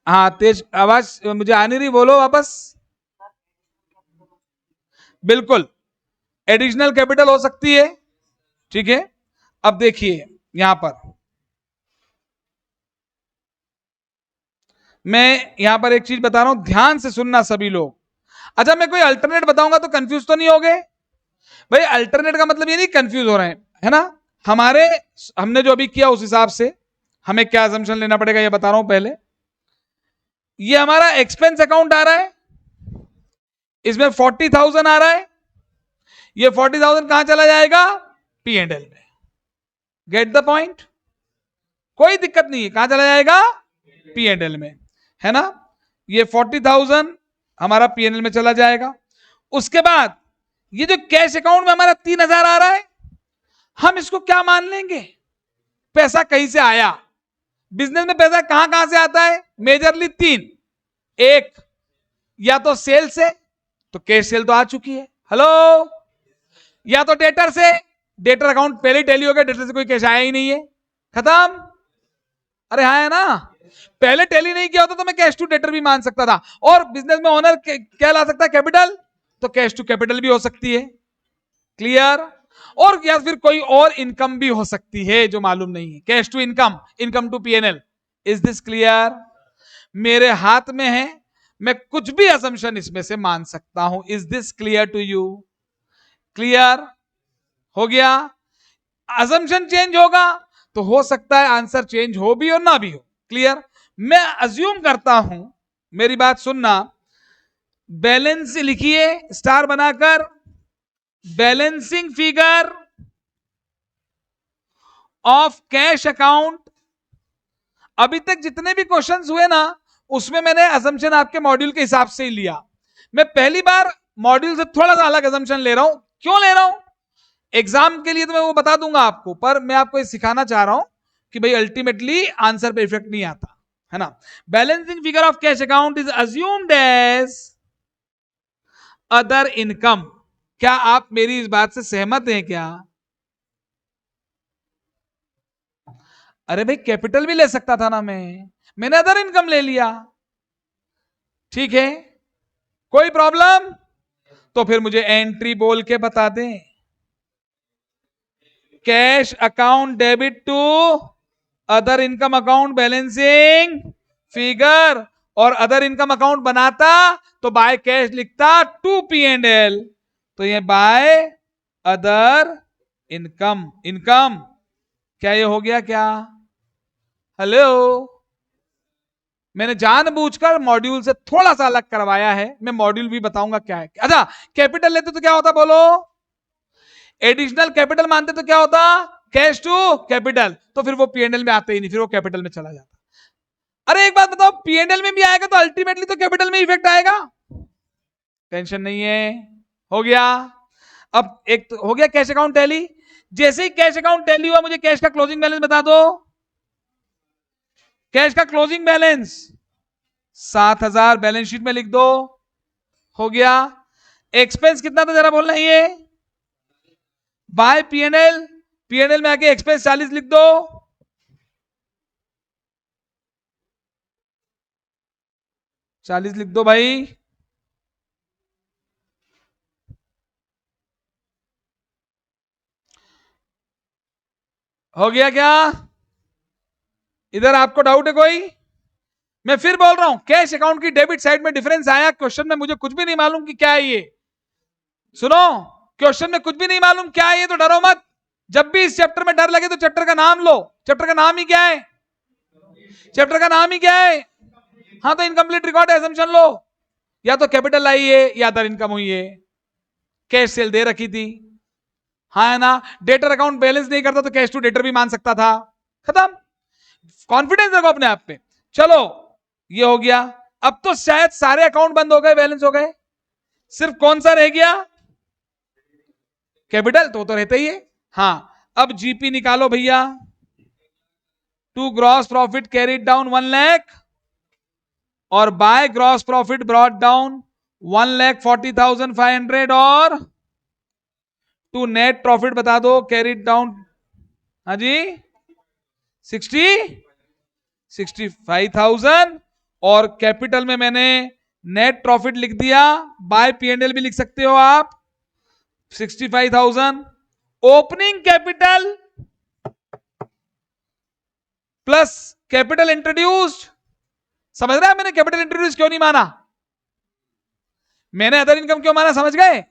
हाँ तेज आवाज मुझे आ नहीं रही, बोलो वापस। बिल्कुल, एडिशनल कैपिटल हो सकती है, ठीक है। अब देखिए यहां पर मैं यहां पर एक चीज बता रहा हूं, ध्यान से सुनना सभी लोग। अच्छा मैं कोई अल्टरनेट बताऊंगा तो कंफ्यूज तो नहीं हो गए भाई? अल्टरनेट का मतलब ये नहीं कंफ्यूज हो रहे हैं, है ना। हमारे, हमने जो अभी किया उस हिसाब से हमें क्या असम्पशन लेना पड़ेगा ये बता रहा हूं पहले। ये हमारा एक्सपेंस अकाउंट आ रहा है, इसमें 40,000 आ रहा है, ये 40,000 कहां चला जाएगा? P&L में। गेट द पॉइंट, कोई दिक्कत नहीं है, कहां चला जाएगा? P&L में, है ना। ये 40,000 हमारा पीएनएल में चला जाएगा। उसके बाद ये जो कैश अकाउंट में हमारा 3,000 आ रहा है, हम इसको क्या मान लेंगे? पैसा कहीं से आया। बिजनेस में पैसा कहां कहां से आता है? मेजरली 3। एक, या तो सेल से, तो कैश सेल तो आ चुकी है, हेलो। या तो डेटर से, डेटर अकाउंट पहले टैली हो गया, डेटर से कोई कैश आया ही नहीं है, खत्म। अरे हाँ है ना, पहले टैली नहीं किया होता तो मैं कैश टू डेटर भी मान सकता था। और बिजनेस में ओनर क्या ला सकता है? कैपिटल, तो कैश टू कैपिटल भी हो सकती है, क्लियर। और या फिर कोई और इनकम भी हो सकती है जो मालूम नहीं है, cash to income, income to PNL. Is this clear? मेरे हाथ में है, मैं कुछ भी असम्पशन इसमें से मान सकता हूं। Is this clear to you? Clear हो गया? असम्पशन चेंज होगा तो हो सकता है आंसर चेंज हो भी और ना भी हो, क्लियर। मैं अज्यूम करता हूं, मेरी बात सुनना, बैलेंस लिखिए स्टार बनाकर, balancing figure of cash account. अभी तक जितने भी क्वेश्चंस हुए ना, उसमें मैंने असम्पशन आपके मॉड्यूल के हिसाब से ही लिया। मैं पहली बार मॉड्यूल से थोड़ा सा अलग असम्पशन ले रहा हूं। क्यों ले रहा हूं? एग्जाम के लिए तो मैं वो बता दूंगा आपको, पर मैं आपको ये सिखाना चाह रहा हूं कि भाई अल्टीमेटली आंसर पे इफेक्ट नहीं आता, है ना। Balancing figure of cash account is assumed as other income. क्या आप मेरी इस बात से सहमत हैं क्या? अरे भाई कैपिटल भी ले सकता था ना, मैंने अदर इनकम ले लिया, ठीक है, कोई प्रॉब्लम? तो फिर मुझे एंट्री बोल के बता दें, cash account debit to other income account balancing figure. और अदर इनकम अकाउंट बनाता तो बाय कैश लिखता टू पी&एल, तो ये बाय अदर इनकम, इनकम। क्या ये हो गया क्या? हेलो, मैंने जानबूझकर मॉड्यूल से थोड़ा सा अलग करवाया है, मैं मॉड्यूल भी बताऊंगा क्या है। अच्छा, कैपिटल लेते तो क्या होता बोलो? एडिशनल कैपिटल मानते तो क्या होता? कैश टू कैपिटल, तो फिर वो पीएनएल में आते ही नहीं, फिर वो कैपिटल में चला जाता। अरे एक बात बताओ, पीएनएल में भी आएगा तो अल्टीमेटली तो कैपिटल में इफेक्ट आएगा, टेंशन नहीं है, हो गया। अब एक तो हो गया कैश अकाउंट टैली। जैसे ही कैश अकाउंट टैली हुआ, मुझे कैश का क्लोजिंग बैलेंस बता दो। कैश का क्लोजिंग बैलेंस 7,000 बैलेंस शीट में लिख दो, हो गया। एक्सपेंस कितना था जरा बोलना, ये बाय पीएनएल, पीएनएल में आके एक्सपेंस 40 लिख दो, 40 लिख दो भाई। हो गया क्या? इधर आपको डाउट है कोई? मैं फिर बोल रहा हूं, कैश अकाउंट की डेबिट साइड में डिफरेंस आया क्वेश्चन में, मुझे कुछ भी नहीं मालूम कि क्या है ये। सुनो, क्वेश्चन में कुछ भी नहीं मालूम क्या है ये तो डरो मत। जब भी इस चैप्टर में डर लगे तो चैप्टर का नाम लो। चैप्टर का नाम ही क्या है? चैप्टर का नाम ही क्या है? हाँ, तो इनकम्प्लीट रिकॉर्ड एजम्पशन लो। या तो कैपिटल आई है या अदर इनकम हुई है, कैश सेल दे रखी थी, हाँ है ना। डेटर अकाउंट बैलेंस नहीं करता तो कैश टू डेटर भी मान सकता था, खत्म। कॉन्फिडेंस रखो अपने आप पे। चलो ये हो गया। अब तो शायद सारे अकाउंट बंद हो गए, बैलेंस हो गए, सिर्फ कौन सा रह गया? कैपिटल तो रहता ही है। हाँ, अब जीपी निकालो भैया। To gross profit carried down 1 lakh और by gross profit brought down 1,40,500 और टू नेट प्रॉफिट बता दो कैरिड डाउन, हाँ जी 65,000। और कैपिटल में मैंने नेट प्रॉफिट लिख दिया, बाय पीएनएल भी लिख सकते हो आप 65,000। Opening capital plus capital introduced, समझ रहे हैं? मैंने कैपिटल इंट्रोड्यूस क्यों नहीं माना, मैंने अदर इनकम क्यों माना, समझ गए?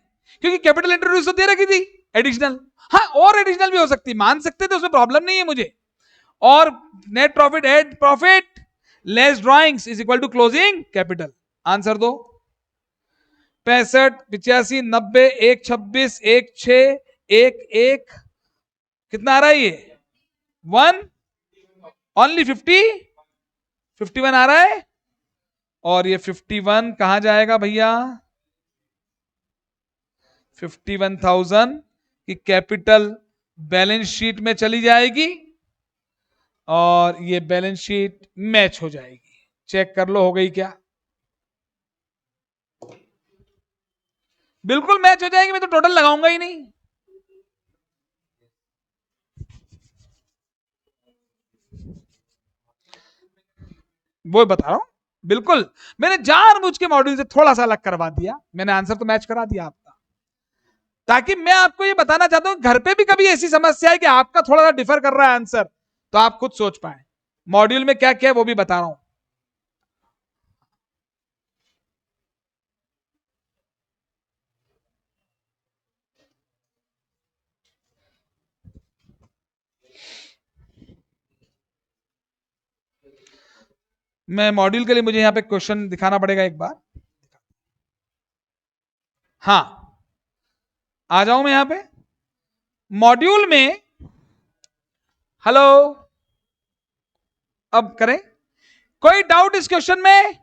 क्योंकि कैपिटल इंट्रोड्यूस तो दे रखी थी एडिशनल। हाँ, और एडिशनल भी हो सकती, मान सकते थे, उसमें प्रॉब्लम नहीं है मुझे। और net profit add profit less drawings is equal to closing capital. Answer दो। 65, 85, 90, 126, 16, 11, कितना आ रहा है ये? 1 ओनली 50, 51 आ रहा है। और ये 51 कहां जाएगा भैया? 51,000 की कैपिटल बैलेंस शीट में चली जाएगी और ये बैलेंस शीट मैच हो जाएगी। चेक कर लो हो गई क्या? बिल्कुल मैच हो जाएगी, मैं तो टोटल लगाऊंगा ही नहीं। वो बता रहा हूं, बिल्कुल मैंने जानबूझ के मॉड्यूल से थोड़ा सा अलग करवा दिया, मैंने आंसर तो मैच करा दिया आपका, ताकि मैं आपको ये बताना चाहता हूं घर पे भी कभी ऐसी समस्या है कि आपका थोड़ा सा डिफर कर रहा है आंसर, तो आप खुद सोच पाए मॉड्यूल में क्या क्या है वो भी बता रहा हूं। मैं मॉड्यूल के लिए मुझे यहां पे क्वेश्चन दिखाना पड़ेगा एक बार। हाँ, आ जाऊं मैं यहां पे मॉड्यूल में। हेलो, अब करें कोई डाउट इस क्वेश्चन में?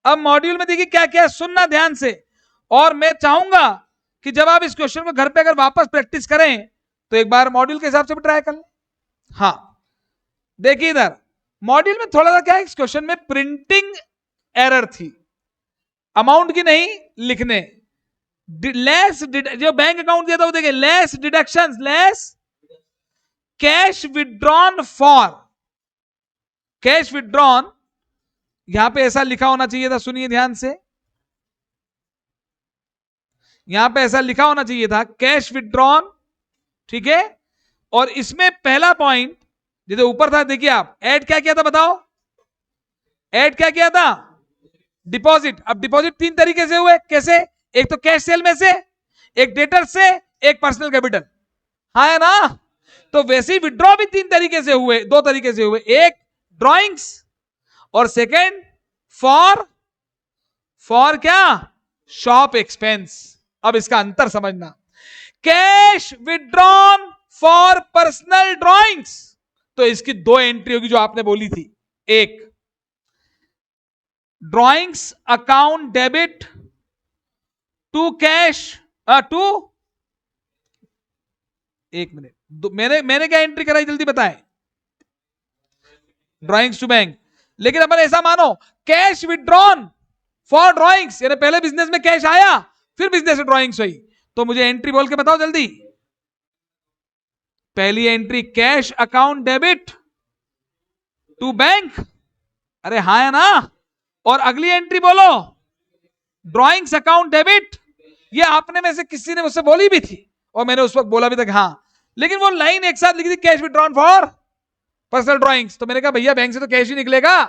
अब मॉड्यूल में देखिए क्या क्या सुनना ध्यान से, और मैं चाहूंगा कि जब आप इस क्वेश्चन को घर पे अगर वापस प्रैक्टिस करें तो एक बार मॉड्यूल के हिसाब से भी ट्राई कर लें। हाँ, देखिए इधर मॉड्यूल में थोड़ा सा क्या है, इस क्वेश्चन में प्रिंटिंग एरर थी, अमाउंट की नहीं लिखने, लेस जो बैंक अकाउंट दिया था वो देखिए, less deductions, less cash withdrawn for, cash withdrawn यहां पे ऐसा लिखा होना चाहिए था, सुनिए ध्यान से, यहां पे ऐसा लिखा होना चाहिए था कैश विड्रॉन, ठीक है। और इसमें पहला पॉइंट जैसे ऊपर था, देखिए आप ऐड क्या किया था बताओ, ऐड क्या किया था? डिपॉजिट। अब डिपॉजिट तीन तरीके से हुए, कैसे? एक तो कैश सेल में से, एक डेटर से, एक पर्सनल कैपिटल, हाँ है ना? तो वैसे ही विड्रॉ भी तीन तरीके से हुए, दो तरीके से हुए, एक ड्रॉइंग्स और सेकेंड फॉर क्या? Shop expense. अब इसका अंतर समझना, cash withdrawn for personal drawings, तो इसकी दो एंट्री होगी जो आपने बोली थी, एक drawings account debit to cash to, एक मिनट, मैंने क्या एंट्री कराई जल्दी बताएं? Drawings to bank. लेकिन अपन ऐसा मानो कैश विड्रॉन फॉर ड्रॉइंग्स, यानी पहले बिजनेस में कैश आया फिर बिजनेस में ड्रॉइंग्स हुई, तो मुझे एंट्री बोल के बताओ जल्दी। पहली entry cash account debit to bank, अरे हाँ है ना? और अगली एंट्री बोलो ड्रॉइंग्स अकाउंट डेबिट, ये आपने में से किसी ने मुझसे बोली भी थी और मैंने उस वक्त बोला भी था हाँ, लेकिन वो लाइन एक साथ लिखी थी cash withdrawn for personal drawings, तो मैंने कहा भैया बैंक से तो कैश ही निकलेगा,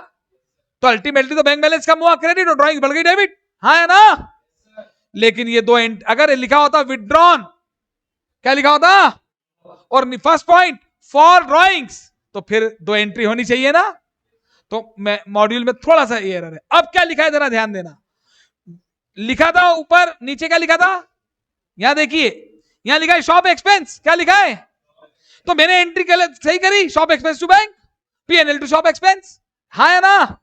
तो अल्टीमेटली तो बैंक बैलेंस कम हुआ क्रेडिट और ड्रॉइंग बढ़ गई डेबिट, हाँ है ना? लेकिन ये दो अगर लिखा होता विड्रॉन, क्या लिखा होता, और फर्स्ट पॉइंट फॉर ड्रॉइंग्स, तो फिर दो एंट्री होनी चाहिए ना? तो मैं मॉड्यूल में थोड़ा सा एरर है। अब क्या लिखा है जरा ध्यान देना, लिखा था ऊपर, नीचे क्या लिखा था? यहां देखिए, यहां लिखा है शॉप एक्सपेंस, क्या लिखा है? तो मैंने एंट्री सही करी, shop expense to bank, PNL to shop expense, हाँ है ना?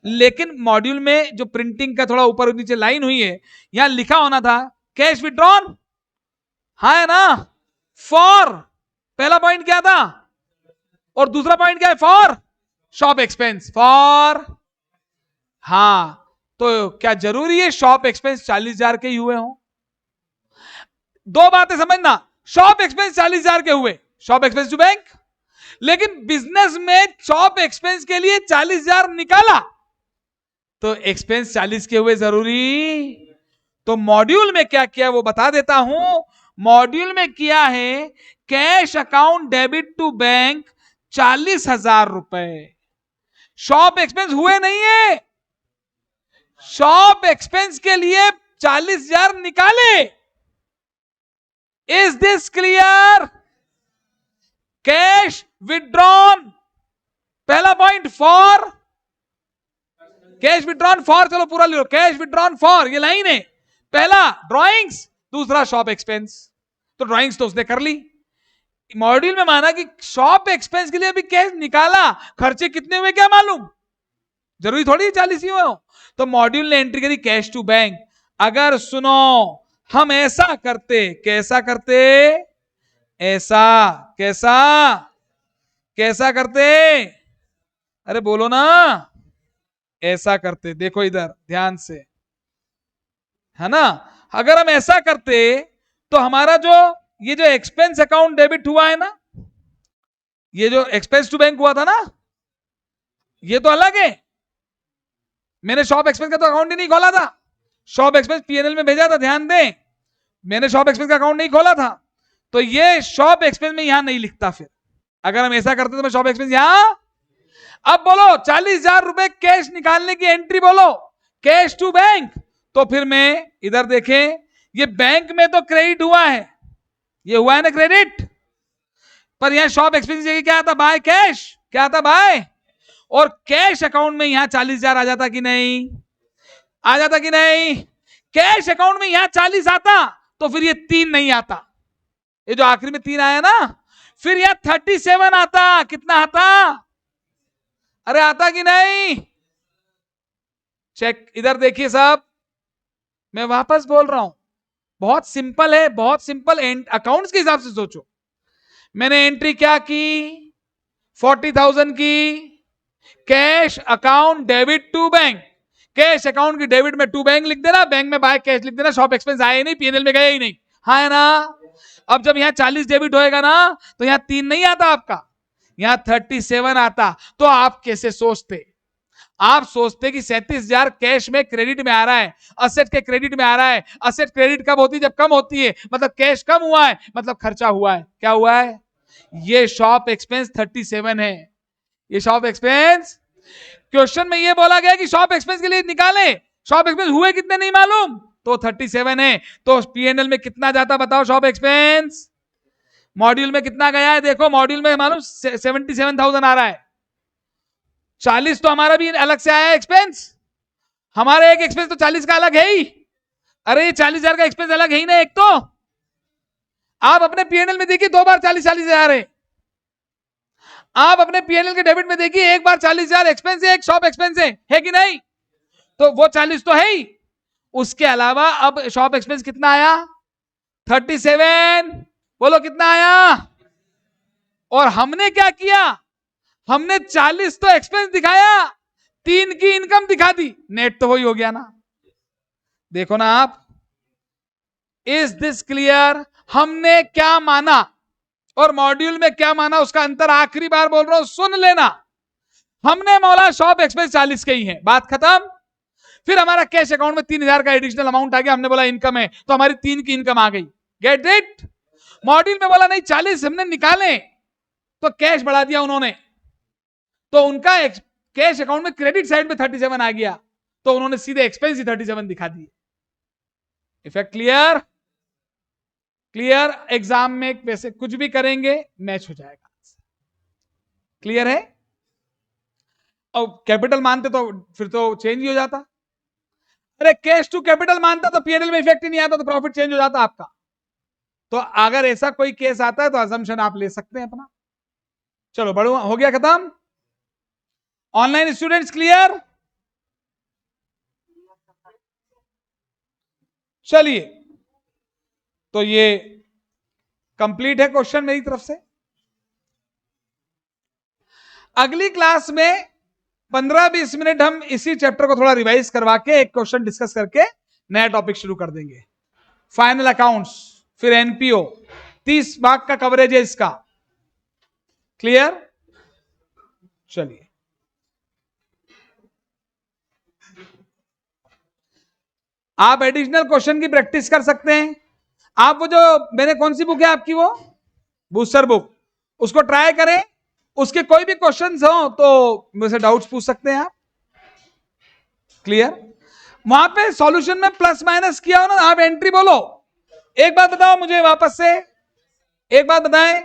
लेकिन मॉड्यूल में जो प्रिंटिंग का थोड़ा ऊपर नीचे लाइन हुई है, यहां लिखा होना था कैश विड्रॉन, हाँ है ना? फॉर, पहला पॉइंट क्या था और दूसरा पॉइंट क्या है? फॉर शॉप एक्सपेंस, फॉर, हाँ, तो क्या जरूरी है शॉप एक्सपेंस 40,000 के ही हुए हो? दो बातें समझना, शॉप एक्सपेंस 40,000 के हुए, शॉप एक्सपेंस टू बैंक, लेकिन बिजनेस में शॉप एक्सपेंस के लिए 40,000 निकाला, तो एक्सपेंस 40 के हुए जरूरी? तो मॉड्यूल में क्या किया वो बता देता हूं। मॉड्यूल में किया है cash account debit to bank 40,000 रुपए, शॉप एक्सपेंस हुए नहीं है, शॉप एक्सपेंस के लिए 40,000 निकाले। Is this clear? Cash withdrawn, पहला point for, cash withdrawn for, चलो पूरा ले लो, कैश विड्रॉन फॉर, ये लाइन है, पहला ड्रॉइंग्स, दूसरा शॉप एक्सपेंस, तो ड्रॉइंग्स तो उसने कर ली। मॉड्यूल में माना कि शॉप एक्सपेंस के लिए भी कैश निकाला, खर्चे कितने हुए क्या मालूम? जरूरी थोड़ी 40 ही हो। तो मॉड्यूल ने एंट्री करी कैश टू बैंक। अगर सुनो हम ऐसा करते, कैसा करते, ऐसा, कैसा, कैसा करते, अरे बोलो ना, ऐसा करते। देखो इधर ध्यान से, है ना। अगर हम ऐसा करते तो हमारा जो ये जो एक्सपेंस अकाउंट डेबिट हुआ है ना, ये जो एक्सपेंस टू बैंक हुआ था ना, ये तो अलग है। मैंने शॉप एक्सपेंस का तो अकाउंट ही नहीं खोला था, शॉप एक्सपेंस पीएनएल में भेजा था, ध्यान दें, मैंने शॉप एक्सपेंस का अकाउंट नहीं खोला था, तो ये शॉप एक्सपेंस में यहां नहीं लिखता। फिर अगर हम ऐसा करते तो मैं शॉप एक्सपेंस यहां, अब बोलो 40,000 रुपए कैश निकालने की एंट्री बोलो, कैश टू बैंक, तो फिर मैं इधर देखें, ये बैंक में तो क्रेडिट हुआ है, ये हुआ है ना क्रेडिट, पर यहां शॉप एक्सपेंस क्या आता, बाय कैश, क्या आता बाय, और कैश अकाउंट में यहां 40,000 आ जाता कि नहीं, आ जाता कि नहीं, कैश अकाउंट में यहां 40 आता तो फिर ये 3 नहीं आता, ये जो आखिरी में 3 आया ना, फिर यहां 37 आता, कितना आता, अरे आता कि नहीं, चेक इधर देखिए साहब, मैं वापस बोल रहा हूं, बहुत सिंपल है, बहुत सिंपल, अकाउंट्स के हिसाब से सोचो। मैंने एंट्री क्या की, 40,000 की, cash account debit to bank, cash account की डेबिट में टू बैंक लिख देना, बैंक में बाय कैश लिख देना, शॉप एक्सपेंस आया ही नहीं, पीएनएल में गया ही नहीं, हाँ है ना। अब जब यहां 40 डेबिट होएगा ना, तो यहां 3 नहीं आता आपका, यहां 37 आता, तो आप कैसे सोचते, आप सोचते कि 37,000 कैश में क्रेडिट में आ रहा है, असेट के क्रेडिट में आ रहा है, असेट क्रेडिट कब होती है, जब कम होती है, मतलब कैश कम हुआ है, मतलब खर्चा हुआ है, क्या हुआ है, ये शॉप एक्सपेंस 37 है, ये शॉप एक्सपेंस, क्वेश्चन में ये बोला गया कि शॉप एक्सपेंस के लिए निकाले, शॉप एक्सपेंस हुए कितने नहीं मालूम, तो 37 है, तो पीएनएल में कितना जाता बताओ शॉप एक्सपेंस, मॉड्यूल में कितना गया है, देखो मॉड्यूल में मालूम 77,000 आ रहा है, 40 तो हमारा भी अलग से आया एक्सपेंस, हमारा एक एक्सपेंस तो 40 का अलग है ही, अरे ये 40,000 का एक्सपेंस अलग है ही ना एक, तो आप अपने पीएनएल में देखिए 2 बार 40,000 है, आप अपने पीएनएल के डेबिट में देखिए एक बार 40,000 एक्सपेंस है, एक शॉप एक्सपेंस है कि नहीं, तो वो 40 तो है ही, उसके अलावा अब शॉप एक्सपेंस कितना आया, 37, बोलो कितना आया, और हमने क्या किया, हमने 40 तो एक्सपेंस दिखाया, 3 की इनकम दिखा दी, नेट तो वही हो गया ना, देखो ना आप, इज दिस क्लियर, हमने क्या माना और मॉड्यूल में क्या माना, उसका अंतर आखिरी बार बोल रहा हूं, सुन लेना, हमने बोला शॉप एक्सपेंस 40 के ही है, बात खत्म, फिर हमारा कैश अकाउंट में 3,000 का एडिशनल अमाउंट आ गया, हमने बोला इनकम है, तो हमारी 3 की इनकम आ गई, गेट इट, मॉड्यूल में बोला नहीं 40 हमने निकाले, तो कैश बढ़ा दिया उन्होंने, तो उनका कैश अकाउंट में क्रेडिट साइड में 37 आ गया, तो उन्होंने सीधे एक्सपेंस ही 37 दिखा दिए, इफेक्ट क्लियर, क्लियर, एग्जाम में वैसे कुछ भी करेंगे मैच हो जाएगा, क्लियर है, और कैपिटल मानते तो फिर तो चेंज ही हो जाता, अरे कैश टू कैपिटल मानता तो पीएनएल में इफेक्ट ही नहीं आता, तो प्रॉफिट चेंज हो जाता आपका, तो अगर ऐसा कोई केस आता है तो अजम्पशन आप ले सकते हैं अपना, चलो बढ़ो, हो गया खत्म, ऑनलाइन स्टूडेंट्स क्लियर, चलिए, तो ये कंप्लीट है क्वेश्चन मेरी तरफ से, अगली क्लास में 15-20 मिनट हम इसी चैप्टर को थोड़ा रिवाइज करवा के एक क्वेश्चन डिस्कस करके नया टॉपिक शुरू कर देंगे, फाइनल अकाउंट्स, फिर एनपीओ, 30 भाग का कवरेज है इसका, क्लियर, चलिए, आप एडिशनल क्वेश्चन की प्रैक्टिस कर सकते हैं, आप वो जो मैंने कौन सी बुक है आपकी, वो बूस्टर बुक, उसको ट्राई करें, उसके कोई भी क्वेश्चंस हो तो मुझसे डाउट्स पूछ सकते हैं आप, क्लियर, वहां पे सॉल्यूशन में प्लस माइनस किया हो ना, आप एंट्री बोलो, एक बात बताओ मुझे वापस से, एक बात बताएं,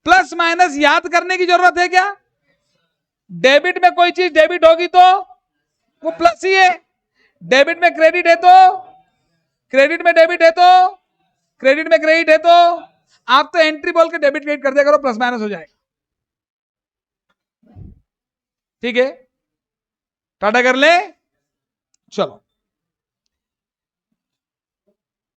प्लस माइनस याद करने की जरूरत है क्या, डेबिट में कोई चीज डेबिट होगी तो वो प्लस ही है, डेबिट में क्रेडिट है तो, क्रेडिट में डेबिट है तो, क्रेडिट में क्रेडिट है तो, आप तो एंट्री बोल के डेबिट क्रेडिट कर दिया करो, प्लस माइनस हो जाएगा, ठीक है, टाटा कर ले, चलो।